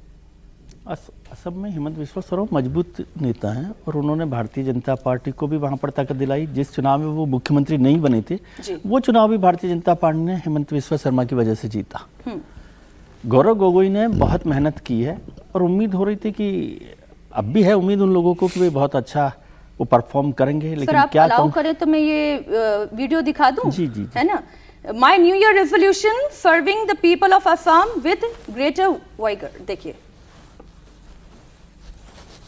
असम में हिमंता बिस्वा शर्मा मजबूत नेता हैं और उन्होंने भारतीय जनता पार्टी को भी वहां पर ताकत दिलाई। जिस चुनाव में वो मुख्यमंत्री नहीं बने थे, वो चुनाव भी भारतीय जनता पार्टी ने हिमंता बिस्वा शर्मा की वजह से जीता। गौरव गोगोई ने बहुत मेहनत की है और उम्मीद हो रही थी कि अब भी है उम्मीद उन लोगों को कि वे बहुत अच्छा वो परफॉर्म करेंगे। लेकिन आप क्या अलाउ करें तो मैं ये वीडियो दिखा दूं? जी, जी, जी। है ना, my new year resolution serving the people of Assam with greater vigour. देखिए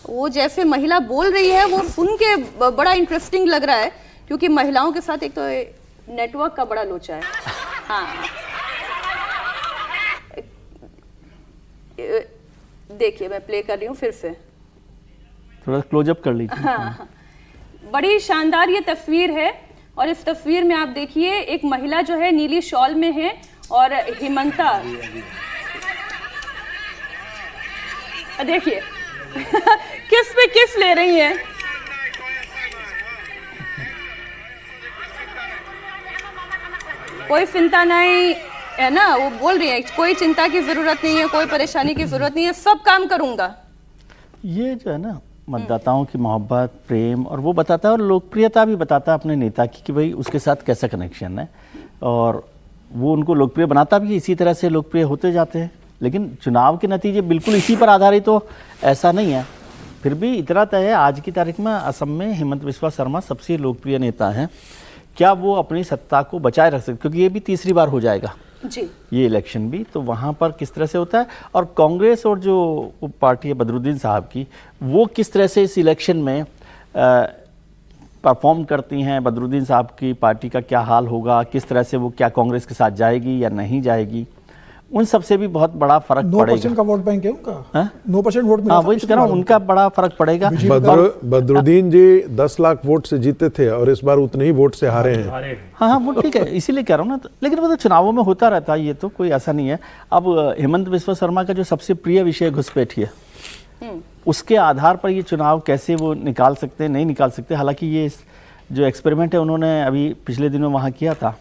वो जैसे महिला बोल रही है वो सुन के बड़ा इंटरेस्टिंग लग रहा है, क्योंकि महिलाओं के साथ एक तो नेटवर्क का बड़ा लोचा है। हाँ देखिए मैं प्ले कर रही हूँ फिर से, थोड़ा क्लोजअप कर लीजिए। हाँ, बड़ी शानदार ये तस्वीर है और इस तस्वीर में आप देखिए एक महिला जो है नीली शॉल में है और हिमंता देखिए किस पे किस ले रही है। कोई चिंता नहीं है ना, वो बोल रही है कोई चिंता की जरूरत नहीं है, कोई परेशानी की जरूरत नहीं है, सब काम करूंगा। ये जो है ना मतदाताओं की मोहब्बत, प्रेम, और वो बताता है और लोकप्रियता भी बताता है अपने नेता की कि भाई उसके साथ कैसा कनेक्शन है, और वो उनको लोकप्रिय बनाता भी, इसी तरह से लोकप्रिय होते जाते हैं। लेकिन चुनाव के नतीजे बिल्कुल इसी पर आधारित तो ऐसा नहीं है। फिर भी इतना तय है आज की तारीख में असम में हिमंता बिस्वा शर्मा सबसे लोकप्रिय नेता हैं। क्या वो अपनी सत्ता को बचाए रख सकते, क्योंकि ये भी तीसरी बार हो जाएगा जी ये इलेक्शन भी, तो वहाँ पर किस तरह से होता है, और कांग्रेस और जो पार्टी है बदरुद्दीन साहब की, वो किस तरह से इस इलेक्शन में परफॉर्म करती हैं। बदरुद्दीन साहब की पार्टी का क्या हाल होगा, किस तरह से वो क्या कांग्रेस के साथ जाएगी या नहीं जाएगी, उन सबसे भी बहुत बड़ा फर्क पड़ेगा। 9% का वोट बैंक है उनका, 9% वोट मिला। हाँ वही कह रहा हूँ, उनका बड़ा फर्क पड़ेगा। बदरुद्दीन जी 10 लाख वोट से जीते थे और इस बार उतने ही वोट से हारे हैं। हाँ हाँ वो ठीक है, इसीलिए कह रहा हूँ ना। लेकिन वो तो चुनावों में होता रहता है, ये तो कोई ऐसा नहीं है। अब हिमंता बिस्वा शर्मा का जो सबसे प्रिय विषय घुसपैठी है, उसके आधार पर ये चुनाव कैसे वो निकाल सकते हैं, नहीं निकाल सकते। हालांकि ये जो एक्सपेरिमेंट है उन्होंने अभी पिछले दिनों वहाँ किया था,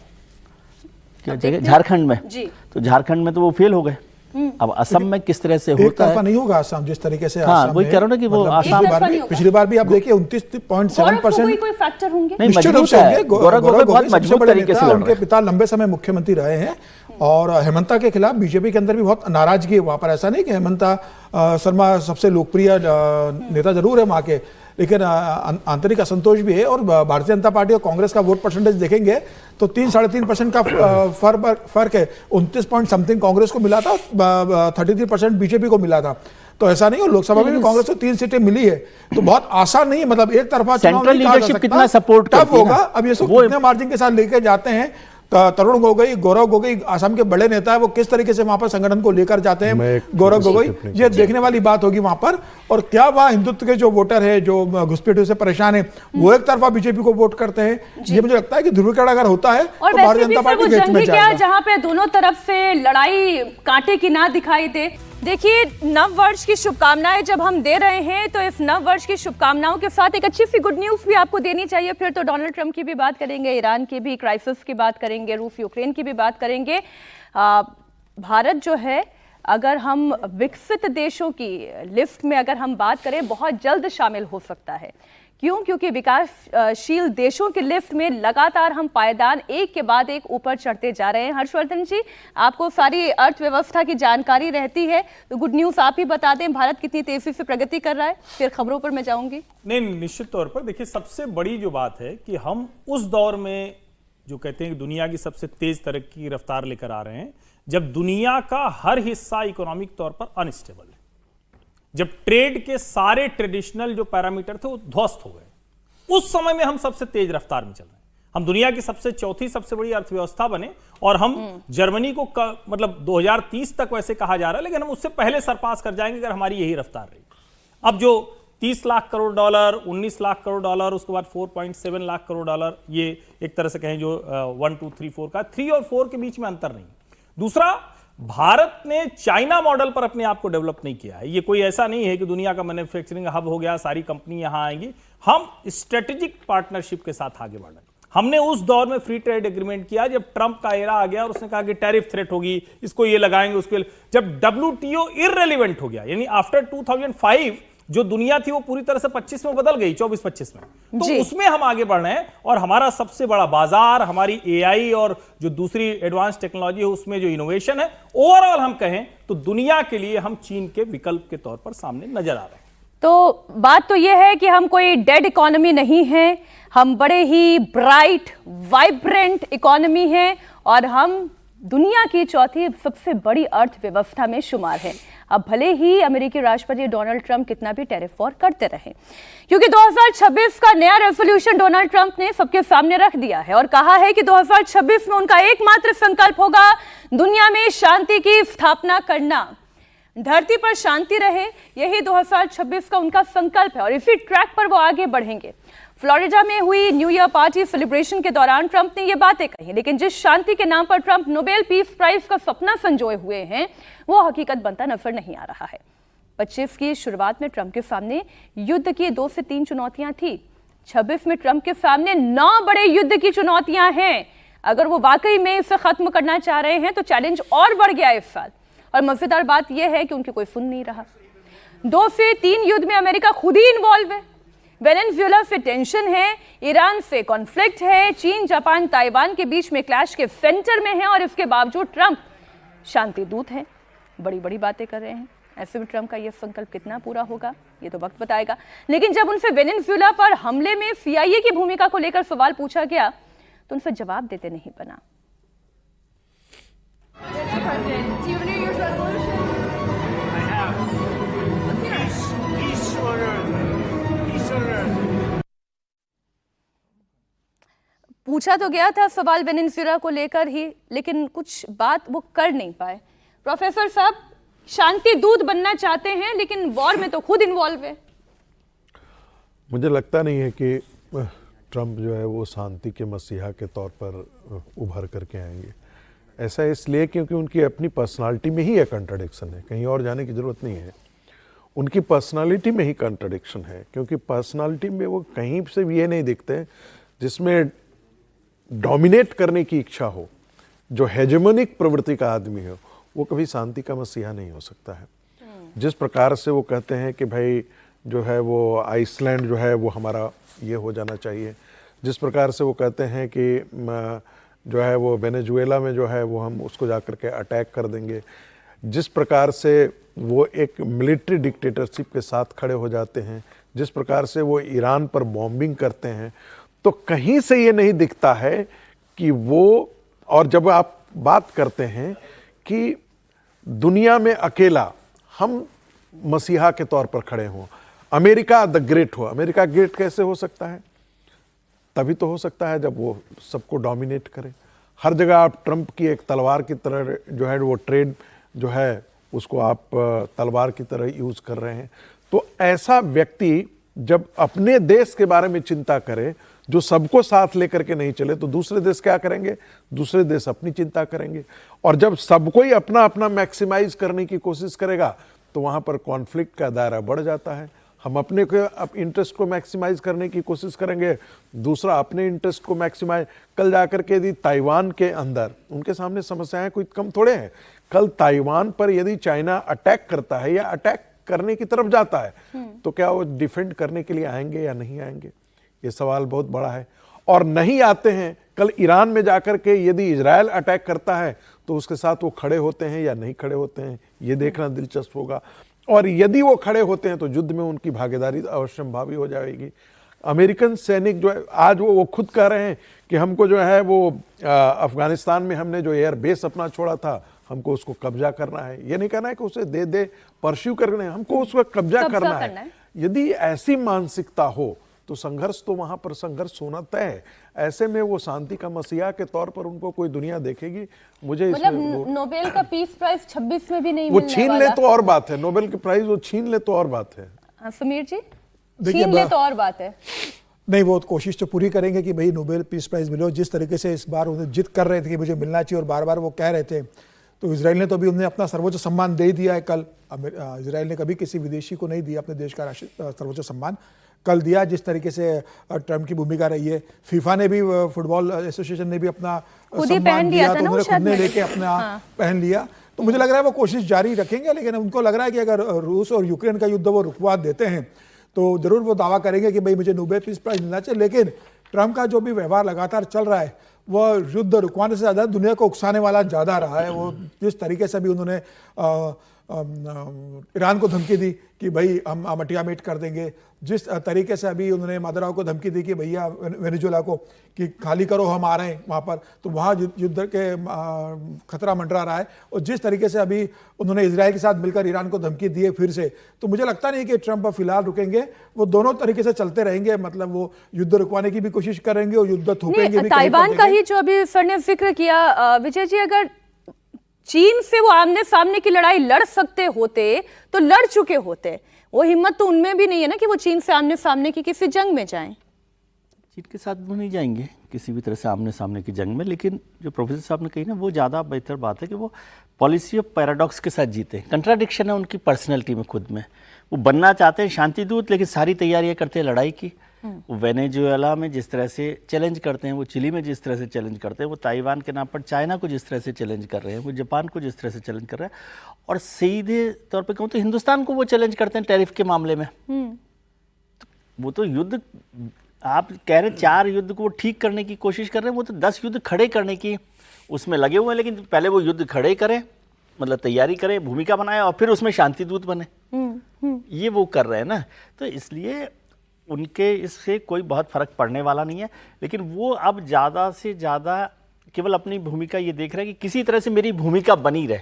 क्या जगह, झारखंड में जी। तो झारखंड में तो वो फेल हो गए। अब असम में किस तरह से होता है, नहीं होगा असम जिस तरीके से। हाँ वही कह रहा हूं ना कि वो असम पिछली बार भी आप देखिए 29.7% कोई फैक्टर होंगे, निश्चित रूप से गौरव गोगोई सबसे बड़े नेता, उनके पिता लंबे समय मुख्यमंत्री रहे हैं और हेमंता के खिलाफ बीजेपी के अंदर भी बहुत नाराजगी है वहां पर। ऐसा नहीं कि हेमंता शर्मा सबसे लोकप्रिय नेता जरूर है वहां के, लेकिन आंतरिक असंतोष भी है। और भारतीय जनता पार्टी और कांग्रेस का वोट परसेंटेज देखेंगे तो 3-3.5% का फर्क है। 29 पॉइंट समथिंग कांग्रेस को मिला था, 33% बीजेपी को मिला था। तो ऐसा नहीं हो, लोकसभा में भी कांग्रेस को 3 सीटें मिली है, तो बहुत आसान नहीं है। मतलब एक तरफा सेंट्रल लीडरशिप कितना सपोर्ट टफ होगा। अब ये सब कितने मार्जिन के साथ लेके जाते हैं तरुण गोगोई, गौरव गोगोई असम के बड़े नेता है, वो किस तरीके से वहां पर संगठन को लेकर जाते हैं गौरव गोगोई, ये देखने वाली बात होगी वहां पर। और क्या वहां हिंदुत्व के जो वोटर है, जो घुसपैठियों से परेशान है, वो एक तरफा बीजेपी को वोट करते हैं। ये मुझे लगता है कि ध्रुवीकरण अगर होता है तो भारतीय जनता पार्टी के हित में जाएगा, जहां पे दोनों तरफ से लड़ाई कांटे की ना दिखाई दे। देखिए, नव वर्ष की शुभकामनाएं जब हम दे रहे हैं तो इस नव वर्ष की शुभकामनाओं के साथ एक अच्छी सी गुड न्यूज़ भी आपको देनी चाहिए। फिर तो डोनाल्ड ट्रंप की भी बात करेंगे, ईरान की भी क्राइसिस की बात करेंगे, रूस यूक्रेन की भी बात करेंगे। भारत जो है, अगर हम विकसित देशों की लिस्ट में अगर हम बात करें, बहुत जल्द शामिल हो सकता है। क्यों? क्योंकि विकासशील देशों की लिस्ट में लगातार हम पायदान एक के बाद एक ऊपर चढ़ते जा रहे हैं। हर्षवर्धन जी, आपको सारी अर्थव्यवस्था की जानकारी रहती है, तो गुड न्यूज़ आप ही बता दें, भारत कितनी तेजी से प्रगति कर रहा है, फिर खबरों पर मैं जाऊंगी। नहीं, निश्चित तौर पर देखिए, सबसे बड़ी जो बात है कि हम उस दौर में जो कहते हैं कि दुनिया की सबसे तेज तरक्की की रफ्तार लेकर आ रहे हैं, जब दुनिया का हर हिस्सा इकोनॉमिक तौर पर अनस्टेबल है, जब ट्रेड के सारे ट्रेडिशनल जो पैरामीटर थे वो ध्वस्त हो गए, उस समय में हम सबसे तेज रफ्तार में चल रहे हैं। हम दुनिया की चौथी सबसे बड़ी अर्थव्यवस्था बने, और हम जर्मनी को मतलब 2030 तक वैसे कहा जा रहा है, लेकिन हम उससे पहले सरपास कर जाएंगे अगर हमारी यही रफ्तार रही। अब जो 30 लाख करोड़ डॉलर, 19 लाख करोड़ डॉलर, उसके बाद 4.7 लाख करोड़ डॉलर, ये एक तरह से कहें जो 1 2 3 4 का 3 और 4 के बीच में अंतर नहीं। दूसरा, भारत ने चाइना मॉडल पर अपने आप को डेवलप नहीं किया है। ये कोई ऐसा नहीं है कि दुनिया का मैन्युफैक्चरिंग हब हो गया, सारी कंपनी यहां आएंगी। हम स्ट्रेटेजिक पार्टनरशिप के साथ आगे बढ़ रहे हैं। हमने उस दौर में फ्री ट्रेड एग्रीमेंट किया जब ट्रंप का एरा आ गया और उसने कहा कि टैरिफ थ्रेट होगी, इसको ये लगाएंगे, उसको, जब WTO इररिलेवेंट हो गया, यानी आफ्टर 2005 जो दुनिया थी वो पूरी तरह से 25 में बदल गई, 24-25 में, तो उसमें हम आगे बढ़ रहे हैं। और हमारा सबसे बड़ा बाजार, हमारी AI और जो दूसरी एडवांस टेक्नोलॉजी है उसमें जो इनोवेशन है, ओवरऑल हम कहें तो दुनिया के लिए हम चीन के विकल्प के तौर पर सामने नजर आ रहे हैं। तो बात तो यह है कि हम कोई डेड इकोनॉमी नहीं है, हम बड़े ही ब्राइट वाइब्रेंट इकोनॉमी हैं, और हम दुनिया की चौथी सबसे बड़ी अर्थव्यवस्था में शुमार हैं। अब भले ही अमेरिकी राष्ट्रपति डोनाल्ड ट्रंप कितना भी टैरिफ वॉर करते रहे, क्योंकि 2026 का नया रेजोल्यूशन डोनाल्ड ट्रंप ने सबके सामने रख दिया है और कहा है कि 2026 में उनका एकमात्र संकल्प होगा दुनिया में शांति की स्थापना करना, धरती पर शांति रहे, यही 2026 का उनका संकल्प है और इसी ट्रैक पर वो आगे बढ़ेंगे। फ्लोरिडा में हुई न्यू ईयर पार्टी सेलिब्रेशन के दौरान ट्रंप ने ये बातें कही, लेकिन जिस शांति के नाम पर ट्रंप नोबेल पीस प्राइज का सपना संजोए हुए हैं, वो हकीकत बनता नजर नहीं आ रहा है। 25 की शुरुआत में ट्रंप के सामने युद्ध की 2 से 3 चुनौतियां थी। 26 में ट्रंप के सामने 9 बड़े युद्ध की चुनौतियां हैं। अगर वो वाकई में इसे खत्म करना चाह रहे हैं तो चैलेंज और बढ़ गया इस साल। और मजेदार बात यह है कि उनकी कोई सुन नहीं रहा। 2 से 3 युद्ध में अमेरिका खुद ही इन्वॉल्व है। वेनेजुएला से टेंशन है, ईरान से कॉन्फ्लिक्ट है, चीन, जापान, ताइवान के बीच में क्लैश के सेंटर में है, और इसके बावजूद ट्रंप शांति दूत हैं, बड़ी बड़ी बातें कर रहे हैं। ऐसे में ट्रंप का यह संकल्प कितना पूरा होगा ये तो वक्त बताएगा। लेकिन जब उनसे वेनेजुएला पर हमले में CIA की भूमिका को लेकर सवाल पूछा गया तो उनसे जवाब देते नहीं बना। पूछा तो गया था सवाल वेनेजुएला को लेकर ही, लेकिन कुछ बात वो कर नहीं पाए। प्रोफेसर साहब, शांति दूत बनना चाहते हैं लेकिन वॉर में तो खुद इन्वॉल्व है। मुझे लगता नहीं है कि ट्रंप जो है वो शांति के मसीहा के तौर पर उभर करके आएंगे। ऐसा इसलिए क्योंकि उनकी अपनी पर्सनालिटी में ही एक कंट्राडिक्शन है, कहीं और जाने की जरूरत नहीं है। उनकी पर्सनालिटी में ही कंट्राडिक्शन है, क्योंकि पर्सनालिटी में वो कहीं से भी ये नहीं दिखते जिसमें डोमिनेट करने की इच्छा हो, जो हेजेमोनिक प्रवृत्ति का आदमी हो, वो कभी शांति का मसीहा नहीं हो सकता है। जिस प्रकार से वो कहते हैं कि भाई जो है वो आइसलैंड जो है वो हमारा ये हो जाना चाहिए, जिस प्रकार से वो कहते हैं कि जो है वो वेनेजुएला में जो है वो हम उसको जाकर के अटैक कर देंगे, जिस प्रकार से वो एक मिलिट्री डिक्टेटरशिप के साथ खड़े हो जाते हैं, जिस प्रकार से वो ईरान पर बॉम्बिंग करते हैं, तो कहीं से ये नहीं दिखता है कि वो, और जब आप बात करते हैं कि दुनिया में अकेला हम मसीहा के तौर पर खड़े हों, अमेरिका द ग्रेट हो, अमेरिका ग्रेट कैसे हो सकता है? तभी तो हो सकता है जब वो सबको डोमिनेट करे। हर जगह आप ट्रंप की एक तलवार की तरह जो है वो ट्रेड जो है उसको आप तलवार की तरह यूज कर रहे हैं। तो ऐसा व्यक्ति जब अपने देश के बारे में चिंता करे, जो सबको साथ लेकर के नहीं चले, तो दूसरे देश क्या करेंगे? दूसरे देश अपनी चिंता करेंगे। और जब सबको ही अपना अपना मैक्सिमाइज करने की कोशिश करेगा तो वहां पर कॉन्फ्लिक्ट का दायरा बढ़ जाता है। हम अपने इंटरेस्ट को मैक्सिमाइज करने की कोशिश करेंगे, दूसरा अपने इंटरेस्ट को मैक्सिमाइज। कल जाकर के यदि ताइवान के अंदर उनके सामने समस्याएं कोई कम थोड़े हैं। कल ताइवान पर यदि चाइना अटैक करता है या अटैक करने की तरफ जाता है तो क्या वो डिफेंड करने के लिए आएंगे या नहीं आएंगे, ये सवाल बहुत बड़ा है। और नहीं आते हैं, कल ईरान में जाकर के यदि इजराइल अटैक करता है तो उसके साथ वो खड़े होते हैं या नहीं खड़े होते हैं, ये देखना दिलचस्प होगा। और यदि वो खड़े होते हैं तो युद्ध में उनकी भागीदारी अवश्यंभावी हो जाएगी। अमेरिकन सैनिक जो है आज वो खुद कह रहे हैं कि हमको जो है वो अफगानिस्तान में हमने जो एयर बेस अपना छोड़ा था हमको उसको कब्जा करना है। ये नहीं कहना है कि उसे दे दे परस्यू करना है, हमको उसका कब्जा करना है। यदि ऐसी मानसिकता हो तो संघर्ष तो वहां पर संघर्ष होना तय है। ऐसे में वो शांति का मसीहा के तौर पर उनको कोई दुनिया देखेगी। मुझे मतलब नोबेल का पीस प्राइज 26 में भी नहीं वो मिलने छीन वाला। ले तो और बात है, नोबेल के प्राइज वो छीन ले तो और बात है। समीर जी, देखिए, छीन ले तो और बात है। नहीं, वो कोशिश तो पूरी करेंगे कि भाई नोबेल पीस प्राइज मिलो। जिस तरीके से इस बार उन्हें जिद कर रहे थे कि मुझे मिलना चाहिए और बार बार वो कह रहे थे, तो इजराइल ने तो अभी उन्हें अपना सर्वोच्च सम्मान दे दिया है। कल इजराइल ने कभी किसी विदेशी को नहीं दिया अपने देश का सर्वोच्च सम्मान, कल दिया। जिस तरीके से ट्रम्प की भूमिका रही है, फीफा ने भी, फुटबॉल एसोसिएशन ने भी अपना सम्मान दिया, तो उन्होंने खुद ने लेके अपना पहन लिया। तो मुझे लग रहा है वो कोशिश जारी रखेंगे, लेकिन उनको लग रहा है कि अगर रूस और यूक्रेन का युद्ध वो रुकवा देते हैं तो जरूर वो दावा करेंगे कि भाई मुझे नोबेल पीस प्राइज मिलना चाहिए। लेकिन ट्रम्प का जो भी व्यवहार लगातार चल रहा है वह युद्ध रुकवाने से ज़्यादा दुनिया को उकसाने वाला ज़्यादा रहा है। वो जिस तरीके से भी उन्होंने ईरान को धमकी दी कि भाई हम अल्टीमेट कर देंगे, जिस तरीके से अभी उन्होंने मादुरो को धमकी दी कि भैया वेनेजुएला को कि खाली करो, हम आ रहे हैं वहाँ पर, तो वहाँ युद्ध के खतरा मंडरा रहा है। और जिस तरीके से अभी उन्होंने इजराइल के साथ मिलकर ईरान को धमकी दी है फिर से, तो मुझे लगता नहीं कि ट्रंप फिलहाल रुकेंगे। वो दोनों तरीके से चलते रहेंगे, मतलब वो युद्ध रुकवाने की भी कोशिश करेंगे और युद्ध थोपेंगे भी। ताइवान का ही जो अभी सर ने जिक्र किया विजय जी, अगर चीन से वो आमने सामने की लड़ाई लड़ सकते होते तो लड़ चुके होते। वो हिम्मत तो उनमें भी नहीं है ना कि वो चीन से आमने सामने की किसी जंग में जाएं। चीन के साथ वो नहीं जाएंगे किसी भी तरह से आमने सामने की जंग में, लेकिन जो प्रोफेसर साहब ने कही ना, वो ज़्यादा बेहतर बात है कि वो पॉलिसी ऑफ पैराडॉक्स के साथ जीते। कंट्राडिक्शन है उनकी पर्सनैलिटी में, खुद में। वो बनना चाहते हैं शांति दूत, लेकिन सारी तैयारियां करते हैं लड़ाई की। वो वेनेजुएला में जिस तरह से चैलेंज करते हैं, वो चिली में जिस तरह से चैलेंज करते हैं, वो ताइवान के नाम पर चाइना को जिस तरह से चैलेंज कर रहे हैं, वो जापान को जिस तरह से चैलेंज कर रहे हैं, और सीधे तौर पे कहूँ तो हिंदुस्तान को वो चैलेंज करते हैं टैरिफ के मामले में। वो तो युद्ध आप कह रहे हैं 4 युद्ध को वो ठीक करने की कोशिश कर रहे हैं, वो तो 10 युद्ध खड़े करने की उसमें लगे हुए हैं। लेकिन पहले वो युद्ध खड़े करें, मतलब तैयारी करें, भूमिका बनाए, और फिर उसमें शांति दूत बने। ये वो कर रहे हैं ना, तो इसलिए उनके इससे कोई बहुत फर्क पड़ने वाला नहीं है। लेकिन वो अब ज़्यादा से ज़्यादा केवल अपनी भूमिका ये देख रहे हैं कि किसी तरह से मेरी भूमिका बनी रहे।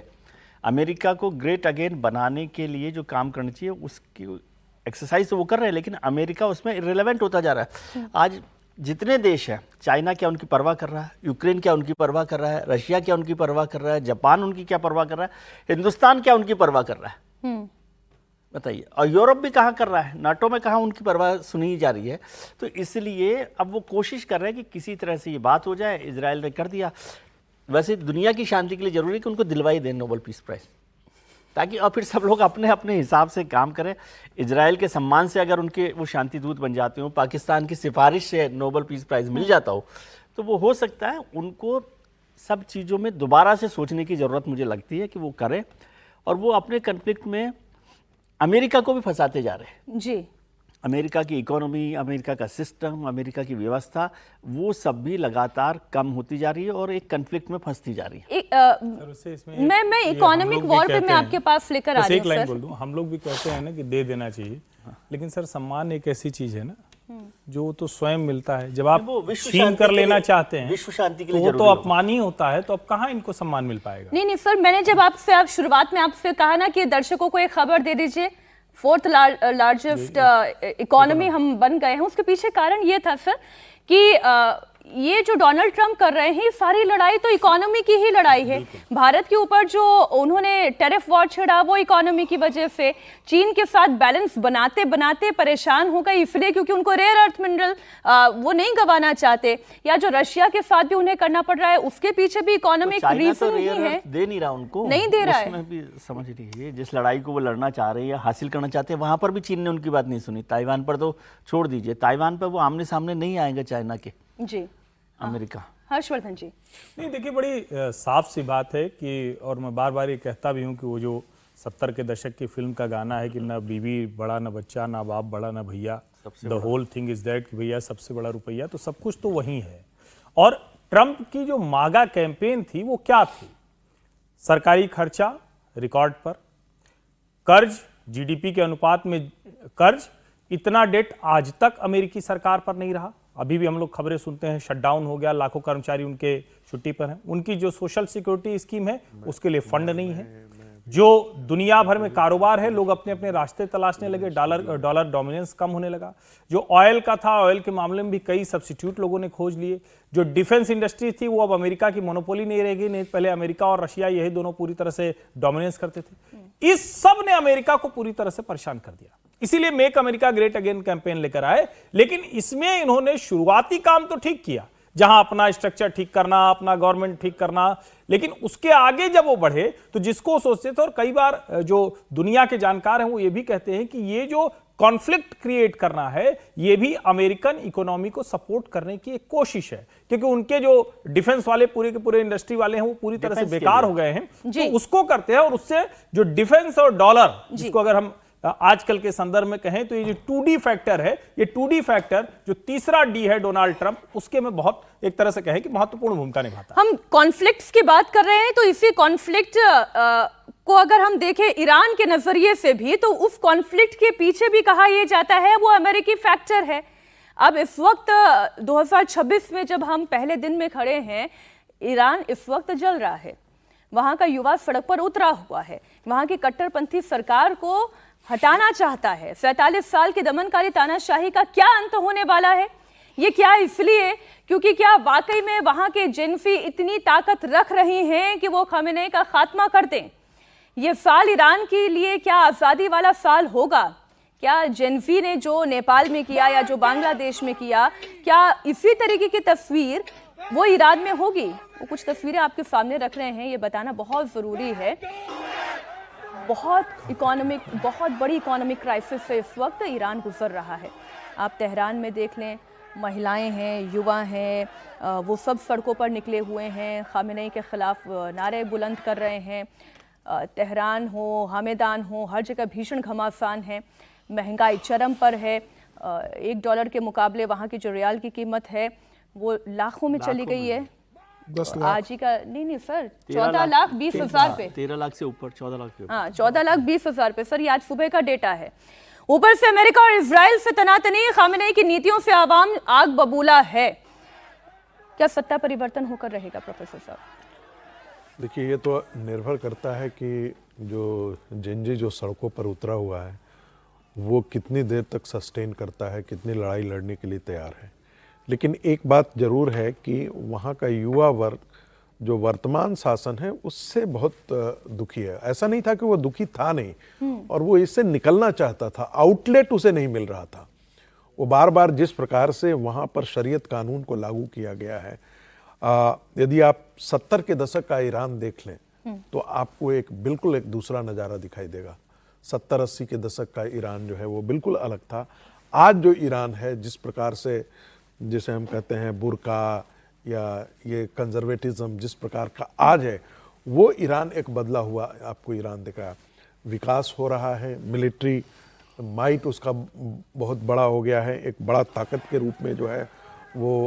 अमेरिका को ग्रेट अगेन बनाने के लिए जो काम करना चाहिए उसकी एक्सरसाइज तो वो कर रहे हैं, लेकिन अमेरिका उसमें इररिलेवेंट होता जा रहा है। आज जितने देश हैं, चाइना क्या उनकी परवाह कर रहा है, यूक्रेन क्या उनकी परवाह कर रहा है, रशिया क्या उनकी परवाह कर रहा है, जापान उनकी क्या परवाह कर रहा है, हिंदुस्तान क्या उनकी परवाह कर रहा है, बताइए। और यूरोप भी कहाँ कर रहा है, नाटो में कहाँ उनकी परवाह सुनी जा रही है। तो इसलिए अब वो कोशिश कर रहे हैं कि किसी तरह से ये बात हो जाए। इजराइल ने कर दिया। वैसे दुनिया की शांति के लिए जरूरी है कि उनको दिलवाई दें नोबेल पीस प्राइज, ताकि और फिर सब लोग अपने अपने हिसाब से काम करें। इजराइल के सम्मान से अगर उनके वो शांति दूत बन जाते हो, पाकिस्तान की सिफारिश से नोबेल पीस प्राइज मिल जाता हो, तो वो हो सकता है उनको सब चीज़ों में दोबारा से सोचने की ज़रूरत मुझे लगती है कि वो करें। और वो अपने कन्फ्लिक्ट में अमेरिका को भी फंसाते जा रहे हैं जी। अमेरिका की इकोनॉमी, अमेरिका का सिस्टम, अमेरिका की व्यवस्था, वो सब भी लगातार कम होती जा रही है और एक कन्फ्लिक्ट में फंसती जा रही है। मैं इकोनॉमिक वॉर पे मैं आपके पास लेकर आ रही हूं। एक लाइन बोल दूं, हम लोग भी कहते हैं ना कि दे देना चाहिए, लेकिन सर सम्मान एक ऐसी चीज है ना जो तो स्वयं मिलता है। जब आप छीन कर लेना चाहते हैं विश्व शांति के तो लिए वो तो अपमान ही होता है, तो अब कहाँ इनको सम्मान मिल पाएगा। नहीं सर, मैंने जब आपसे शुरुआत में आपसे कहा ना कि दर्शकों को एक खबर दे दीजिए, 4th लार्जेस्ट इकोनॉमी हम बन गए हैं, उसके पीछे कारण ये था सर कि ये जो डोनाल्ड ट्रंप कर रहे हैं, सारी लड़ाई तो इकोनॉमी की ही लड़ाई है। भारत के ऊपर जो उन्होंने टैरिफ वॉर छेड़ा वो इकोनॉमी की वजह से। चीन के साथ बैलेंस बनाते बनाते परेशान हो गए, इसलिए क्योंकि उनको रेयर अर्थ मिनरल वो नहीं गंवाना चाहते। या जो रशिया के साथ भी उन्हें करना पड़ रहा है, उसके पीछे भी इकोनॉमिक रीजन ही है। दे नहीं रहा उनको, नहीं दे रहा है। उसमें भी समझ लीजिए, जिस लड़ाई को वो लड़ना चाह रहे हैं या हासिल करना चाहते हैं, वहां पर भी चीन ने उनकी बात नहीं सुनी। ताइवान पर तो छोड़ दीजिए, ताइवान पर वो आमने सामने नहीं आएंगे चाइना के जी अमेरिका। हर्षवर्धन जी। नहीं देखिए, बड़ी साफ सी बात है कि, और मैं बार बार ये कहता भी हूँ कि वो जो 70 के दशक की फिल्म का गाना है कि ना बीवी बड़ा ना बच्चा, ना बाप बड़ा ना भैया, the whole thing is that, कि भैया सबसे बड़ा रुपया, तो सब कुछ तो वही है। और ट्रंप की जो मागा कैंपेन थी वो क्या थी? सरकारी खर्चा रिकॉर्ड पर, कर्ज जीडीपी के अनुपात में कर्ज, इतना डेट आज तक अमेरिकी सरकार पर नहीं रहा। अभी भी हम लोग खबरें सुनते हैं शटडाउन हो गया, लाखों कर्मचारी उनके छुट्टी पर हैं। उनकी जो सोशल सिक्योरिटी स्कीम है उसके लिए फंड नहीं है। जो दुनिया भर में कारोबार है, लोग अपने अपने रास्ते तलाशने लगे, डॉलर डोमिनेंस कम होने लगा। जो ऑयल का था, ऑयल के मामले में भी कई सब्स्टिट्यूट लोगों ने खोज लिए। जो डिफेंस इंडस्ट्री थी वो अब अमेरिका की मोनोपोली नहीं रहेगी, नहीं पहले अमेरिका और रशिया यही दोनों पूरी तरह से डोमिनेंस करते थे। इस सब ने अमेरिका को पूरी तरह से परेशान कर दिया। इसीलिए make America great again campaign लेकर आए। लेकिन इसमें इन्होंने शुरुआती काम तो ठीक किया, जहां अपना स्ट्रक्चर ठीक करना, अपना गवर्नमेंट ठीक करना, लेकिन उसके आगे जब वो बढ़े तो जिसको सोचते थे, और कई बार जो दुनिया के जानकार हैं वो ये भी कहते हैं कि ये जो कॉन्फ्लिक्ट क्रिएट करना है ये भी अमेरिकन इकोनॉमी को सपोर्ट करने की एक कोशिश है, क्योंकि उनके जो डिफेंस वाले पूरे के पूरे इंडस्ट्री वाले हैं वो पूरी तरह से बेकार हो गए हैं, तो उसको करते हैं। और उससे जो डिफेंस और डॉलर, जिसको अगर हम आजकल के संदर्भ में कहें तो ये जो 2D फैक्टर है, ये 2D फैक्टर जो तीसरा डी है डोनाल्ड ट्रंप, उसके में बहुत एक तरह से कहें कि महत्वपूर्ण भूमिका निभाता है। हम कॉन्फ्लिक्ट्स की बात कर रहे हैं तो इसी कॉन्फ्लिक्ट को अगर हम देखें ईरान के नजरिए से भी, तो उस कॉन्फ्लिक्ट के पीछे भी कहा यह जाता है वो अमेरिकी फैक्टर है। अब इस वक्त 2026 में जब हम पहले दिन में खड़े हैं, ईरान इस वक्त जल रहा है, वहां का युवा सड़क पर उतरा हुआ है, वहां की कट्टरपंथी सरकार को हटाना चाहता है। 47 साल की दमनकारी तानाशाही का क्या अंत होने वाला है? ये क्या इसलिए क्योंकि क्या वाकई में वहां के जिन्फी इतनी ताकत रख रही हैं कि वो खामेनेई का खात्मा कर दें? ये साल ईरान के लिए क्या आजादी वाला साल होगा? क्या जिन्फी ने जो नेपाल में किया या जो बांग्लादेश में किया, क्या इसी तरीके की तस्वीर वो ईरान में होगी? वो कुछ तस्वीरें आपके सामने रख रहे हैं, ये बताना बहुत जरूरी है। बहुत बड़ी इकोनॉमिक क्राइसिस से इस वक्त ईरान गुजर रहा है। आप तेहरान में देख लें, महिलाएं हैं, युवा हैं, वो सब सड़कों पर निकले हुए हैं, खामेनेई के खिलाफ नारे बुलंद कर रहे हैं। तेहरान हो, हमेदान हो, हर जगह भीषण घमासान है, महंगाई चरम पर है। $1 के मुकाबले वहाँ की जो रियाल की कीमत है वो लाखों में चली गई है। 10 लाख आज ही का नहीं सर, 14,20,000 पे, 13 लाख से ऊपर, 14 लाख के ऊपर। हाँ, 14,20,000 पे सर, ये आज सुबह का डेटा है। ऊपर से अमेरिका और इजराइल से तनातनी, खामेनेई की नीतियों से आवाम आग बबूला है। क्या सत्ता परिवर्तन होकर रहेगा प्रोफेसर साहब? देखिए, ये तो निर्भर करता है कि जो जेनजी जो सड़कों पर उतरा हुआ है वो कितनी देर तक सस्टेन करता है, कितनी लड़ाई लड़ने के लिए तैयार है। लेकिन एक बात जरूर है कि वहाँ का युवा वर्ग जो वर्तमान शासन है उससे बहुत दुखी है। ऐसा नहीं था कि वो दुखी था नहीं, और वो इससे निकलना चाहता था, आउटलेट उसे नहीं मिल रहा था। वो बार बार जिस प्रकार से वहाँ पर शरीयत कानून को लागू किया गया है, यदि आप 70 के दशक का ईरान देख लें तो आपको बिल्कुल एक दूसरा नज़ारा दिखाई देगा। 70-80 के दशक का ईरान जो है वो बिल्कुल अलग था। आज जो ईरान है, जिस प्रकार से जिसे हम कहते हैं बुर्का या ये कंजर्वेटिज्म जिस प्रकार का आज है, वो ईरान एक बदला हुआ आपको ईरान दिखा। विकास हो रहा है, मिलिट्री माइट उसका बहुत बड़ा हो गया है, एक बड़ा ताकत के रूप में जो है वो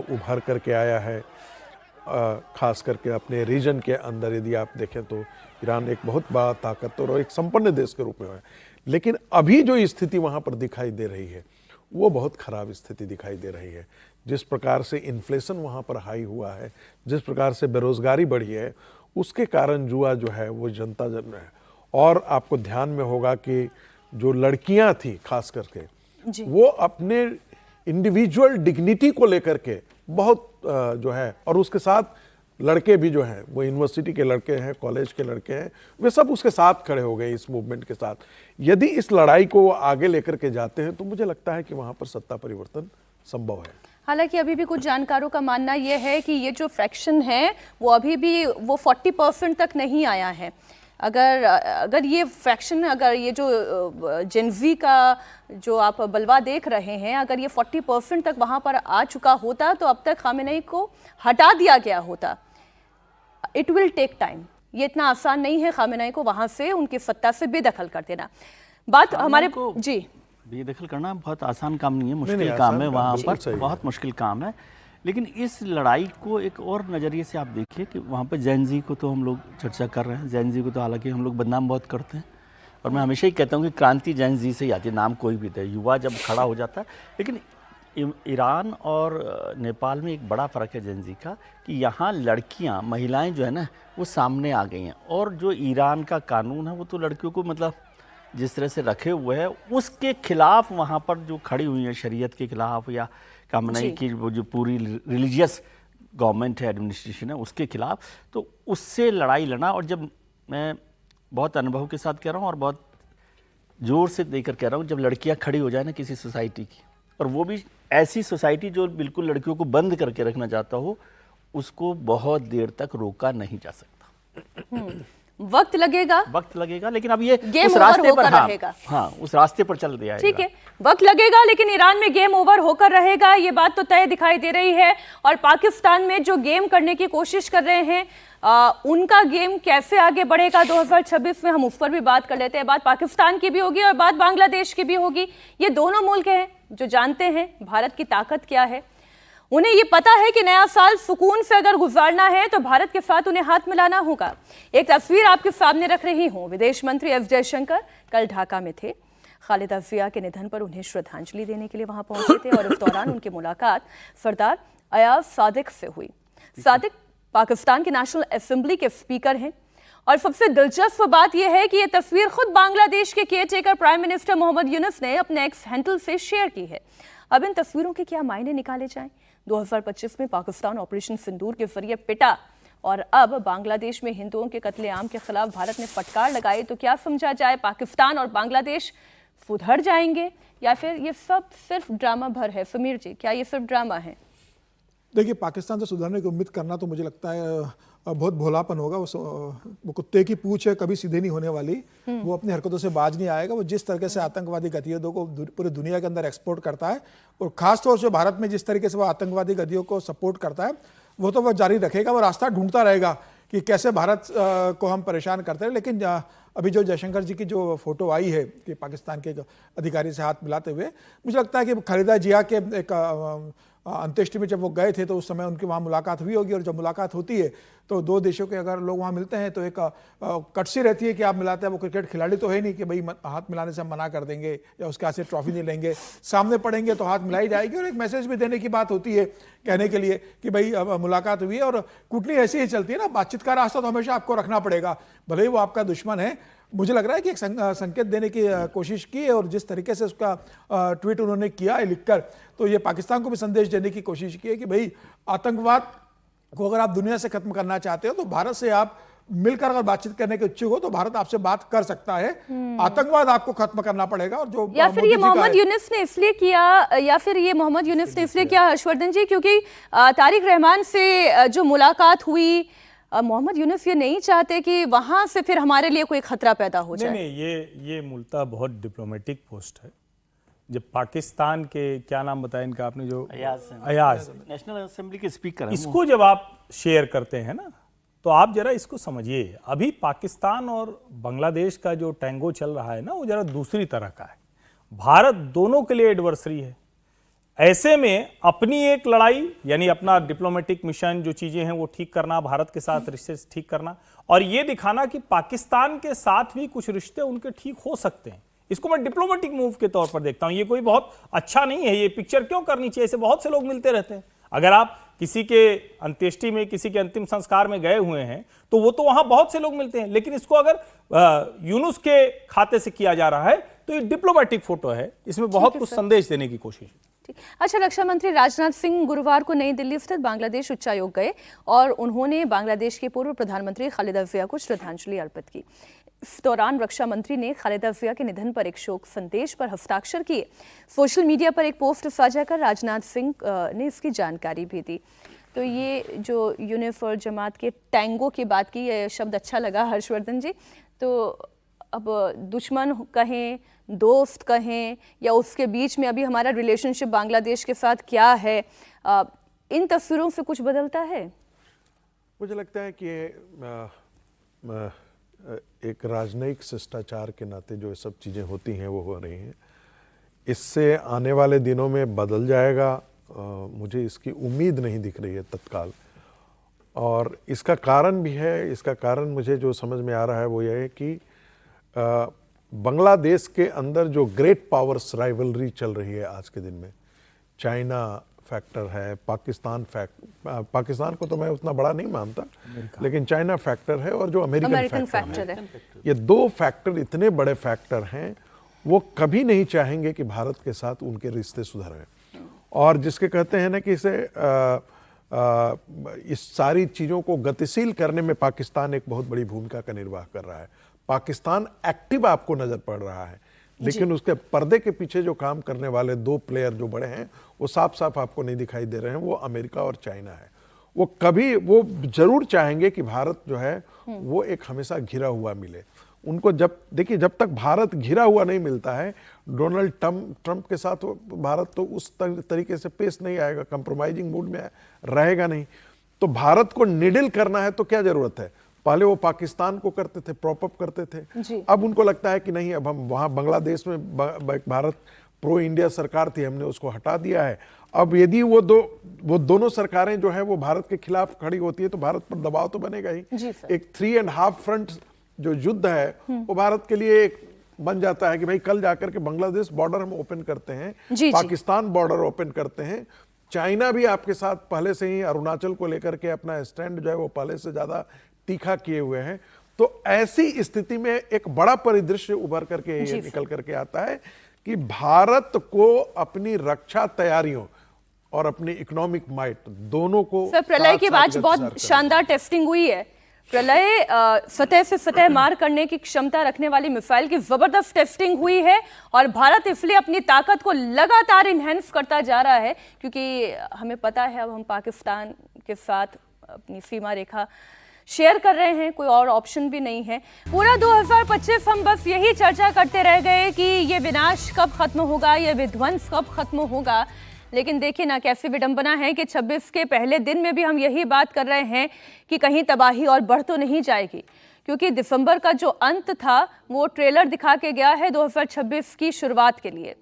उभर करके आया है। खास करके अपने रीजन के अंदर यदि आप देखें तो ईरान एक बहुत बड़ा ताकत और एक संपन्न देश के रूप में है। लेकिन अभी जो स्थिति वहाँ पर दिखाई दे रही है वो बहुत खराब स्थिति दिखाई दे रही है। जिस प्रकार से इन्फ्लेशन वहाँ पर हाई हुआ है, जिस प्रकार से बेरोजगारी बढ़ी है, उसके कारण जुआ जो है वो जनता जन है। और आपको ध्यान में होगा कि जो लड़कियां थी खास करके वो अपने इंडिविजुअल डिग्निटी को लेकर के बहुत जो है, और उसके साथ लड़के भी जो हैं वो यूनिवर्सिटी के लड़के हैं, कॉलेज के लड़के हैं, वे सब उसके साथ खड़े हो गए इस मूवमेंट के साथ। यदि इस लड़ाई को आगे लेकर के जाते हैं तो मुझे लगता है कि वहां पर सत्ता परिवर्तन संभव है। हालांकि अभी भी कुछ जानकारों का मानना यह है कि ये जो फ्रैक्शन है वो अभी भी 40% तक नहीं आया है। अगर ये फ्रैक्शन, अगर ये जो जेनजी का जो आप बलवा देख रहे हैं, अगर ये 40% तक वहां पर आ चुका होता तो अब तक खामेनेई को हटा दिया गया होता। इट विल टेक टाइम, ये इतना आसान नहीं है खामेनेई को वहां से उनकी सत्ता से बेदखल कर देना। बात हमारे को जी बेदखल करना बहुत आसान काम नहीं है, मुश्किल नहीं, काम आसान है, काम वहाँ बिल्कुल पर सही है। बहुत मुश्किल काम है। लेकिन इस लड़ाई को एक और नज़रिए से आप देखिए कि वहाँ पर जैनजी को तो हम लोग चर्चा कर रहे हैं, जैनजी को तो हालांकि हम लोग बदनाम बहुत करते हैं, और मैं हमेशा ही कहता हूँ कि क्रांति जैनजी से ही आती है, नाम कोई भी दे, युवा जब खड़ा हो जाता है। लेकिन ईरान और नेपाल में एक बड़ा फ़र्क है जैनजी का, कि यहाँ लड़कियाँ, महिलाएं जो है ना, वो सामने आ गई हैं, और जो ईरान का कानून है वो तो लड़कियों को मतलब जिस तरह से रखे हुए है, उसके खिलाफ वहाँ पर जो खड़ी हुई है, शरीयत के खिलाफ या खामेनेई की वो जो पूरी रिलीजियस गवर्नमेंट है, एडमिनिस्ट्रेशन है, उसके खिलाफ, तो उससे लड़ाई लड़ना। और जब मैं बहुत अनुभव के साथ कह रहा हूँ और बहुत ज़ोर से देकर कह रहा हूँ, जब लड़कियाँ खड़ी हो जाए ना किसी सोसाइटी की, और वो भी ऐसी सोसाइटी जो बिल्कुल लड़कियों को बंद करके रखना चाहता हो, उसको बहुत देर तक रोका नहीं जा सकता। वक्त लगेगा, लेकिन अब ये गेम उस ओवर रास्ते पर, होकर रहेगा। हाँ, उस रास्ते पर चल दिया है। ठीक है, वक्त लगेगा, लेकिन ईरान में गेम ओवर होकर रहेगा, ये बात तो तय दिखाई दे रही है। और पाकिस्तान में जो गेम करने की कोशिश कर रहे हैं, उनका गेम कैसे आगे बढ़ेगा 2026 में, हम उस पर भी बात कर लेते हैं। बात पाकिस्तान की भी होगी और बात बांग्लादेश की भी होगी। ये दोनों मुल्क हैं जो जानते हैं भारत की ताकत क्या है। उन्हें ये पता है कि नया साल सुकून से अगर गुजारना है तो भारत के साथ उन्हें हाथ मिलाना होगा। एक तस्वीर आपके सामने रख रही हूं। विदेश मंत्री एस जयशंकर कल ढाका में थे। खालिदा जिया के निधन पर उन्हें श्रद्धांजलि देने के लिए वहां पहुंचे थे, और इस दौरान उनकी मुलाकात सरदार अयाज सादिक से हुई। सादिक पाकिस्तान की नेशनल असेंबली के स्पीकर हैं, और सबसे दिलचस्प बात यह है कि यह तस्वीर खुद बांग्लादेश के caretaker prime minister Mohammad Yunus ने अपने एक्स हैंडल से शेयर की है। अब इन तस्वीरों के क्या मायने निकाले जाएं? 2025 में पाकिस्तान ऑपरेशन सिंदूर के जरिए पिटा, और अब बांग्लादेश में हिंदुओं के कत्लेआम के खिलाफ भारत ने फटकार लगाई, तो क्या समझा जाए? पाकिस्तान और बांग्लादेश सुधर जाएंगे या फिर ये सब सिर्फ ड्रामा भर है? समीर जी, क्या ये सिर्फ ड्रामा है? देखिए, पाकिस्तान से सुधरने की उम्मीद करना तो मुझे लगता है बहुत भोलापन होगा। वो कुत्ते की पूंछ है, कभी सीधे नहीं होने वाली। वो अपनी हरकतों से बाज नहीं आएगा। वो जिस तरीके से आतंकवादी गतिविधियों को पूरी दुनिया के अंदर एक्सपोर्ट करता है, और खासतौर से भारत में जिस तरीके से वो आतंकवादी गतिविधियों को सपोर्ट करता है, वो तो वह जारी रखेगा। वो रास्ता ढूंढता रहेगा कि कैसे भारत को हम परेशान करते हैं। लेकिन अभी जो जयशंकर जी की जो फोटो आई है कि पाकिस्तान के अधिकारी से हाथ मिलाते हुए, मुझे लगता है कि खालिदा जिया के एक अंत्येष्टि में जब वो गए थे तो उस समय उनकी वहाँ मुलाकात हुई होगी। और जब मुलाकात होती है तो दो देशों के अगर लोग वहाँ मिलते हैं तो एक कटसी रहती है कि आप मिलाते हैं। वो क्रिकेट खिलाड़ी तो है नहीं कि भाई हाथ मिलाने से हम मना कर देंगे या उसके हाथ से ट्रॉफी नहीं लेंगे। सामने पड़ेंगे तो हाथ मिलाई जाएगी, और एक मैसेज भी देने की बात होती है, कहने के लिए कि भाई मुलाकात हुई है। और कूटनी ऐसी ही चलती है ना, बातचीत का रास्ता तो हमेशा आपको रखना पड़ेगा, भले ही वो आपका दुश्मन है। मुझे लग रहा है कि एक संकेत देने की कोशिश की है, और जिस तरीके से उसका ट्वीट उन्होंने किया है लिखकर, तो ये पाकिस्तान को भी संदेश देने की कोशिश की है कि भाई आतंकवाद को अगर आप दुनिया से खत्म करना चाहते हो तो भारत से आप मिलकर अगर बातचीत करने के इच्छुक हो तो भारत आपसे बात कर सकता है। आतंकवाद आपको खत्म करना पड़ेगा। और जो या फिर ये मोहम्मद यूनुस ने इसलिए किया, हर्षवर्धन जी, क्योंकि तारिक रहमान से जो मुलाकात हुई, मोहम्मद यूनुस ये नहीं चाहते कि वहां से फिर हमारे लिए कोई खतरा पैदा हो जाए। नहीं, ये मूलतः बहुत डिप्लोमेटिक पोस्ट है। जब पाकिस्तान के, क्या नाम बताया इनका आपने, जो अयाज नेशनल असेंबली के स्पीकर हैं, इसको जब आप शेयर करते हैं ना, तो आप जरा इसको समझिए। अभी पाकिस्तान और बांग्लादेश का जो टैंगो चल रहा है ना, वो जरा दूसरी तरह का है। भारत दोनों के लिए एडवर्सरी है। ऐसे में अपनी एक लड़ाई, यानी अपना डिप्लोमेटिक मिशन, जो चीजें हैं वो ठीक करना, भारत के साथ रिश्ते ठीक करना, और ये दिखाना कि पाकिस्तान के साथ भी कुछ रिश्ते उनके ठीक हो सकते हैं, इसको मैं डिप्लोमेटिक मूव के तौर पर देखता हूं। ये कोई बहुत अच्छा नहीं है। ये पिक्चर क्यों करनी चाहिए? ऐसे बहुत से लोग मिलते रहते हैं। अगर आप किसी के अंत्येष्टि में, किसी के अंतिम संस्कार में गए हुए हैं तो वो तो वहां बहुत से लोग मिलते हैं। लेकिन इसको अगर यूनुस के खाते से किया जा रहा है तो ये डिप्लोमेटिक फोटो है, इसमें बहुत कुछ संदेश देने की कोशिश। अच्छा, रक्षा मंत्री राजनाथ सिंह गुरुवार को नई दिल्ली स्थित बांग्लादेश उच्चायोग गए और उन्होंने बांग्लादेश के पूर्व प्रधानमंत्री खालिदा जिया को श्रद्धांजलि अर्पित की। इस दौरान रक्षा मंत्री ने खालिदा जिया के निधन पर एक शोक संदेश पर हस्ताक्षर किए। सोशल मीडिया पर एक पोस्ट साझा कर राजनाथ सिंह ने इसकी जानकारी भी दी। तो ये जो यूनिफ और जमात के टैंगो की बात की, ये शब्द अच्छा लगा हर्षवर्धन जी। तो अब दुश्मन कहें, दोस्त कहें, या उसके बीच में अभी हमारा रिलेशनशिप बांग्लादेश के साथ क्या है, इन तस्वीरों से कुछ बदलता है? मुझे लगता है कि एक राजनयिक शिष्टाचार के नाते जो सब चीज़ें होती हैं वो हो रही हैं। इससे आने वाले दिनों में बदल जाएगा, मुझे इसकी उम्मीद नहीं दिख रही है तत्काल। और इसका कारण भी है, इसका कारण मुझे जो समझ में आ रहा है वो ये है कि बांग्लादेश के अंदर जो ग्रेट पावर्स राइवलरी चल रही है आज के दिन में, चाइना फैक्टर है, पाकिस्तान को तो मैं उतना बड़ा नहीं मानता, लेकिन चाइना फैक्टर है, और जो अमेरिकन फैक्टर है, ये दो फैक्टर इतने बड़े फैक्टर हैं, वो कभी नहीं चाहेंगे कि भारत के साथ उनके रिश्ते सुधरें। और जिसके कहते हैं ना कि इसे इस सारी चीज़ों को गतिशील करने में पाकिस्तान एक बहुत बड़ी भूमिका का निर्वाह कर रहा है। पाकिस्तान एक्टिव आपको नजर पड़ रहा है, लेकिन उसके पर्दे के पीछे जो काम करने वाले दो प्लेयर जो बड़े हैं वो साफ साफ आपको नहीं दिखाई दे रहे हैं, वो अमेरिका और चाइना है। वो जरूर चाहेंगे कि भारत जो है वो एक हमेशा घिरा हुआ मिले उनको। जब तक भारत घिरा हुआ नहीं मिलता है, डोनाल्ड ट्रंप के साथ भारत तो उस तरीके से पेश नहीं आएगा, कंप्रोमाइजिंग मूड में रहेगा नहीं। तो भारत को निडिल करना है तो क्या जरूरत है? पहले वो पाकिस्तान को करते थे, प्रॉप अप करते थे, अब उनको लगता है कि नहीं, अब हम वहां बांग्लादेश में भारत प्रो इंडिया सरकार थी, हमने उसको हटा दिया है। अब यदि वो दोनों सरकारें जो है वो भारत के खिलाफ खड़ी होती है तो भारत पर दबाव तो बनेगा ही। एक 3.5 फ्रंट जो युद्ध है वो भारत के लिए एक बन जाता है कि भाई कल जाकर के बांग्लादेश बॉर्डर हम ओपन करते हैं, पाकिस्तान बॉर्डर ओपन करते हैं, चाइना भी आपके साथ पहले से ही अरुणाचल को लेकर के अपना स्टैंड जो है वो पहले से ज्यादा तीखा किए हुए हैं। तो ऐसी स्थिति में एक बड़ा परिदृश्य उभर करके निकल करके आता है कि भारत को अपनी रक्षा तैयारियों और अपनी इकोनॉमिक माइट दोनों को, सर प्रलय के बाद बहुत शानदार टेस्टिंग हुई है। प्रलय सतह से सतह मार करने की क्षमता रखने वाली मिसाइल की जबरदस्त टेस्टिंग हुई है, और भारत इसलिए अपनी ताकत को लगातार इनहेंस करता जा रहा है, क्योंकि हमें पता है अब हम पाकिस्तान के साथ अपनी सीमा रेखा शेयर कर रहे हैं, कोई और ऑप्शन भी नहीं है। पूरा 2025 हम बस यही चर्चा करते रह गए कि ये विनाश कब खत्म होगा, ये विध्वंस कब खत्म होगा। लेकिन देखिए ना कैसी विडंबना है कि 26 के पहले दिन में भी हम यही बात कर रहे हैं कि कहीं तबाही और बढ़ तो नहीं जाएगी, क्योंकि दिसंबर का जो अंत था वो ट्रेलर दिखा के गया है 2026 की शुरुआत के लिए।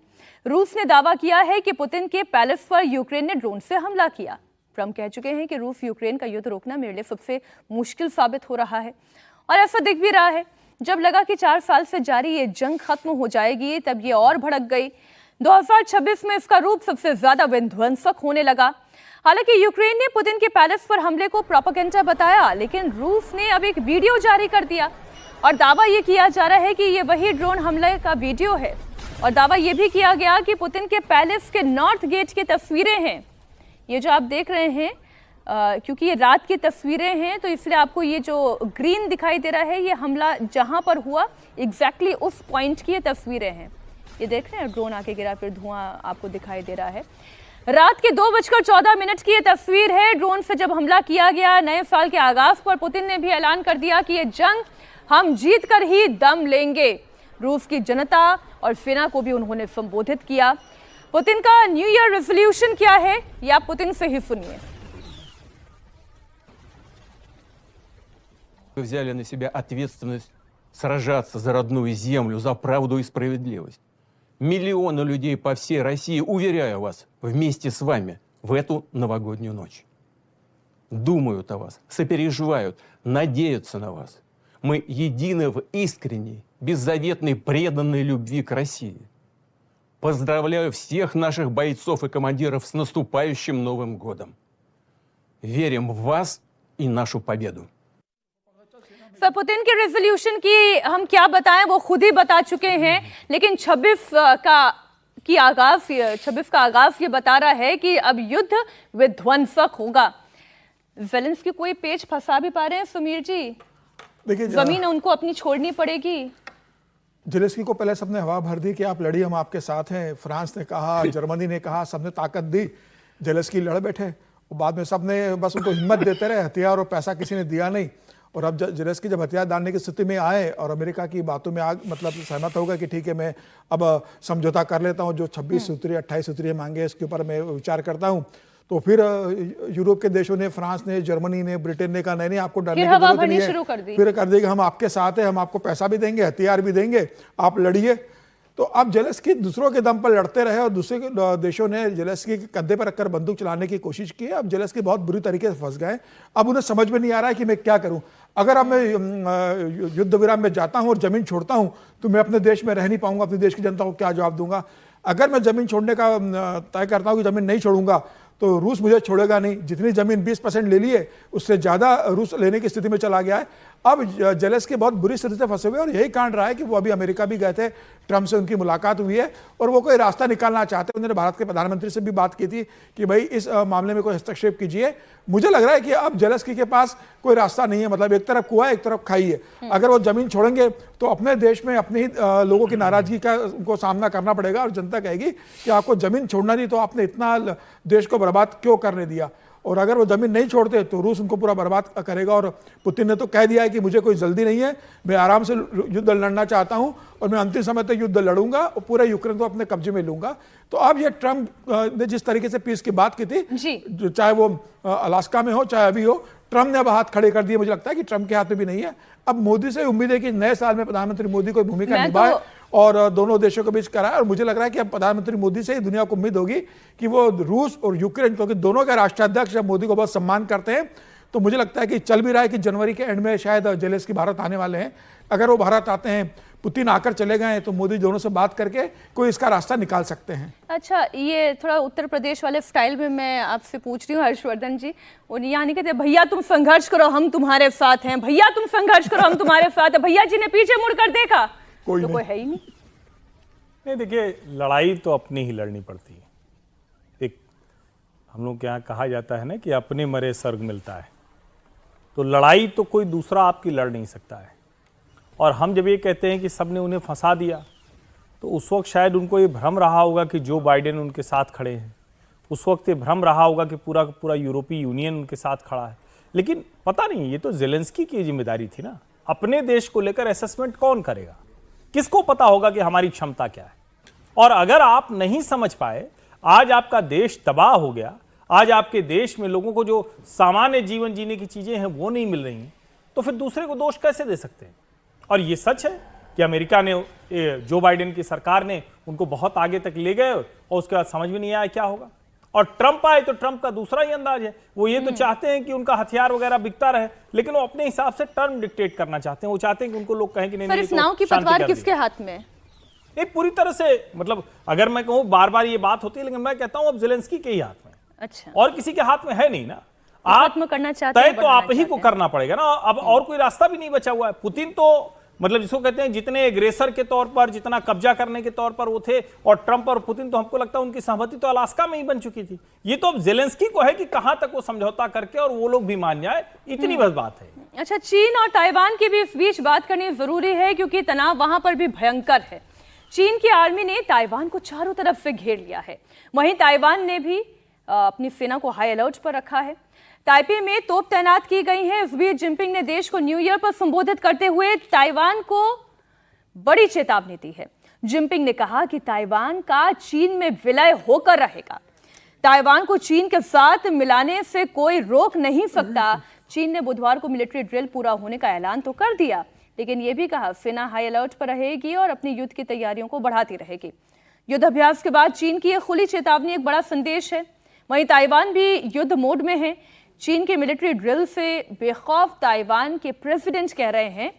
रूस ने दावा किया है कि पुतिन के पैलेस पर यूक्रेन ने ड्रोन से हमला किया। ट्रंप कह चुके हैं कि रूस यूक्रेन का युद्ध रोकना मेरे लिए सबसे मुश्किल साबित हो रहा है, और ऐसा दिख भी रहा है। जब लगा कि 4 साल से जारी ये जंग खत्म हो जाएगी, तब ये और भड़क गई। 2026 में इसका रूप सबसे ज्यादा विध्वंसक होने लगा। हालांकि यूक्रेन ने पुतिन के पैलेस पर हमले को प्रोपेगेंडा बताया, लेकिन रूस ने अब एक वीडियो जारी कर दिया और दावा ये किया जा रहा है कि ये वही ड्रोन हमले का वीडियो है। और दावा ये भी किया गया कि पुतिन के पैलेस के नॉर्थ गेट की तस्वीरें हैं। ये जो आप देख रहे हैं, क्योंकि ये रात की तस्वीरें हैं तो इसलिए आपको ये जो ग्रीन दिखाई दे रहा है, ये हमला जहां पर हुआ एग्जैक्टली उस पॉइंट की ये तस्वीरें हैं। ये देख रहे हैं ड्रोन आके गिरा, फिर धुआं आपको दिखाई दे रहा है। रात के 2:14 की ये तस्वीर है। ड्रोन से जब हमला किया गया नए साल के आगाज पर, पुतिन ने भी ऐलान कर दिया कि ये जंग हम जीत कर ही दम लेंगे। रूस की जनता और सेना को भी उन्होंने संबोधित किया। पुतिन का न्यू ईयर रेजोल्यूशन क्या है, ये आप पुतिन से ही सुनिए। Вы взяли на себя ответственность сражаться за родную землю, за правду и справедливость. Миллионы людей по всей России, уверяю вас, вместе с вами в эту новогоднюю ночь. Думают о вас, сопереживают, надеются на вас. Мы едины в искренней, беззаветной, преданной любви к России. Поздравляю всех наших бойцов и командиров с наступающим Новым годом. Верим в вас и нашу победу. सर पुतिन के रेजोल्यूशन की हम क्या बताएं, वो खुद ही बता चुके हैं। लेकिन 26 का आगाज ये बता रहा है कि अब युद्ध विध्वंसक होगा। ज़ेलेंस्की कोई पेच फंसा भी पा रहे हैं सुमीर जी? देखिए, जमीन उनको अपनी छोड़नी पड़ेगी। ज़ेलेंस्की को पहले सबने हवा भर दी कि आप लड़िए, हम आपके साथ हैं। फ्रांस ने कहा, जर्मनी ने कहा, सबने ताकत दी। ज़ेलेंस्की लड़ बैठे, और बाद में सबने बस उनको हिम्मत देते रहे, हथियार और पैसा किसी ने दिया नहीं। और अब जेलेंस्की जब हथियार डालने की स्थिति में आए और अमेरिका की बातों में मतलब सहमत होगा कि ठीक है मैं अब समझौता कर लेता हूं, जो 26 सूत्रीय 28 सूत्रीय मांगे इसके ऊपर मैं विचार करता हूं, तो फिर यूरोप के देशों ने, फ्रांस ने, जर्मनी ने, ब्रिटेन ने कहा नहीं आपको डरने की जरूरत नहीं है, फिर कर देगा हम आपके साथ हैं, हम आपको पैसा भी देंगे, हथियार भी देंगे, आप लड़िए। तो अब जेलेंस्की दूसरों के दम पर लड़ते रहे और दूसरे देशों ने जेलेंस्की के कंधे पर रखकर बंदूक चलाने की कोशिश की। अब जेलेंस्की बहुत बुरी तरीके से फंस गए। अब उन्हें समझ में नहीं आ रहा है कि मैं क्या करूं। अगर अब मैं युद्ध विराम में जाता हूं और जमीन छोड़ता हूं तो मैं अपने देश में रह नहीं पाऊंगा, अपनी देश की जनता को क्या जवाब दूंगा। अगर मैं जमीन छोड़ने का तय करता हूं कि जमीन नहीं छोड़ूंगा तो रूस मुझे छोड़ेगा नहीं। जितनी जमीन 20% ले ली है उससे ज्यादा रूस लेने की स्थिति में चला गया है। अब जेलेंस्की बहुत बुरी स्थिति से फंसे हुए और यही कारण रहा है कि वो अभी अमेरिका भी गए थे, ट्रंप से उनकी मुलाकात हुई है और वो कोई रास्ता निकालना चाहते हैं। उन्होंने भारत के प्रधानमंत्री से भी बात की थी कि भाई इस मामले में कोई हस्तक्षेप कीजिए। मुझे लग रहा है कि अब जेलेंस्की के पास कोई रास्ता नहीं है, मतलब एक तरफ कुआं एक तरफ खाई है। अगर वो जमीन छोड़ेंगे तो अपने देश में अपने ही लोगों की नाराजगी का उनको सामना करना पड़ेगा और जनता कहेगी कि आपको जमीन छोड़ना थी तो आपने इतना देश को बर्बाद क्यों करने दिया। और अगर वो जमीन नहीं छोड़ते तो रूस उनको पूरा बर्बाद करेगा। और पुतिन ने तो कह दिया है कि मुझे कोई जल्दी नहीं है, मैं आराम से युद्ध लड़ना चाहता हूं और मैं अंतिम समय तक युद्ध लड़ूंगा और पूरे यूक्रेन को अपने कब्जे में लूंगा। तो अब ये ट्रंप ने जिस तरीके से पीस की बात की थी, चाहे वो अलास्का में हो चाहे अभी हो, ट्रंप ने अब हाथ खड़े कर दिए। मुझे लगता है कि ट्रंप के हाथ में भी नहीं है। अब मोदी से उम्मीद है कि नए साल में प्रधानमंत्री मोदी कोई भूमिका निभाए और दोनों देशों के बीच कराए। और मुझे लग रहा है कि अब प्रधानमंत्री मोदी से ही दुनिया को उम्मीद होगी कि वो रूस और यूक्रेन, क्योंकि दोनों के राष्ट्राध्यक्ष जब मोदी को बहुत सम्मान करते हैं, तो मुझे लगता है कि चल भी रहा है कि जनवरी के एंड में शायद जेलेंस्की भारत आने वाले हैं। अगर वो भारत आते हैं, पुतिन आकर चले गए तो मोदी दोनों से बात करके कोई इसका रास्ता निकाल सकते हैं। अच्छा, ये थोड़ा उत्तर प्रदेश वाले स्टाइल में मैं आपसे पूछ रही हूँ हर्षवर्धन जी। और यहाँ नहीं कहते भैया तुम संघर्ष करो हम तुम्हारे साथ हैं, भैया तुम संघर्ष करो हम तुम्हारे साथ हैं। भैया जी ने पीछे मुड़कर देखा कोई है ही नहीं। देखिए, लड़ाई तो अपनी ही लड़नी पड़ती है। एक हम लोग के यहाँ कहा जाता है ना कि अपने मरे स्वर्ग मिलता है, तो लड़ाई तो कोई दूसरा आपकी लड़ नहीं सकता है। और हम जब ये कहते हैं कि सबने उन्हें फंसा दिया, तो उस वक्त शायद उनको ये भ्रम रहा होगा कि जो बाइडेन उनके साथ खड़े हैं, उस वक्त ये भ्रम रहा होगा कि पूरा पूरा यूरोपीय यूनियन उनके साथ खड़ा है। लेकिन पता नहीं, ये तो जेलेंस्की की जिम्मेदारी थी ना। अपने देश को लेकर असेसमेंट कौन करेगा? किसको पता होगा कि हमारी क्षमता क्या है? और अगर आप नहीं समझ पाए, आज आपका देश तबाह हो गया, आज आपके देश में लोगों को जो सामान्य जीवन जीने की चीजें हैं वो नहीं मिल रही हैं, तो फिर दूसरे को दोष कैसे दे सकते हैं? और ये सच है कि अमेरिका ने, जो बाइडेन की सरकार ने उनको बहुत आगे तक ले गए और उसके बाद समझ में नहीं आया क्या होगा। और ट्रंप आए तो ट्रंप का दूसरा ही अंदाज है। वो ये तो चाहते हैं कि उनका हथियार वगैरह बिकता रहे, लेकिन वो अपने हिसाब से टर्म डिक्टेट करना चाहते हैं। वो चाहते हैं कि उनको लोग कहें कि नहीं, इस नाव की पतवार किसके हाथ में? एक पूरी तरह से, मतलब अगर मैं कहूँ बार बार ये बात होती है, लेकिन मैं कहता हूँ अब जेलेंस्की के ही हाथ में। अच्छा, और किसी के हाथ में है नहीं ना। आप करना चाहते हैं, तय तो आप ही को करना पड़ेगा ना। अब और कोई रास्ता भी नहीं बचा हुआ है। पुतिन तो मतलब जिसको कहते हैं जितने एग्रेसर के तौर पर, जितना कब्जा करने के तौर पर वो थे, और ट्रंप और पुतिन तो हमको लगता है उनकी सहमति तो अलास्का में ही बन चुकी थी। ये तो अब जेलेंस्की को है कि कहां तक वो समझौता करके और वो लोग भी मान जाए, इतनी बस बात है। अच्छा, चीन और ताइवान की भी इस बीच बात करनी जरूरी है क्योंकि तनाव वहां पर भी भयंकर है। चीन की आर्मी ने ताइवान को चारों तरफ से घेर लिया है, वहीं ताइवान ने भी अपनी सेना को हाई अलर्ट पर रखा है। ताइपे में तोप तैनात की गई है। इस बीच जिनपिंग ने देश को न्यू ईयर पर संबोधित करते हुए ताइवान को बड़ी चेतावनी दी है। जिनपिंग ने कहा कि ताइवान का चीन में विलय होकर रहेगा। ताइवान को चीन के साथ मिलाने से कोई रोक नहीं सकता। चीन ने बुधवार को मिलिट्री ड्रिल पूरा होने का ऐलान तो कर दिया, लेकिन यह भी कहा सेना हाई अलर्ट पर रहेगी और अपनी युद्ध की तैयारियों को बढ़ाती रहेगी। युद्ध अभ्यास के बाद चीन की यह खुली चेतावनी एक बड़ा संदेश है। वहीं ताइवान भी युद्ध मोड में है। चीन के मिलिट्री ड्रिल से बेखौफ ताइवान के प्रेसिडेंट कह रहे हैं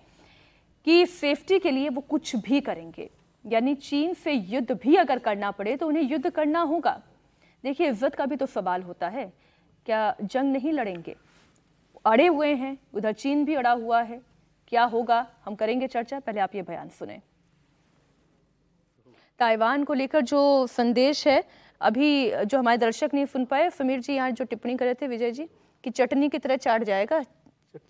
कि सेफ्टी के लिए वो कुछ भी करेंगे, यानी चीन से युद्ध भी अगर करना पड़े तो उन्हें युद्ध करना होगा। देखिए, इज्जत का भी तो सवाल होता है, क्या जंग नहीं लड़ेंगे? अड़े हुए हैं, उधर चीन भी अड़ा हुआ है, क्या होगा? हम करेंगे चर्चा, पहले आप ये बयान सुने। ताइवान को लेकर जो संदेश है, अभी जो हमारे दर्शक नहीं सुन पाए, समीर जी यहाँ जो टिप्पणी कर रहे थे, विजय जी, कि चटनी की तरह चाट जाएगा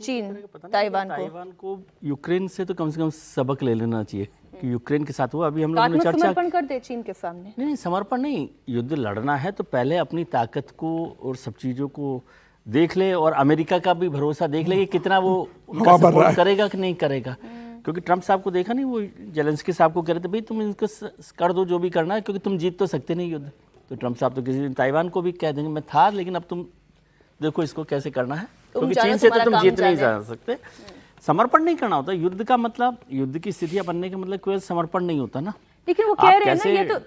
चीन ताइवान को। यूक्रेन से तो कम से कम सबक ले लेना चाहिए कि यूक्रेन के साथ हुआ। अभी हम लोगों ने चर्चा, समर्पण कर दे चीन के सामने। नहीं, समर्पण नहीं, युद्ध लड़ना है तो पहले अपनी ताकत को और सब चीज़ों को देख ले और अमेरिका का भी भरोसा देख ले कि कितना वो उनका हवा भर रहा सपोर्ट है। करेगा कि नहीं करेगा। क्योंकि ट्रंप साहब को देखा नहीं, वो जेलेंस्की साहब को कह रहे थे भाई तुम इनको कर दो जो भी करना है, क्योंकि तुम जीत तो सकते नहीं युद्ध। तो ट्रंप साहब तो किसी दिन ताइवान को भी कह देंगे मैं था, लेकिन अब तुम देखो इसको कैसे करना है, क्योंकि जानो चीन से तो तुम्हारा तुम काम जीत नहीं जाने। जा सकते। समर्पण नहीं करना होता युद्ध का मतलब, युद्ध की स्थितियां बनने का मतलब कोई समर्पण नहीं होता ना। लेकिन वो आप कह रहे हैं ना, कैसे- ये तो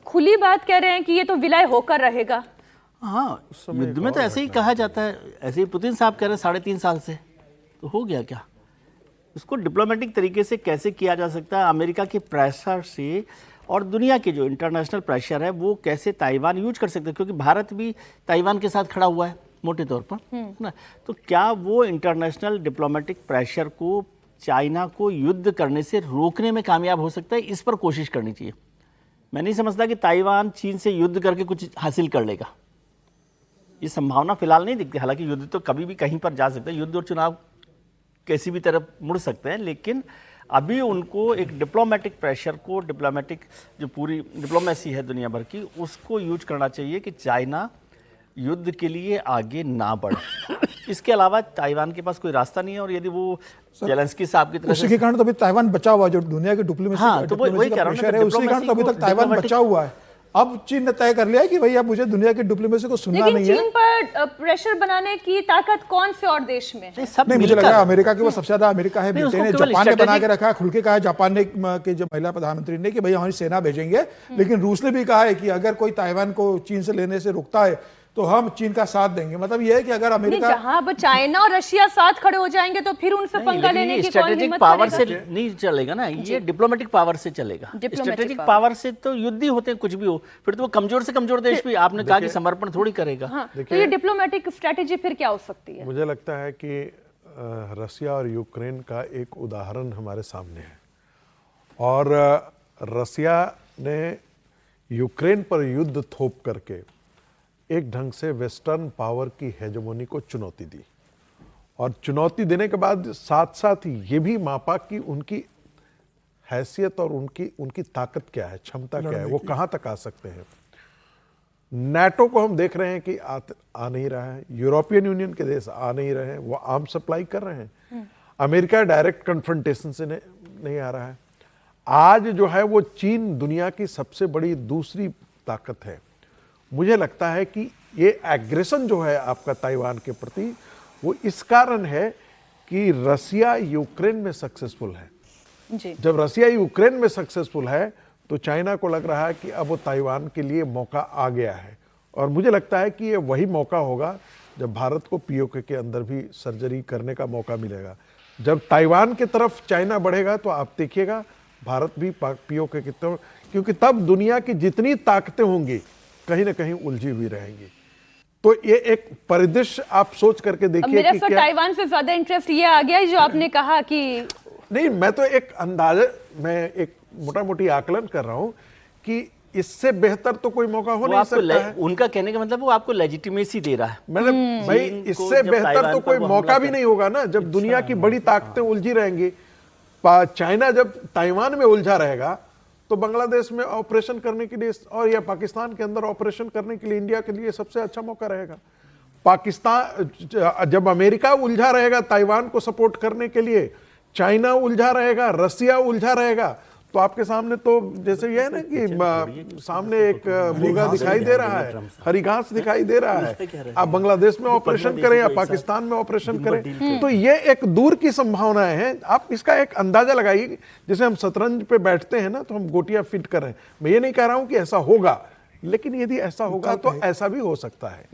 खुली बात कह रहे हैं कि ये तो विलय होकर रहेगा। हाँ, युद्ध में तो ऐसे ही कहा जाता है, ऐसे ही पुतिन साहब कह रहे हैं 3.5 साल से, तो हो गया क्या? उसको डिप्लोमेटिक तरीके से कैसे किया जा सकता है, अमेरिका के प्रेशर से और दुनिया के जो इंटरनेशनल प्रेशर है वो कैसे ताइवान यूज कर सकते हैं, क्योंकि भारत भी ताइवान के साथ खड़ा हुआ है मोटे तौर पर, है ना। तो क्या वो इंटरनेशनल डिप्लोमेटिक प्रेशर को चाइना को युद्ध करने से रोकने में कामयाब हो सकता है, इस पर कोशिश करनी चाहिए। मैं नहीं समझता कि ताइवान चीन से युद्ध करके कुछ हासिल कर लेगा, ये संभावना फिलहाल नहीं दिखती। हालांकि युद्ध तो कभी भी कहीं पर जा सकता है, युद्ध और चुनाव कैसी भी तरफ मुड़ सकते हैं, लेकिन अभी उनको एक डिप्लोमेटिक प्रेशर को, डिप्लोमेटिक जो पूरी डिप्लोमेसी है दुनिया भर की, उसको यूज करना चाहिए कि चाइना युद्ध के लिए आगे ना बढ़े। इसके अलावा ताइवान के पास कोई रास्ता नहीं है, और यदि वो जेलेंस्की साहब की तरह उसी से के कारण तो अभी ताइवान बचा हुआ है, जो दुनिया के डिप्लोमेसी हाँ, तो वही डिप्लोमेसी कह का रहा हूं ना, प्रेशर तो है, उसी के कारण तो अभी तक डिप्लोमेसी ताइवान को बचा हुआ है। अब चीन ने तय कर लिया है कि भाई अब मुझे दुनिया की डिप्लोमेसी को सुनना लेकिन नहीं है। चीन पर प्रेशर बनाने की ताकत कौन से और देश में है? नहीं, सब नहीं, मुझे लग मिलकर- रहा है अमेरिका की वो सबसे ज्यादा अमेरिका है, नहीं, ब्रिटेन है, उसको केवल जापान ने बना के strategic- रखा है, खुल के कहा है जापान ने कि जो महिला प्रधानमंत्री ने कि भाई हमारी सेना भेजेंगे। लेकिन रूस ने भी कहा है कि अगर कोई ताइवान को चीन से लेने से रोकता है तो हम चीन का साथ देंगे। मतलब ये है कि अगर नहीं, अमेरिका जहां अब चाइना और रशिया साथ खड़े हो जाएंगे तो फिर उनसे नहीं, पंगा लेकिन लेने ये की कौन स्ट्रेटेजिक हिम्मत पावर करेगा? से नहीं चलेगा ना, ये डिप्लोमेटिक पावर से चलेगा। Diplomatic strategic power। पावर से तो युद्ध ही होते हैं, कुछ भी हो, फिर तो वो कमजोर से कमजोर देश भी, आपने कहा कि समर्पण थोड़ी करेगा। हाँ, तो ये डिप्लोमेटिक स्ट्रेटेजी फिर क्या हो सकती है? मुझे लगता है कि रसिया और यूक्रेन का एक उदाहरण हमारे सामने है, और रसिया ने यूक्रेन पर युद्ध थोप करके एक ढंग से वेस्टर्न पावर की हेजेमोनी को चुनौती दी, और चुनौती देने के बाद साथ साथ ये भी मापा कि उनकी हैसियत और उनकी ताकत क्या है, क्षमता क्या है, वो कहाँ तक आ सकते हैं। नाटो को हम देख रहे हैं कि आ नहीं रहा है, यूरोपियन यूनियन के देश आ नहीं रहे हैं, वो आर्म सप्लाई कर रहे हैं। अमेरिका डायरेक्ट कन्फ्रंटेशन से नहीं आ रहा है। आज जो है वो चीन दुनिया की सबसे बड़ी दूसरी ताकत है। मुझे लगता है कि ये एग्रेशन जो है आपका ताइवान के प्रति, वो इस कारण है कि रसिया यूक्रेन में सक्सेसफुल है। जी, जब रसिया यूक्रेन में सक्सेसफुल है तो चाइना को लग रहा है कि अब वो ताइवान के लिए मौका आ गया है, और मुझे लगता है कि ये वही मौका होगा जब भारत को पीओके के अंदर भी सर्जरी करने का मौका मिलेगा। जब ताइवान की तरफ चाइना बढ़ेगा तो आप देखिएगा भारत भी पीओके की तरफ, क्योंकि तब दुनिया की जितनी ताकतें होंगी कहीं ना कहीं उलझी हुई रहेंगी। तो ये एक परिदृश्य आप सोच करके अब देखिए मेरा कि सर क्या। ताइवान से ज्यादा इंटरेस्ट ये आ गया है जो आपने कहा कि नहीं, मैं तो एक अंदाजा, मैं एक मोटा मोटी आकलन कर रहा हूं कि इससे बेहतर तो कोई मौका हो वो नहीं आपको सकता है। उनका कहने का मतलब वो आपको लेजिटिमेसी दे रहा है। मतलब भाई चीन को इससे जब बेहतर ताइवान तो पर कोई वो मौका हमला भी कर- नहीं होगा ना, जब दुनिया की बड़ी ताकतें उलझी रहेंगी। चाइना जब ताइवान में उलझा रहेगा तो बांग्लादेश में ऑपरेशन करने के लिए और या पाकिस्तान के अंदर ऑपरेशन करने के लिए इंडिया के लिए सबसे अच्छा मौका रहेगा। पाकिस्तान जब अमेरिका उलझा रहेगा ताइवान को सपोर्ट करने के लिए, चाइना उलझा रहेगा, रसिया उलझा रहेगा, तो आपके सामने तो जैसे ये है ना कि सामने एक मुर्गा दिखाई दे रहा है, हरी घास दिखाई दे रहा है। आप बांग्लादेश में ऑपरेशन करें या पाकिस्तान में ऑपरेशन करें, तो ये एक दूर की संभावनाएं हैं। आप इसका एक अंदाजा लगाइए, जैसे हम शतरंज पे बैठते हैं ना तो हम गोटियां फिट कर रहे हैं। मैं ये नहीं कह रहा हूं कि ऐसा होगा, लेकिन यदि ऐसा होगा तो ऐसा भी हो सकता है।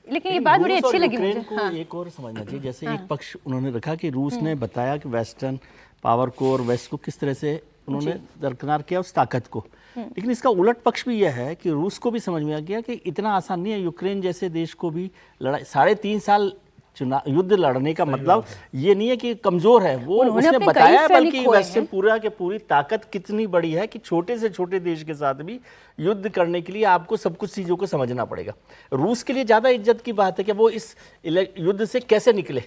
लेकिन ये बात बड़ी रूस और अच्छी लगी यूक्रेन मुझे। को हाँ। एक और समझना चाहिए, जैसे एक पक्ष उन्होंने रखा कि रूस ने बताया कि वेस्टर्न पावर को और वेस्ट को किस तरह से उन्होंने दरकिनार किया उस ताकत को, लेकिन इसका उलट पक्ष भी यह है कि रूस को भी समझ में आ गया कि इतना आसान नहीं है यूक्रेन जैसे देश को भी लड़ाई 3.5 साल युद्ध लड़ने का मतलब ये नहीं है कि कमजोर है वो, उन्होंने उसने अपने बताया कई है, बल्कि सैनिक खोए वेस्टर्न हैं। पूरा के पूरी ताकत कितनी बड़ी है कि छोटे से छोटे देश के साथ भी युद्ध करने के लिए आपको सब कुछ चीजों को समझना पड़ेगा। रूस के लिए ज्यादा इज्जत की बात है कि वो इस युद्ध से कैसे निकले,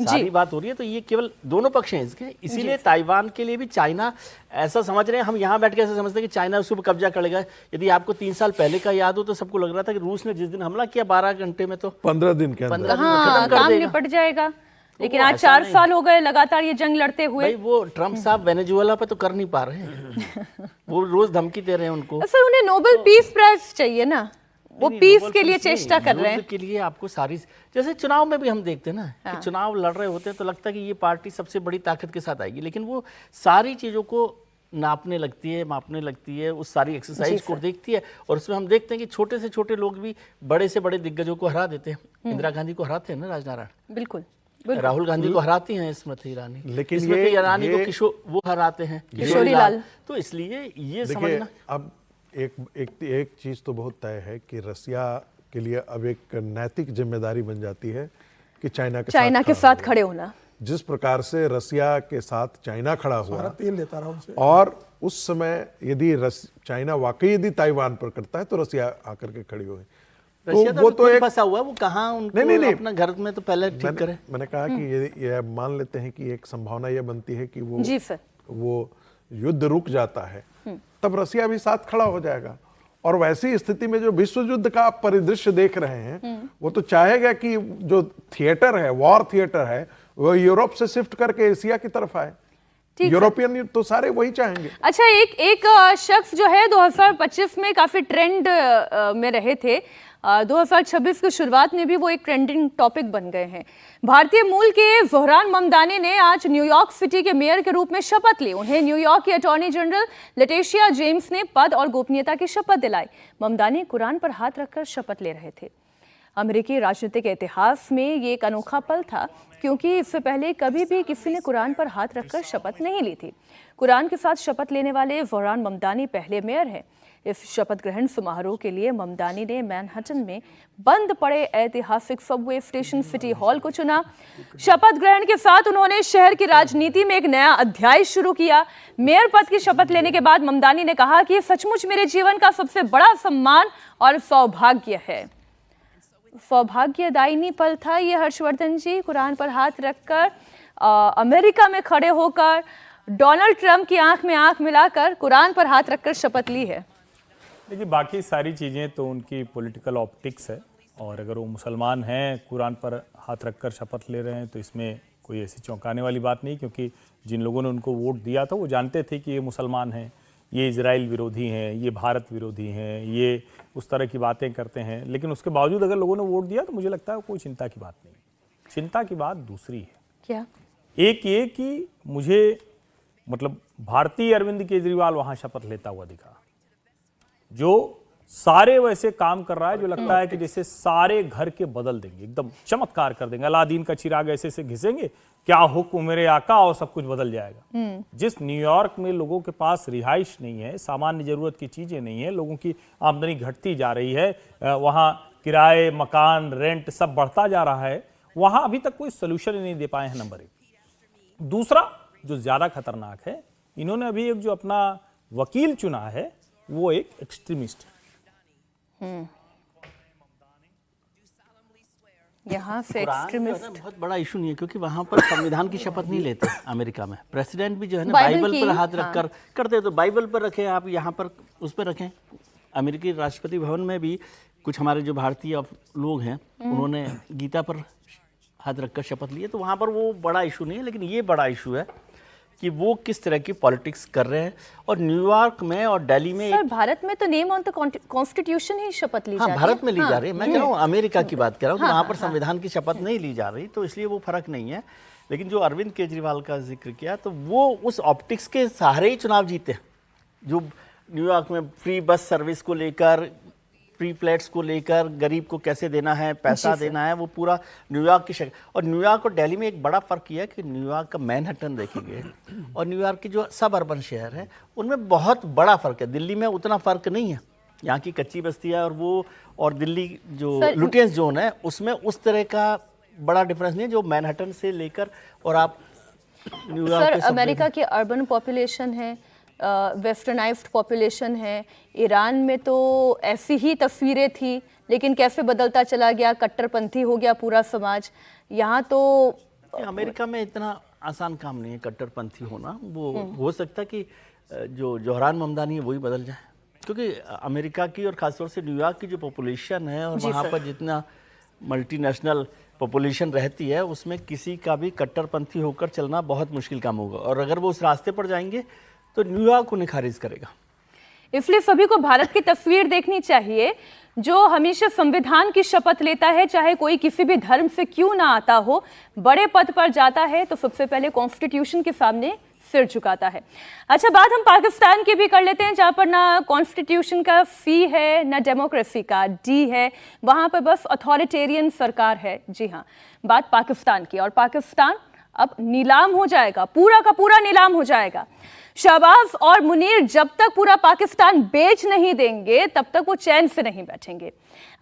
सारी बात हो रही है, तो ये केवल दोनों पक्ष हैं इसके, इसीलिए ताइवान के लिए भी चाइना ऐसा समझ रहे हैं, हम यहाँ बैठ के ऐसा समझते हैं कि चाइना उसके ऊपर कब्जा करेगा। यदि आपको 3 साल पहले का याद हो तो सबको लग रहा था कि रूस ने जिस दिन हमला किया 12 घंटे में तो 15 दिन के अंदर 15 दिन में हाँ, खत्म कर काम देगा। निपट जाएगा। लेकिन वो आज ऐसा 4 नहीं। साल हो गए लगातार ये जंग लड़ते हुए। भाई वो ट्रम्प साहब वेनेजुएला पे तो कर नहीं पा रहे हैं वो रोज धमकी दे रहे हैं उनको। सर उन्हें नोबेल पीस प्राइज चाहिए ना, वो नहीं, पीस नोबेल के लिए पीस नहीं, चेष्टा कर रहे हैं। युद्ध के लिए आपको सारी, जैसे चुनाव में भी हम देखते हैं ना कि चुनाव लड़ रहे होते हैं तो लगता है कि ये पार्टी सबसे बड़ी ताकत के साथ आएगी, लेकिन वो सारी चीजों को नापने लगती है, मापने लगती है, उस सारी एक्सरसाइज को देखती है, और उसमें हम देखते हैं कि छोटे से छोटे लोग भी बड़े से बड़े दिग्गजों को हरा देते हैं। इंदिरा गांधी को हराते हैं ना राजनारायण, बिल्कुल राहुल गांधी को हराती हैं स्मृति ईरानी, लेकिन स्मृति ईरानी को ये वो हराते हैं किशोरी लाल। तो इसलिए ये देखिए समझना, अब एक चीज तो बहुत तय है कि रसिया के लिए अब एक नैतिक जिम्मेदारी बन जाती है कि चाइना के साथ खड़े होना। जिस प्रकार से रसिया के साथ चाइना खड़ा हुआ, तेल लेता रहा उनसे। और उस समय यदि चाइना वाकई यदि ताइवान पर करता है तो रसिया आकर के खड़ी हुई, रशिया वो तो एक फंसा हुआ है, वो कहाँ उनको नहीं। अपना घर में तो पहले ठीक करे। मैंने कहा कि ये मान लेते हैं कि एक संभावना ये बनती है कि जी सर, वो युद्ध रुक जाता है, तब रसिया भी साथ खड़ा हो जाएगा। और वैसी स्थिति में जो विश्व युद्ध का आप परिदृश्य देख रहे हैं, वो तो चाहेगा कि जो थिएटर है, वॉर थिएटर है, वो यूरोप से शिफ्ट करके एशिया की तरफ आए। यूरोपियन तो सारे वही चाहेंगे। अच्छा, एक शख्स जो है 2025 में काफी ट्रेंड में रहे थे, 2026 की शुरुआत में भी वो एक ट्रेंडिंग टॉपिक बन गए हैं। भारतीय मूल के ज़ोहरान ममदानी ने आज न्यूयॉर्क सिटी के मेयर के रूप में शपथ ली। उन्हें न्यूयॉर्क की अटॉर्नी जनरल लेटेशिया जेम्स ने पद और गोपनीयता की शपथ दिलाई। ममदानी कुरान पर हाथ रखकर शपथ ले रहे थे। अमेरिकी राजनीतिक इतिहास में ये एक अनोखा पल था, क्योंकि इससे पहले कभी भी किसी ने कुरान पर हाथ रखकर शपथ नहीं ली थी। कुरान के साथ शपथ लेने वाले ज़ोहरान ममदानी पहले मेयर हैं। इस शपथ ग्रहण समारोह के लिए ममदानी ने मैनहट्टन में बंद पड़े ऐतिहासिक सबवे स्टेशन सिटी हॉल को चुना। शपथ ग्रहण के साथ उन्होंने शहर की राजनीति में एक नया अध्याय शुरू किया। मेयर पद की शपथ लेने के बाद ममदानी ने कहा कि सचमुच मेरे जीवन का सबसे बड़ा सम्मान और सौभाग्य है। सौभाग्यदायिनी पल था ये हर्षवर्धन जी, कुरान पर हाथ रखकर अमेरिका में खड़े होकर डोनाल्ड ट्रंप की आंख में आंख मिलाकर कुरान पर हाथ रखकर शपथ ली है। देखिए, बाकी सारी चीज़ें तो उनकी पॉलिटिकल ऑप्टिक्स है, और अगर वो मुसलमान हैं, कुरान पर हाथ रखकर शपथ ले रहे हैं, तो इसमें कोई ऐसी चौंकाने वाली बात नहीं, क्योंकि जिन लोगों ने उनको वोट दिया था वो जानते थे कि ये मुसलमान हैं, ये इजराइल विरोधी हैं, ये भारत विरोधी हैं, ये उस तरह की बातें करते हैं। लेकिन उसके बावजूद अगर लोगों ने वोट दिया तो मुझे लगता है कोई चिंता की बात नहीं। चिंता की बात दूसरी है। क्या? एक ये कि मुझे मतलब भारतीय अरविंद केजरीवाल वहाँ शपथ लेता हुआ दिखा, जो सारे वैसे काम कर रहा है जो लगता है कि जैसे सारे घर के बदल देंगे, एकदम चमत्कार कर देंगे, अलादीन का चिराग ऐसे ऐसे घिसेंगे, क्या हुक्म मेरे आका, और सब कुछ बदल जाएगा। जिस न्यूयॉर्क में लोगों के पास रिहाइश नहीं है, सामान्य जरूरत की चीजें नहीं है, लोगों की आमदनी घटती जा रही है, वहां किराए, मकान, रेंट सब बढ़ता जा रहा है, वहां अभी तक कोई सोल्यूशन नहीं दे पाए हैं, नंबर 1। दूसरा जो ज्यादा खतरनाक है, इन्होंने अभी एक जो अपना वकील चुना है वो एक एक्सट्रीमिस्ट है। यहाँ से एक्सट्रीमिस्ट बहुत बड़ा इशू नहीं है, क्योंकि वहां पर संविधान की शपथ नहीं लेते अमेरिका में। प्रेसिडेंट भी जो है ना बाइबल बाइबल पर की, हाथ रखकर करते, तो बाइबल पर रखें आप, यहाँ पर उस पर रखें। अमेरिकी राष्ट्रपति भवन में भी कुछ हमारे जो भारतीय लोग हैं उन्होंने गीता पर हाथ रखकर शपथ ली है, तो वहाँ पर वो बड़ा इशू नहीं है। लेकिन ये बड़ा इशू है कि वो किस तरह की पॉलिटिक्स कर रहे हैं। और न्यूयॉर्क में और दिल्ली में सर, भारत में तो नेम ऑन द कॉन्स्टिट्यूशन ही शपथ ली जाती है। भारत में ली जा रही है, मैं कह रहा हूँ अमेरिका की बात कर रहा हूँ, वहाँ पर संविधान की शपथ नहीं ली जा रही, तो इसलिए वो फर्क नहीं है। लेकिन जो अरविंद केजरीवाल का जिक्र किया, तो वो उस ऑप्टिक्स के सहारे ही चुनाव जीते हैं। जो न्यूयॉर्क में फ्री बस सर्विस को लेकर, फ्री फ्लैट्स को लेकर, गरीब को कैसे देना है, पैसा देना है, वो पूरा न्यूयॉर्क की शक्ल। और न्यूयॉर्क और दिल्ली में एक बड़ा फ़र्क यह है कि न्यूयॉर्क का मैनहट्टन देखेंगे और न्यूयॉर्क के जो सब अर्बन शहर हैं उनमें बहुत बड़ा फ़र्क है। दिल्ली में उतना फ़र्क नहीं है, यहाँ की कच्ची बस्तियाँ और वो, और दिल्ली जो लुटियंस जोन है उसमें उस तरह का बड़ा डिफरेंस नहीं है जो मैनहट्टन से लेकर। और आप न्यूयॉर्क सर, अमेरिका की अर्बन पॉपुलेशन है, वेस्टर्नाइज्ड पॉपुलेशन है। ईरान में तो ऐसी ही तस्वीरें थी, लेकिन कैसे बदलता चला गया, कट्टरपंथी हो गया पूरा समाज। यहाँ तो अमेरिका में इतना आसान काम नहीं है कट्टरपंथी होना। वो हो सकता है कि जो जोहरान ममदानी है वही बदल जाए, क्योंकि अमेरिका की और खासतौर से न्यूयॉर्क की जो पॉपुलेशन है और वहाँ पर जितना मल्टीनेशनल पॉपुलेशन रहती है उसमें किसी का भी कट्टरपंथी होकर चलना बहुत मुश्किल काम होगा, और अगर वो उस रास्ते पर जाएंगे तो न्यूयॉर्क उन्हें खारिज करेगा। इसलिए सभी को भारत की तस्वीर देखनी चाहिए, जो हमेशा संविधान की शपथ लेता है, चाहे कोई किसी भी धर्म से क्यों ना आता हो, बड़े पद पर जाता है तो सबसे पहले कॉन्स्टिट्यूशन के सामने सिर झुकाता है। अच्छा, बात हम पाकिस्तान की भी कर लेते हैं, जहां पर ना कॉन्स्टिट्यूशन का सी है ना डेमोक्रेसी का डी है, वहां पर बस अथॉरिटेरियन सरकार है। जी हाँ, बात पाकिस्तान की, और पाकिस्तान अब नीलाम हो जाएगा, पूरा का पूरा नीलाम हो जाएगा। शहबाज और मुनीर जब तक पूरा पाकिस्तान बेच नहीं देंगे तब तक वो चैन से नहीं बैठेंगे।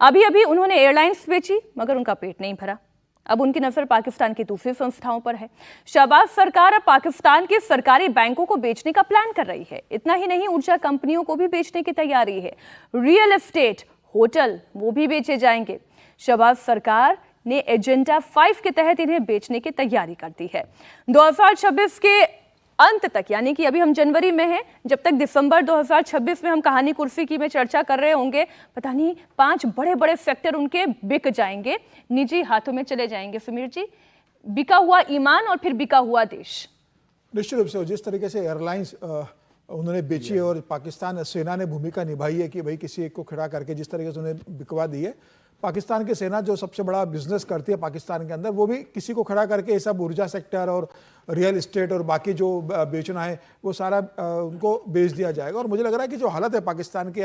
अभी अभी उन्होंने एयरलाइंस बेची मगर उनका पेट नहीं भरा। अब उनकी नजर पाकिस्तान की दूसरी संस्थाओं पर है। शहबाज सरकार अब पाकिस्तान के सरकारी बैंकों को बेचने का प्लान कर रही है। इतना ही नहीं, ऊर्जा कंपनियों को भी बेचने की तैयारी है। रियल एस्टेट, होटल, वो भी बेचे जाएंगे। शहबाज सरकार ने एजेंडा 5 के तहत इन्हें बेचने की तैयारी कर दी है। 2026 के अंत तक, यानी कि अभी हम जनवरी में हैं, जब तक दिसंबर 2026 में हम कहानी कुर्सी की में चर्चा कर रहे होंगे, पता नहीं 5 बड़े बड़े सेक्टर उनके बिक जाएंगे, निजी हाथों में चले जाएंगे। समीर जी, बिका हुआ ईमान और फिर बिका हुआ देश। निश्चित रूप से जिस तरीके से एयरलाइंस उन्होंने बेची है और पाकिस्तान सेना ने भूमिका निभाई है कि भाई किसी एक को खड़ा करके जिस तरीके से उन्हें बिकवा दी है, पाकिस्तान की सेना जो सबसे बड़ा बिजनेस करती है पाकिस्तान के अंदर, वो भी किसी को खड़ा करके ये सब ऊर्जा सेक्टर और रियल इस्टेट और बाकी जो बेचना है वो सारा उनको बेच दिया जाएगा। और मुझे लग रहा है कि जो हालत है पाकिस्तान के,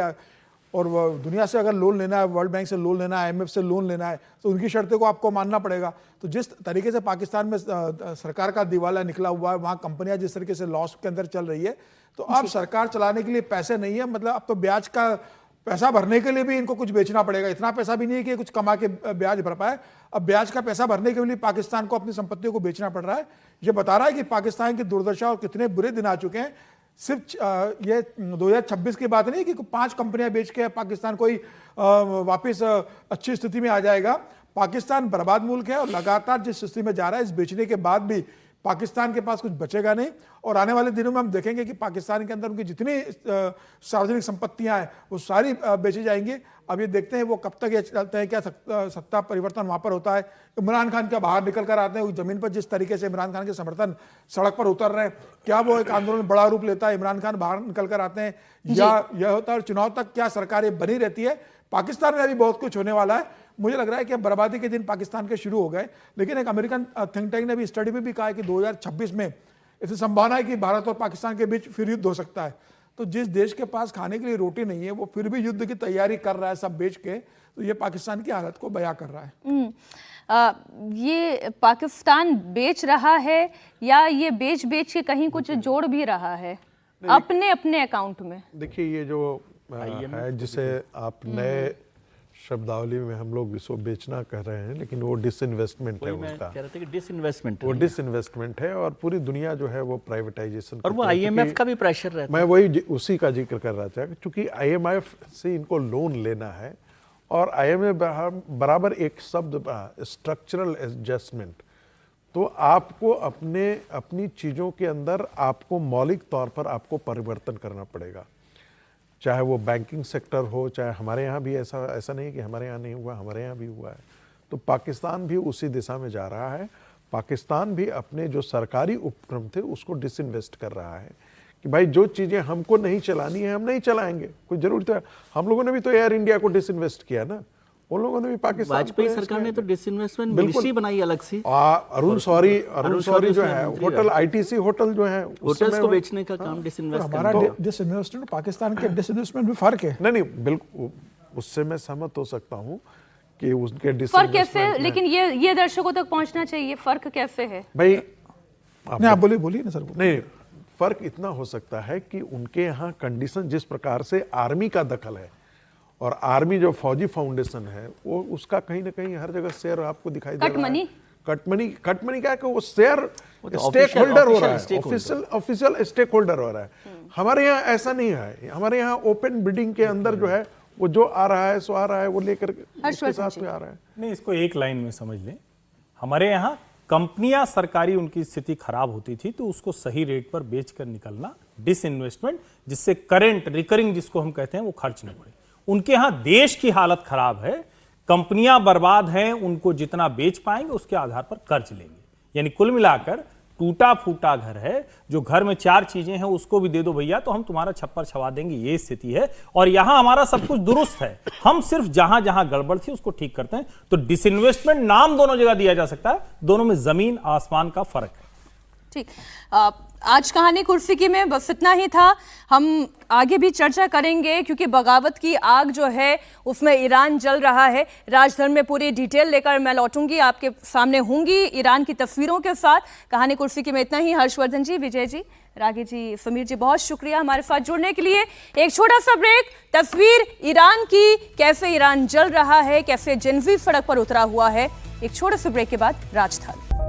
और दुनिया से अगर लोन लेना है, वर्ल्ड बैंक से लोन लेना है, IMF से लोन लेना है, तो उनकी शर्तों को आपको मानना पड़ेगा। तो जिस तरीके से पाकिस्तान में सरकार का दिवाला निकला हुआ है, वहाँ कंपनियां जिस तरीके से लॉस के अंदर चल रही है, तो अब सरकार चलाने के लिए पैसे नहीं है, मतलब अब तो ब्याज का पैसा भरने के लिए भी इनको कुछ बेचना पड़ेगा। इतना पैसा भी नहीं है कि कुछ कमा के ब्याज भर पाए। अब ब्याज का पैसा भरने के लिए पाकिस्तान को अपनी संपत्तियों को बेचना पड़ रहा है। ये बता रहा है कि पाकिस्तान की दुर्दशा और कितने बुरे दिन आ चुके हैं। सिर्फ ये 2026 की बात नहीं कि 5 कंपनियां बेच के पाकिस्तान कोई वापस अच्छी स्थिति में आ जाएगा। पाकिस्तान बर्बाद मुल्क है और लगातार जिस स्थिति में जा रहा है, इस बेचने के बाद भी पाकिस्तान के पास कुछ बचेगा नहीं। और आने वाले दिनों में हम देखेंगे कि पाकिस्तान के अंदर उनकी जितनी सार्वजनिक संपत्तियां हैं वो सारी बेची जाएंगी। अब ये देखते हैं वो कब तक ये चलते हैं, क्या सत्ता परिवर्तन वहां पर होता है। इमरान खान क्या बाहर निकल कर आते हैं, जमीन पर जिस तरीके से इमरान खान के समर्थन सड़क पर उतर रहे हैं, क्या वो एक आंदोलन बड़ा रूप लेता है, इमरान खान बाहर निकल कर आते हैं, या यह होता है और चुनाव तक क्या सरकारें बनी रहती है। पाकिस्तान में अभी बहुत कुछ होने वाला है। मुझे लग रहा है कि बर्बादी के दिन पाकिस्तान के शुरू हो गए। लेकिन एक अमेरिकन थिंक टैंक ने भी स्टडी में भी कहा है कि 2026 में ऐसी संभावना है कि भारत और पाकिस्तान के बीच फिर युद्ध हो सकता है। तो जिस देश के पास खाने के लिए रोटी नहीं है वो फिर भी युद्ध की तैयारी कर रहा है सब बेच के, तो ये पाकिस्तान की हालत को बयां कर रहा है। ये पाकिस्तान बेच रहा है या ये बेच के कहीं कुछ जोड़ भी रहा है अपने अपने अकाउंट में? देखिए, ये जो है जिसे आप नए शब्दावली में हम लोग इसको बेचना कह रहे हैं, लेकिन वो डिसइन्वेस्टमेंट है उसका। कह रहे थे कि डिसइन्वेस्टमेंट, वो डिसइन्वेस्टमेंट है और पूरी दुनिया जो है वो प्राइवेटाइजेशन, और वो IMF का भी प्रेशर रहता है। मैं वही उसी का जिक्र कर रहा था, क्योंकि IMF से इनको लोन लेना है और IMF बराबर एक शब्द स्ट्रक्चरल एडजस्टमेंट। तो आपको अपनी चीज़ों के अंदर आपको मौलिक तौर पर आपको परिवर्तन करना पड़ेगा, चाहे वो बैंकिंग सेक्टर हो, चाहे हमारे यहाँ भी ऐसा नहीं कि हमारे यहाँ नहीं हुआ, हमारे यहाँ भी हुआ है। तो पाकिस्तान भी उसी दिशा में जा रहा है। पाकिस्तान भी अपने जो सरकारी उपक्रम थे उसको डिसइन्वेस्ट कर रहा है कि भाई जो चीज़ें हमको नहीं चलानी है हम नहीं चलाएंगे, कोई जरूरत है। हम लोगों ने भी तो एयर इंडिया को डिसइन्वेस्ट किया ना, उन लोगों ने भी पाकिस्तान, वाजपेयी सरकार ने तो डिसइन्वेस्टमेंट मिनिस्ट्री बनाई अलग से। अरुण शौरी जो है होटल ITC होटल जो है होटल्स को बेचने का काम डिसइन्वेस्ट। हमारा डिसइन्वेस्टमेंट पाकिस्तान के डिसइन्वेस्टमेंट में फर्क है। नहीं, बिल्कुल उससे मैं सहमत हो सकता हूँ कि उनके फर्क कैसे, लेकिन ये दर्शकों तक पहुंचना चाहिए, फर्क कैसे है भाई? आप बोलिए ना सर। नहीं, फर्क इतना हो सकता है कि उनके यहाँ कंडीशन जिस प्रकार से आर्मी का दखल है, और आर्मी जो फौजी फाउंडेशन है वो उसका कहीं ना कहीं हर जगह शेयर आपको दिखाई दे रहा है। कटमनी क्या है कि वो शेयर स्टेक होल्डर हो रहा है, ऑफिशियल स्टेक होल्डर हो रहा है। हमारे यहाँ ऐसा नहीं है। हमारे यहाँ ओपन बिडिंग के अंदर जो है वो जो आ रहा है वो लेकर उसके साथ में आ रहा है। नहीं, इसको एक लाइन में समझ लें। हमारे यहाँ कंपनियां सरकारी उनकी स्थिति खराब होती थी तो उसको सही रेट पर बेचकर निकलना, डिसइन्वेस्टमेंट, जिससे करंट रिकरिंग जिसको हम कहते हैं वो खर्च न पड़े। उनके यहां देश की हालत खराब है, कंपनियां बर्बाद हैं, उनको जितना बेच पाएंगे उसके आधार पर कर्ज लेंगे। यानी कुल मिलाकर टूटा फूटा घर है, जो घर में 4 चीजें हैं उसको भी दे दो भैया तो हम तुम्हारा छप्पर छवा देंगे, ये स्थिति है। और यहां हमारा सब कुछ दुरुस्त है, हम सिर्फ जहां जहां गड़बड़ थी उसको ठीक करते हैं। तो डिसइन्वेस्टमेंट नाम दोनों जगह दिया जा सकता है, दोनों में जमीन आसमान का फर्क है। ठीक, आज कहानी कुर्सी की में बस इतना ही था। हम आगे भी चर्चा करेंगे क्योंकि बगावत की आग जो है उसमें ईरान जल रहा है। राजधर में पूरी डिटेल लेकर मैं लौटूंगी, आपके सामने होंगी ईरान की तस्वीरों के साथ। कहानी कुर्सी की में इतना ही। हर्षवर्धन जी, विजय जी, रागी जी, समीर जी, बहुत शुक्रिया हमारे साथ जुड़ने के लिए। एक छोटा सा ब्रेक, तस्वीर ईरान की, कैसे ईरान जल रहा है, कैसे जेनजी सड़क पर उतरा हुआ है। एक छोटे से ब्रेक के बाद राजधानी।